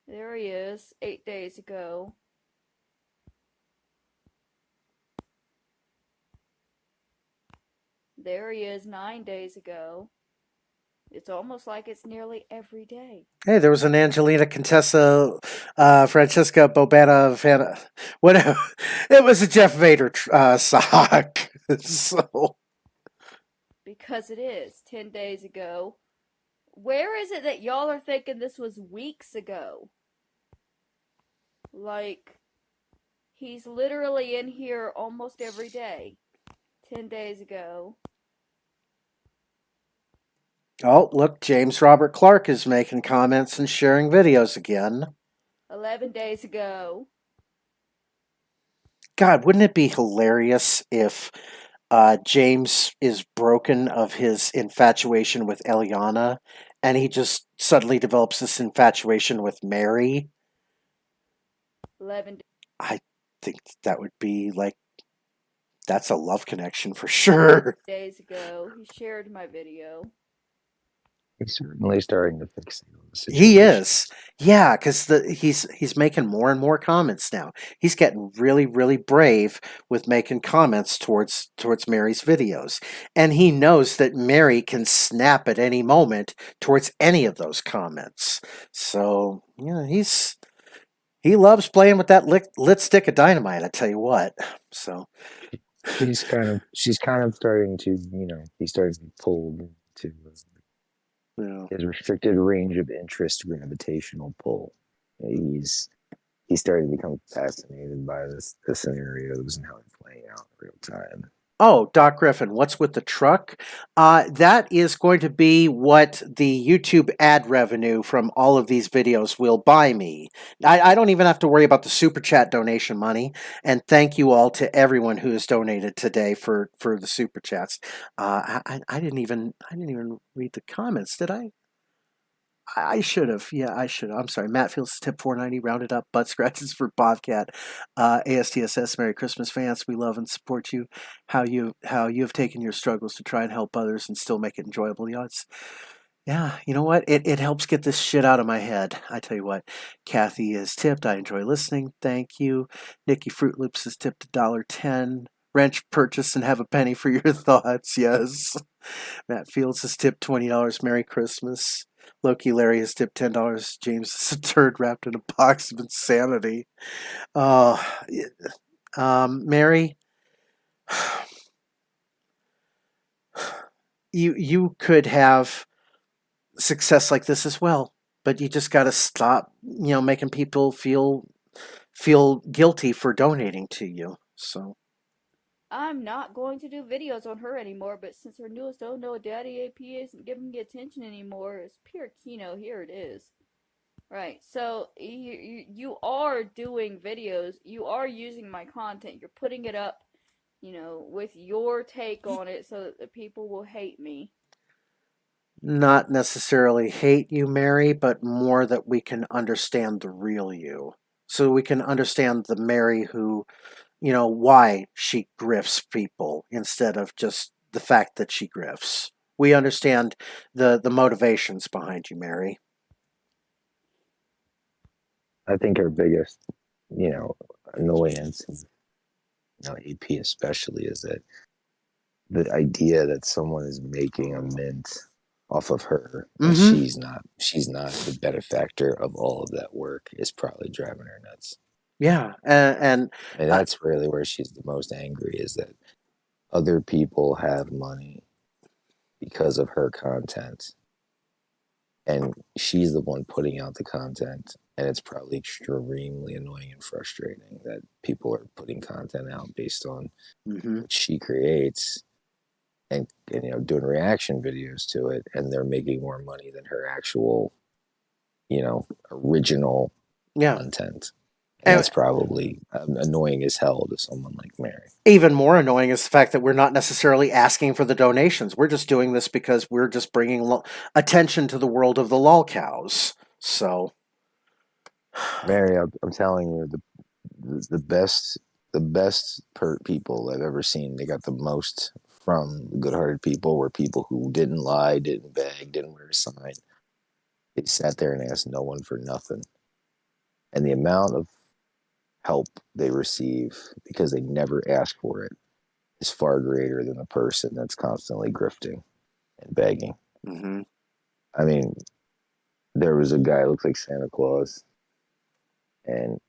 There he is, 8 days ago. There he is 9 days ago. It's almost like it's nearly every day. Hey, there was an Angelina Contessa, Francesca Bobana, whatever. It was a Jeff Vader sock. So Because it is 10 days ago. Where is it that y'all are thinking this was weeks ago? Like, he's literally in here almost every day. 10 days ago. oh, look, James Robert Clark is making comments and sharing videos again. 11 days ago. God, wouldn't it be hilarious if James is broken of his infatuation with Eliana and he just suddenly develops this infatuation with Mary? 11 I think that would be like, that's a love connection for sure. days ago. He shared my video. He's certainly starting to fixate on the situation. He is, yeah, because he's making more and more comments now. He's getting really, really brave with making comments towards Mary's videos, and he knows that Mary can snap at any moment towards any of those comments. So yeah, he loves playing with that lit stick of dynamite. I tell you what. So she's kind of starting to, he's starting to be pulled to yeah. his restricted range of interest gravitational pull. He's starting to become fascinated by the scenarios and how they're playing out in real time. Oh, Doc Griffin, what's with the truck? That is going to be what the YouTube ad revenue from all of these videos will buy me. I don't even have to worry about the super chat donation money. And thank you all to everyone who has donated today for the super chats. I didn't even read the comments, did I? I should have. Yeah, I should have. I'm sorry. Matt Fields tip 490 rounded up butt scratches for Bobcat. ASTSS Merry Christmas fans. We love and support you. How you have taken your struggles to try and help others and still make it enjoyable. Yeah, you know what? It helps get this shit out of my head. I tell you what. Kathy is tipped. I enjoy listening. Thank you. Nikki Fruit Loops is tipped $1.10. Wrench purchase and have a penny for your thoughts. Yes. Matt Fields has tipped $20. Merry Christmas. Loki Larry has tipped $10. James is a turd wrapped in a box of insanity. Mary, you could have success like this as well, but you just got to stop, making people feel guilty for donating to you. So I'm not going to do videos on her anymore, but since her newest Oh No Daddy AP isn't giving me attention anymore, it's pure Kino. Here it is. Right, so you are doing videos, you are using my content, you're putting it up, with your take on it so that the people will hate me. not necessarily hate you, Mary, but more that we can understand the real you. So we can understand the Mary who, why she grifts people instead of just the fact that she grifts. We understand the motivations behind you, Mary. I think her biggest, annoyance, AP especially, is that the idea that someone is making a mint off of her and Mm-hmm. she's not the benefactor of all of that work is probably driving her nuts. Yeah, and I mean, that's really where she's the most angry, is that other people have money because of her content, and she's the one putting out the content, and it's probably extremely annoying and frustrating that people are putting content out based on mm-hmm. what she creates, and doing reaction videos to it, and they're making more money than her actual original Yeah, content. And and that's probably annoying as hell to someone like Mary. even more annoying is the fact that we're not necessarily asking for the donations. We're just doing this because we're just bringing attention to the world of the LolCows. So, Mary, I'm telling you, the best people I've ever seen. They got the most from good-hearted people. Were people who didn't lie, didn't beg, didn't wear a sign. They sat there and asked no one for nothing. And the amount of help they receive because they never ask for it is far greater than the person that's constantly grifting and begging. mm-hmm. I mean, there was a guy who looks like Santa Claus, and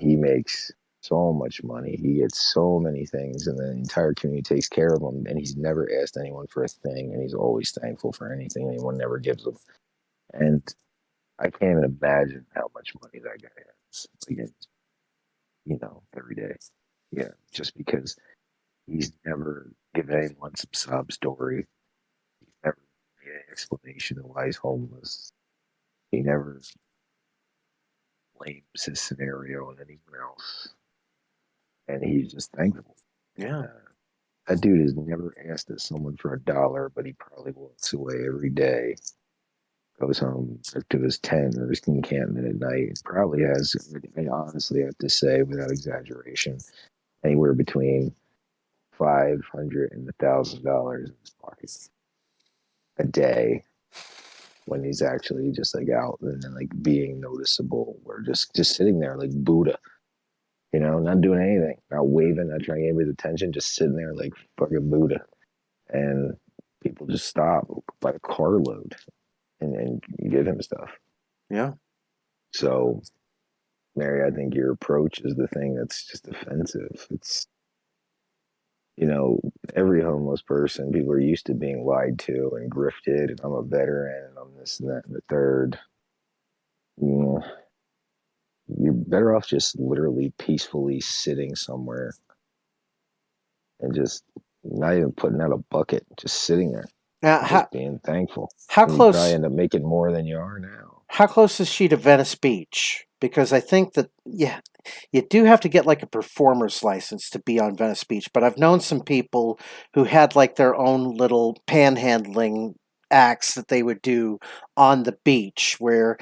he makes so much money. He gets so many things, and the entire community takes care of him. And he's never asked anyone for a thing, and he's always thankful for anything anyone never gives him. And I can't even imagine how much money that guy has. Like, every day. Yeah, just because he's never given anyone some sob story. He's never made an explanation of why he's homeless. He never blames his scenario on anyone else, and he's just thankful. Yeah. That dude has never asked someone for $1, but he probably walks away every day, goes home to his tent or his encampment at night. Probably has, I honestly have to say, without exaggeration, anywhere between $500 and $1,000 in his pocket a day when he's actually just like out and then like being noticeable, or just sitting there like Buddha, not doing anything, not waving, not trying to get anybody's attention, just sitting there like fucking Buddha. And people just stop by a carload and give him stuff. Yeah. So, Mary, I think your approach is the thing that's just offensive. It's, every homeless person, people are used to being lied to and grifted, and I'm a veteran, and I'm this and that and the third. You you're better off just literally peacefully sitting somewhere and just not even putting out a bucket, just sitting there Now, and just being thankful. how And you probably close end up making more than you are now. how close is she to Venice Beach? Because I think that, yeah, you do have to get like a performer's license to be on Venice Beach. But I've known some people who had like their own little panhandling acts that they would do on the beach, where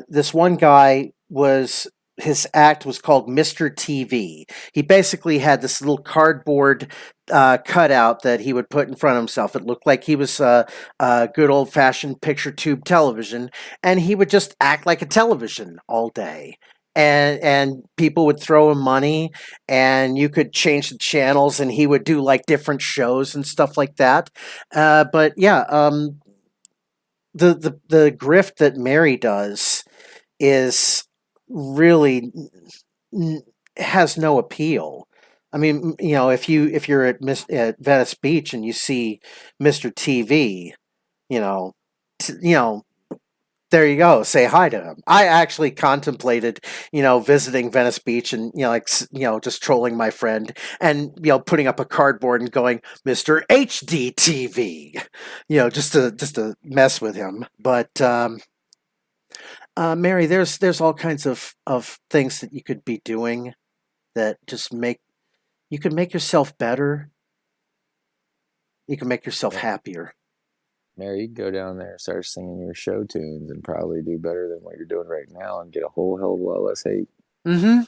this one guy was. His act was called Mr. TV. He basically had this little cardboard cutout that he would put in front of himself. It looked like he was good old fashioned picture tube television, and he would just act like a television all day. And people would throw him money, and you could change the channels, and he would do like different shows and stuff like that. But yeah, the grift that Mary does is really has no appeal. I mean, if you're at Venice Beach and you see Mr. TV, you know, you know, there you go. Say hi to him. I actually contemplated, visiting Venice Beach and, just trolling my friend and, putting up a cardboard and going, Mr. HDTV, just to mess with him. But, Mary, there's all kinds of things that you could be doing that just you can make yourself better. You can make yourself happier. Mary, you can go down there and start singing your show tunes and probably do better than what you're doing right now and get a whole hell of a lot less hate. Mm-hmm.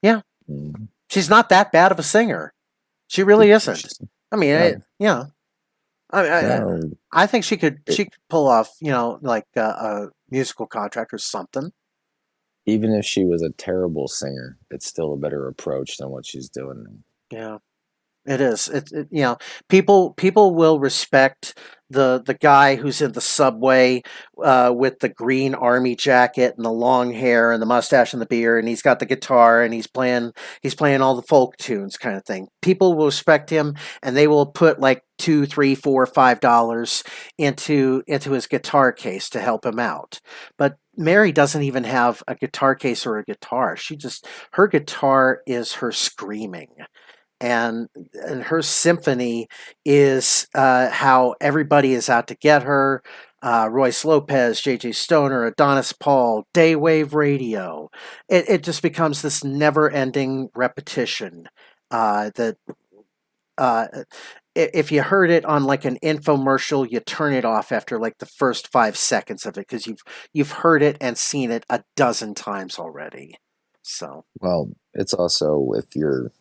Yeah. Mm. She's not that bad of a singer. She really isn't. I mean, No, yeah. I, no, I think she could it, pull off, like a musical contract or something. even if she was a terrible singer, it's still a better approach than what she's doing. Yeah. It is. People will respect the guy who's in the subway with the green army jacket and the long hair and the mustache and the beard, and he's got the guitar and he's playing all the folk tunes kind of thing. People will respect him, and they will put like two, three, four, $5 into his guitar case to help him out. But Mary doesn't even have a guitar case or a guitar. Her guitar is her screaming, and her symphony is how everybody is out to get her. Royce Lopez, J.J. Stoner, Adonis Paul, Daywave Radio. It just becomes this never-ending repetition that uh, if you heard it on like an infomercial, you turn it off after like the first 5 seconds of it because you've heard it and seen it a dozen times already. So Well, it's also if you're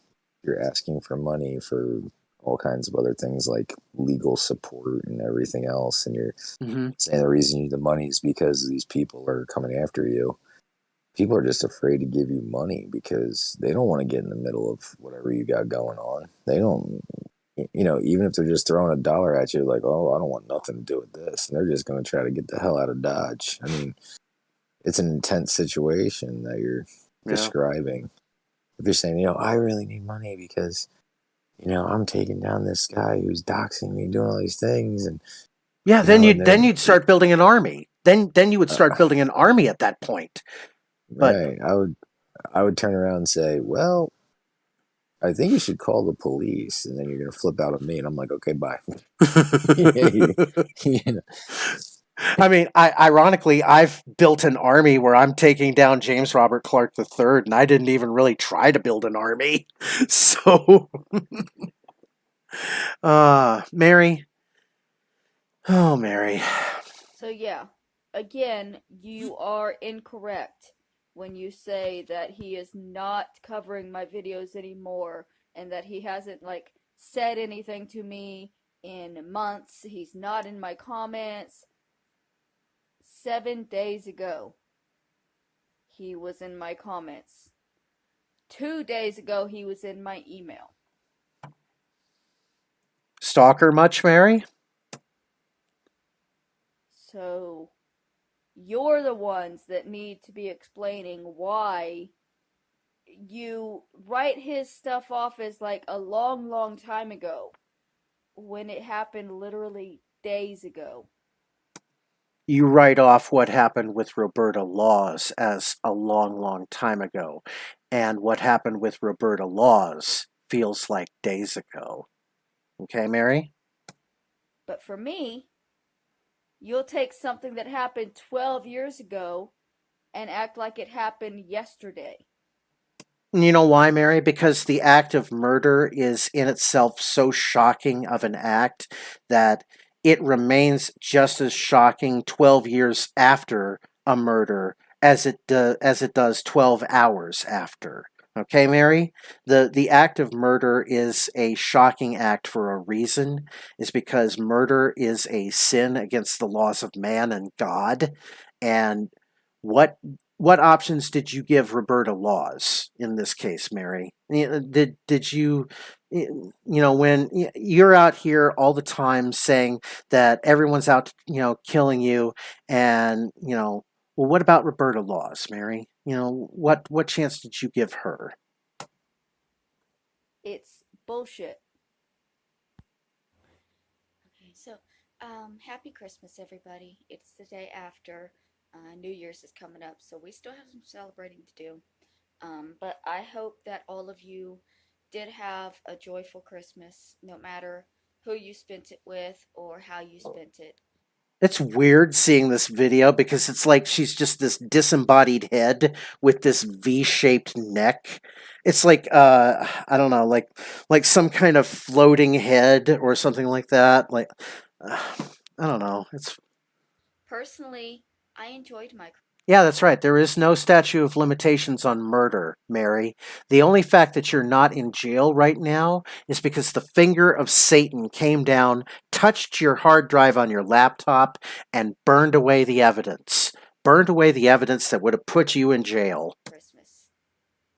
asking for money for all kinds of other things like legal support and everything else, and you're mhm. saying the reason you need the money is because these people are coming after you. People are just afraid to give you money because they don't want to get in the middle of whatever you got going on. They don't, even if they're just throwing $1 at you, like, oh, I don't want nothing to do with this. And they're just going to try to get the hell out of Dodge. I mean, it's an intense situation that you're Yeah. describing. If you're saying, I really need money because, I'm taking down this guy who's doxing me, doing all these things. And, Yeah, and they're, then you'd start building an army. Then you would uh, start building an army at that point. But right. I would turn around and say, well, I think you should call the police, and then you're gonna flip out at me, and I'm like, okay, bye. You know, I mean, ironically, I've built an army where I'm taking down James Robert Clark III, and I didn't even really try to build an army. So, Mary, oh Mary, So, yeah, again, you are incorrect when you say that he is not covering my videos anymore and that he hasn't, like, said anything to me in months. He's not in my comments. 7 days ago, he was in my comments. 2 days ago, he was in my email. stalker much, Mary? So, you're the ones that need to be explaining why you write his stuff off as like a long, long time ago when it happened literally days ago. You write off what happened with Roberta Laws as a long, long time ago, and what happened with Roberta Laws feels like days ago. Okay, Mary? But for me, you'll take something that happened 12 years ago and act like it happened yesterday. You know why, Mary? Because the act of murder is in itself so shocking of an act that it remains just as shocking 12 years after a murder as it does 12 hours after. Okay, Mary? The act of murder is a shocking act for a reason. Is because murder is a sin against the laws of man and God. And what what options did you give Roberta Laws in this case, Mary? Did you when you're out here all the time saying that everyone's out killing you, and well, what about Roberta Laws, Mary? What chance did you give her? It's bullshit. Okay, so happy Christmas, everybody. It's the day after. New Year's is coming up, so we still have some celebrating to do. But I hope that all of you did have a joyful Christmas, no matter who you spent it with or how you spent it. It's weird seeing this video because it's like she's just this disembodied head with this V-shaped neck. It's like I don't know, like some kind of floating head or something like that. Like uh, I don't know. It's Personally, I enjoyed my. Yeah, that's right. There is no statute of limitations on murder, Mary. The only fact that you're not in jail right now is because the finger of Satan came down, touched your hard drive on your laptop, and burned away the evidence. burned away the evidence that would have put you in jail. Christmas.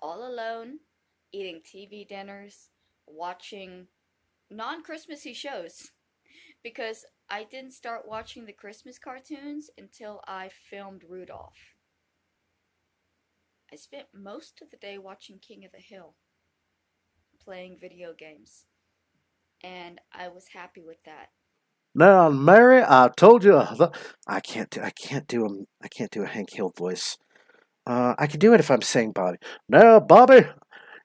All alone, eating TV dinners, watching non-Christmassy shows. Because I didn't start watching the Christmas cartoons until I filmed Rudolph. I spent most of the day watching King of the Hill, playing video games, and I was happy with that. Now, Mary, I told you, I can't do a Hank Hill voice. I can do it if I'm saying Bobby. Now, Bobby,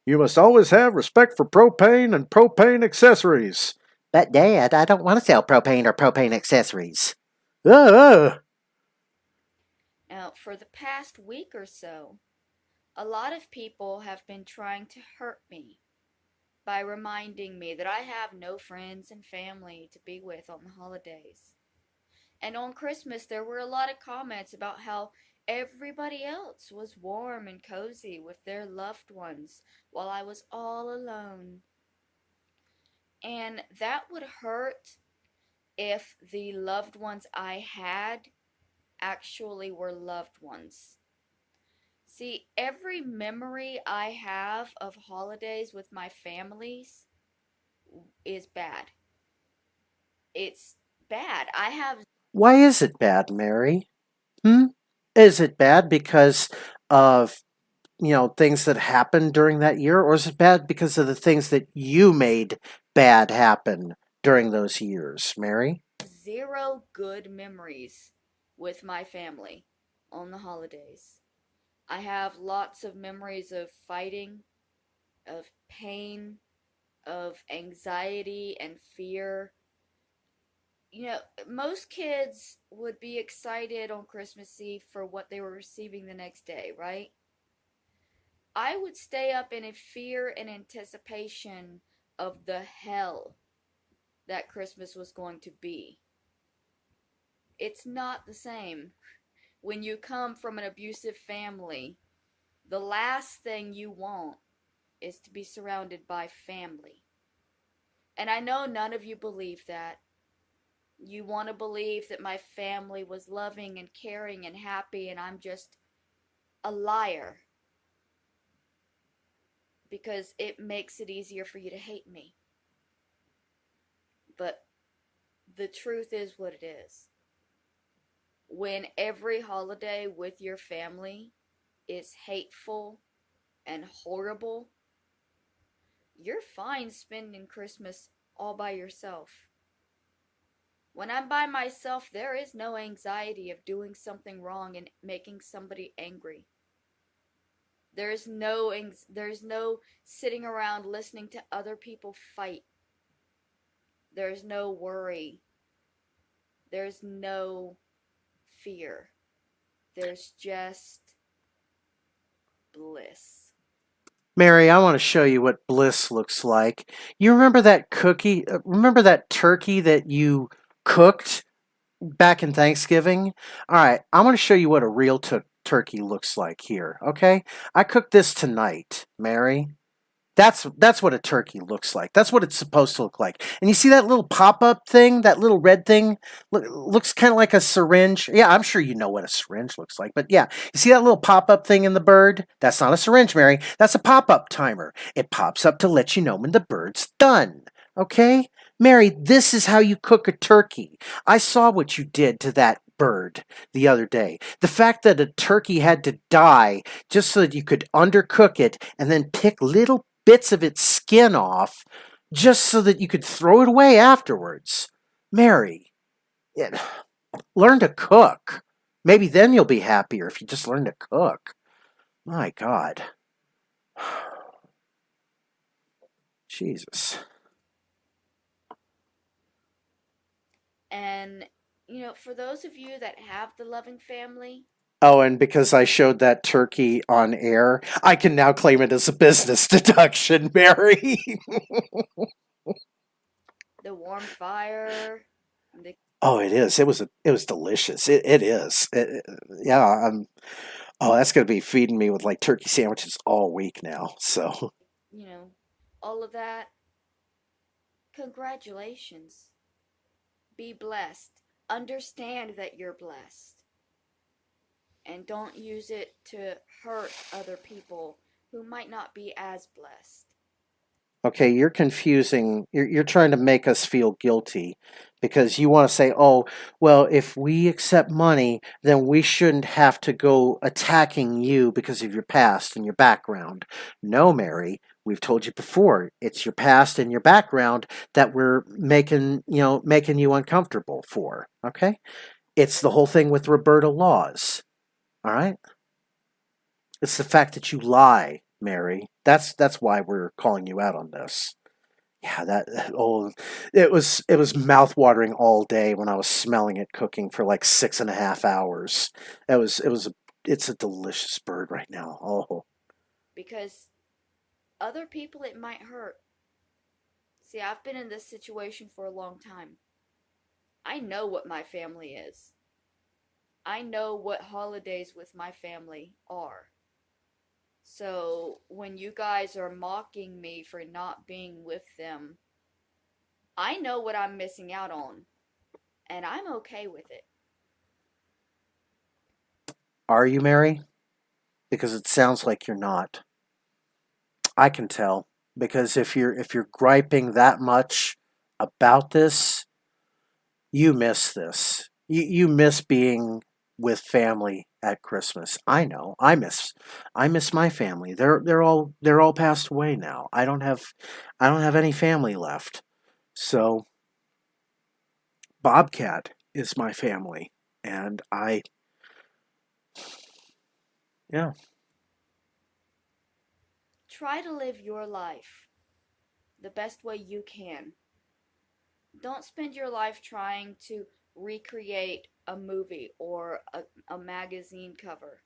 you must always have respect for propane and propane accessories. But, Dad, I don't want to sell propane or propane accessories. Uh, Now, for the past week or so, a lot of people have been trying to hurt me by reminding me that I have no friends and family to be with on the holidays. And on Christmas, there were a lot of comments about how everybody else was warm and cozy with their loved ones while I was all alone. And that would hurt if the loved ones I had actually were loved ones. See, every memory I have of holidays with my families is bad. It's bad. I have why is it bad, Mary? Hmm? Is it bad because of things that happened during that year, or is it bad because of the things that you made bad happen during those years, Mary? zero good memories with my family on the holidays. I have lots of memories of fighting, of pain, of anxiety and fear. You know, most kids would be excited on Christmas Eve for what they were receiving the next day, right? I would stay up in a fear and anticipation of the hell that Christmas was going to be. It's not the same. When you come from an abusive family, the last thing you want is to be surrounded by family. And I know none of you believe that. You want to believe that my family was loving and caring and happy, and I'm just a liar because it makes it easier for you to hate me. But the truth is what it is. When every holiday with your family is hateful and horrible, you're fine spending Christmas all by yourself. When I'm by myself, there is no anxiety of doing something wrong and making somebody angry. There's no sitting around listening to other people fight. There's no worry. There's no fear. There's just bliss. Mary, I want to show you what bliss looks like. You remember that cookie? Remember that turkey that you cooked back in Thanksgiving? All right, I want to show you what a real turkey looks like here, okay? I cooked this tonight, Mary. That's what a turkey looks like. That's what it's supposed to look like. And you see that little pop-up thing, that little red thing? Looks kind of like a syringe. Yeah, I'm sure you know what a syringe looks like. But yeah, you see that little pop-up thing in the bird? That's not a syringe, Mary. That's a pop-up timer. It pops up to let you know when the bird's done. Okay? Mary, this is how you cook a turkey. I saw what you did to that bird the other day. The fact that a turkey had to die just so that you could undercook it and then pick little bits of its skin off just so that you could throw it away afterwards. Mary, learn to cook. Maybe then you'll be happier if you just learn to cook. My God. Jesus. And, for those of you that have the loving family, Oh, and because I showed that turkey on air, I can now claim it as a business deduction, Mary. the warm fire, the Oh, it is. It was delicious. It is. Yeah. Oh, that's gonna be feeding me with like turkey sandwiches all week now. So you know, all of that. Congratulations. Be blessed. Understand that you're blessed. and don't use it to hurt other people who might not be as blessed. Okay, you're confusing. You're trying to make us feel guilty because you want to say, "Oh, well, if we accept money, then we shouldn't have to go attacking you because of your past and your background." No, Mary, we've told you before. It's your past and your background that we're making you uncomfortable for. Okay? It's the whole thing with Roberta Laws. All right? It's the fact that you lie, Mary. That's why we're calling you out on this. Yeah, it was mouth-watering all day when I was smelling it cooking for like 6.5 hours. It's a delicious bird right now. Oh, Because other people it might hurt. See, I've been in this situation for a long time. I know what my family is. I know what holidays with my family are. So when you guys are mocking me for not being with them, I know what I'm missing out on, and I'm okay with it. are you, Mary? Because it sounds like you're not. I can tell because if you're griping that much about this, you miss this. You miss being with family at Christmas. I know. I miss my family. They're all passed away now. I don't have any family left. So Bobcat is my family, and yeah. Try to live your life the best way you can. Don't spend your life trying to recreate a movie or a magazine cover.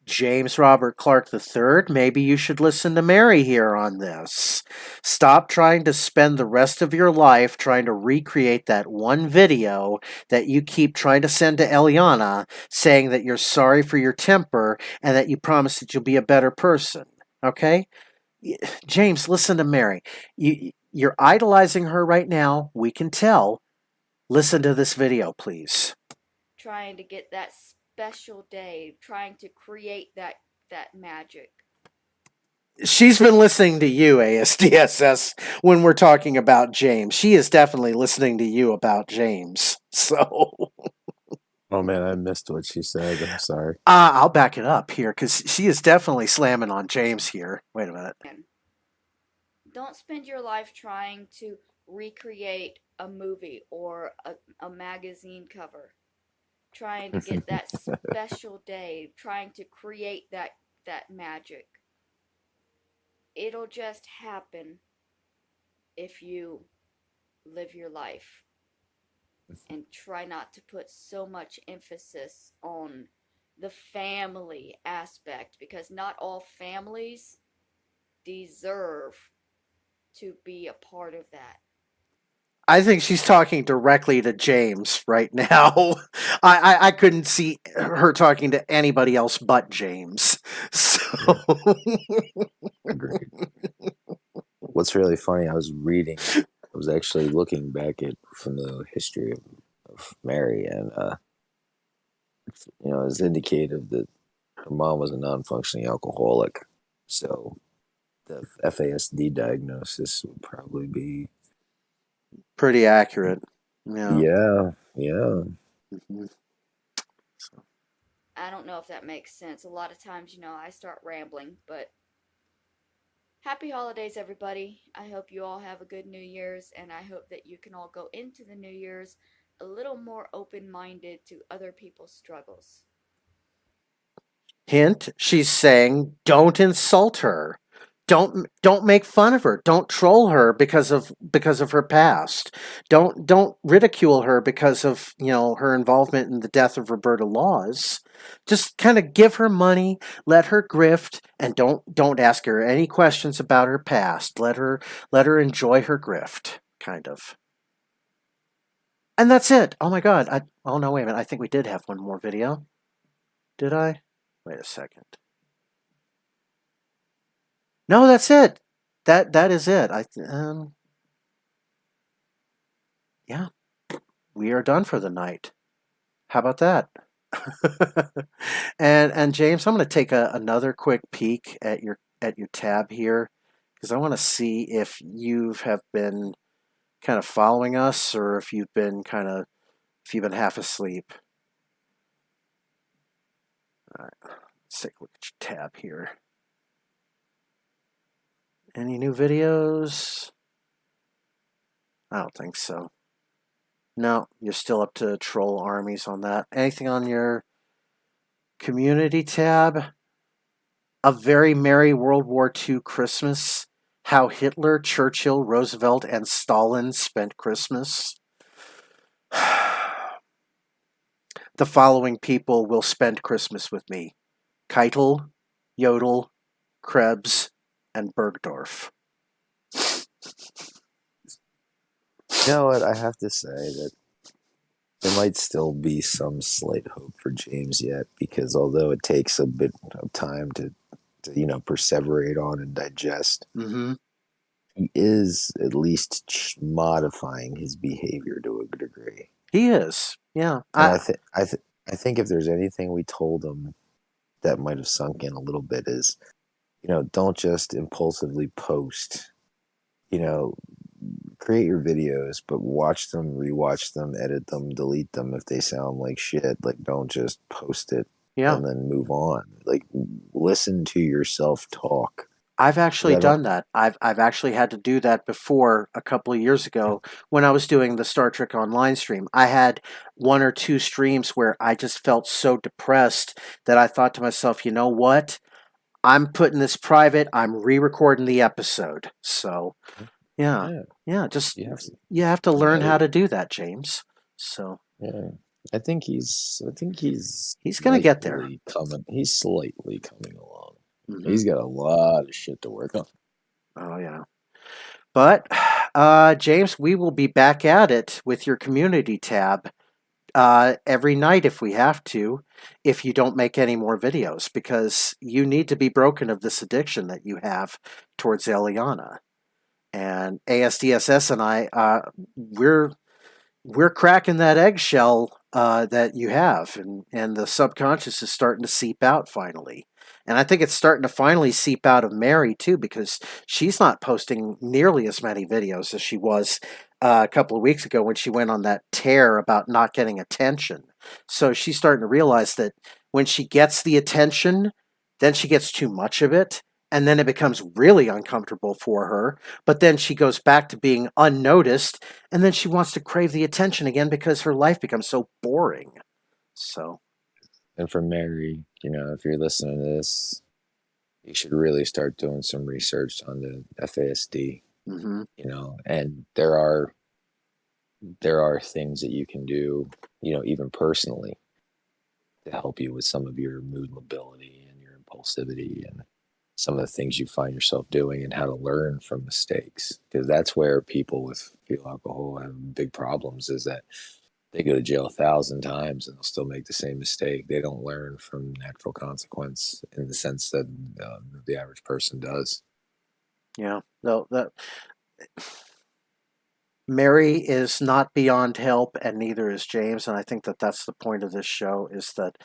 James Robert Clark III, maybe you should listen to Mary here on this. Stop trying to spend the rest of your life trying to recreate that one video that you keep trying to send to Eliana saying that you're sorry for your temper and that you promise that you'll be a better person. Okay? James, listen to Mary. You're idolizing her right now. We can tell. Listen to this video, please. Trying to get that special day, trying to create that magic. She's been listening to you, ASDSS, when we're talking about James. She is definitely listening to you about James. So, Oh man, I missed what she said. I'm sorry. I'll back it up here because she is definitely slamming on James here. Wait a minute. Don't spend your life trying to recreate a movie or a magazine cover. Trying to get that special day, trying to create that magic. It'll just happen if you live your life and try not to put so much emphasis on the family aspect, because not all families deserve to be a part of that. I think she's talking directly to James right now. I couldn't see her talking to anybody else but James. So, Yeah, agreed. What's really funny, I was actually looking back at from the history of Mary, and it's indicative that her mom was a non-functioning alcoholic. So the FASD diagnosis would probably be, pretty accurate. Yeah. yeah, yeah. Mhm. So, I don't know if that makes sense. A lot of times, I start rambling, but happy holidays, everybody. I hope you all have a good New Year's, and I hope that you can all go into the New Year's a little more open minded to other people's struggles. hint, she's saying don't insult her. Don't make fun of her. Don't troll her because of her past. Don't ridicule her because of, her involvement in the death of Roberta Laws. Just kind of give her money, let her grift, and don't ask her any questions about her past. Let her enjoy her grift, kind of. And that's it. Oh my god. Oh no, wait a minute. I think we did have one more video. Did I? Wait a second. No, that's it. That is it. Yeah, we are done for the night. How about that? And James, I'm going to take another quick peek at your tab here because I want to see if you have been kind of following us or if you've been half asleep. All right, let's take a look at your tab here. Any new videos? I don't think so. No, you're still up to troll armies on that. Anything on your community tab? A Very Merry World War II Christmas. How Hitler, Churchill, Roosevelt, and Stalin Spent Christmas. The following people will spend Christmas with me: Keitel, Yodel, Krebs, and Bergdorf. You know what? I have to say that there might still be some slight hope for James yet, because although it takes a bit of time to perseverate on and digest, Mm-hmm. he is at least modifying his behavior to a degree. He is, yeah. And I think if there's anything we told him that might have sunk in a little bit is, don't just impulsively post. Create your videos, but watch them, rewatch them, edit them, delete them if they sound like shit. Like, don't just post it Yeah. and then move on. Like, listen to yourself talk. I've actually done that. I've actually had to do that before a couple of years ago when I was doing the Star Trek Online stream. I had one or two streams where I just felt so depressed that I thought to myself, you know what? I'm putting this private. I'm re-recording the episode. So, yeah. Just you have to learn how to do that, James. So, yeah, I think he's going to get there. He's slightly coming along. Mm-hmm. He's got a lot of shit to work on. Oh yeah. But James, we will be back at it with your community tab every night if we have to, if you don't make any more videos, because you need to be broken of this addiction that you have towards Eliana. And ASDSS and I, we're cracking that eggshell that you have, and the subconscious is starting to seep out finally. And I think it's starting to finally seep out of Mary too, because she's not posting nearly as many videos as she was a couple of weeks ago when she went on that tear about not getting attention. So she's starting to realize that when she gets the attention, then she gets too much of it, and then it becomes really uncomfortable for her. But then she goes back to being unnoticed, and then she wants to crave the attention again because her life becomes so boring. So. And for Mary, if you're listening to this, you should really start doing some research on the FASD. Mm-hmm. And there are things that you can do, even personally, to help you with some of your mood mobility and your impulsivity and some of the things you find yourself doing, and how to learn from mistakes. Because that's where people with fetal alcohol have big problems, is that they go to jail 1,000 times and they'll still make the same mistake. They don't learn from natural consequence in the sense that the average person does. Yeah, no, Mary is not beyond help, and neither is James. And I think that that's the point of this show, is that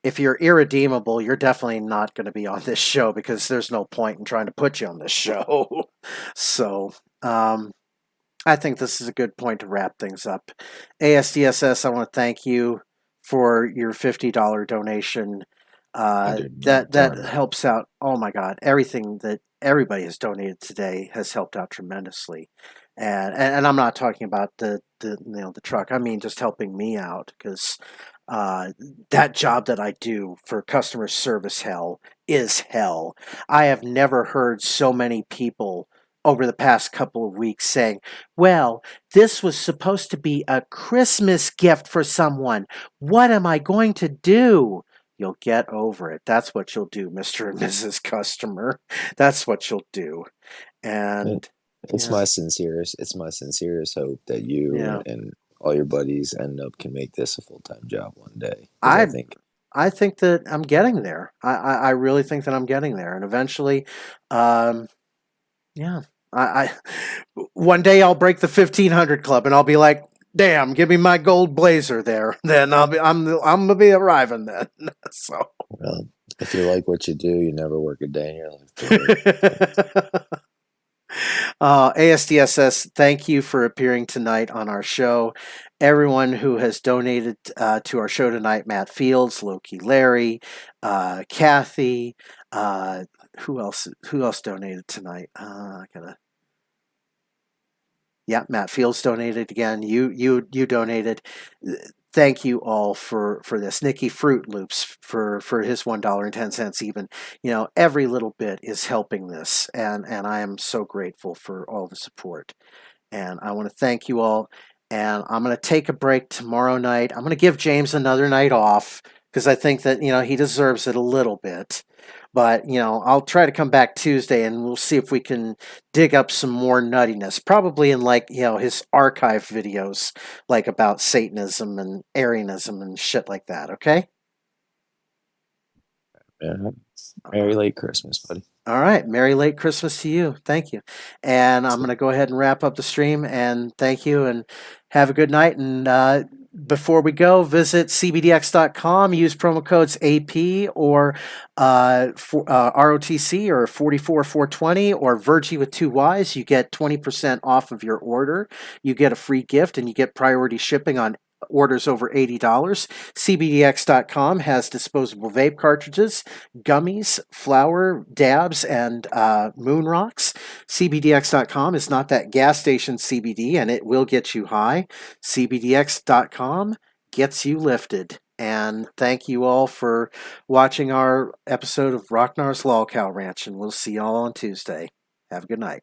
if you're irredeemable, you're definitely not going to be on this show, because there's no point in trying to put you on this show. So, I think this is a good point to wrap things up. ASDSS, I want to thank you for your $50 donation. That helps out. Oh my God, everything that everybody has donated today has helped out tremendously. And I'm not talking about the truck. I mean just helping me out, because that job that I do for customer service hell is hell. I have never heard so many people over the past couple of weeks saying, well, this was supposed to be a Christmas gift for someone. What am I going to do? You'll get over it. That's what you'll do, Mr. and Mrs. Customer. That's what you'll do. And it's my sincerest hope that you and all your buddies can make this a full-time job one day. I think that I'm getting there. I really think that I'm getting there. And eventually, I one day I'll break the 1,500 club and I'll be like, Damn, give me my gold blazer there. Then I'm gonna be arriving then. So Well, if you like what you do, you never work a day in your life, Jerry. ASDSS, thank you for appearing tonight on our show. Everyone who has donated to our show tonight: Matt Fields, Loki, Larry, Kathy. Who else? Who else donated tonight? I gotta. Yeah, Matt Fields donated again. You donated. Thank you all for this. Nikki Fruit Loops for his $1.10 even. Every little bit is helping this, and I am so grateful for all the support. And I want to thank you all. And I'm going to take a break tomorrow night. I'm going to give James another night off because I think that he deserves it a little bit. But I'll try to come back Tuesday, and we'll see if we can dig up some more nuttiness. Probably in his archive videos, like about Satanism and Arianism and shit like that. Okay. Yeah. Merry late Christmas, buddy. All right. Merry late Christmas to you. Thank you. And I'm going to go ahead and wrap up the stream. And thank you and have a good night. And before we go, visit cbdx.com. Use promo codes AP or ROTC or 44420 or Virgie with 2 Ys. You get 20% off of your order. You get a free gift and you get priority shipping on orders over $80. CBDX.com has disposable vape cartridges, gummies, flour, dabs, and moon rocks. CBDX.com is not that gas station CBD, and it will get you high. CBDX.com gets you lifted. And thank you all for watching our episode of Rocknar's LolCow Ranch, and we'll see you all on Tuesday. Have a good night.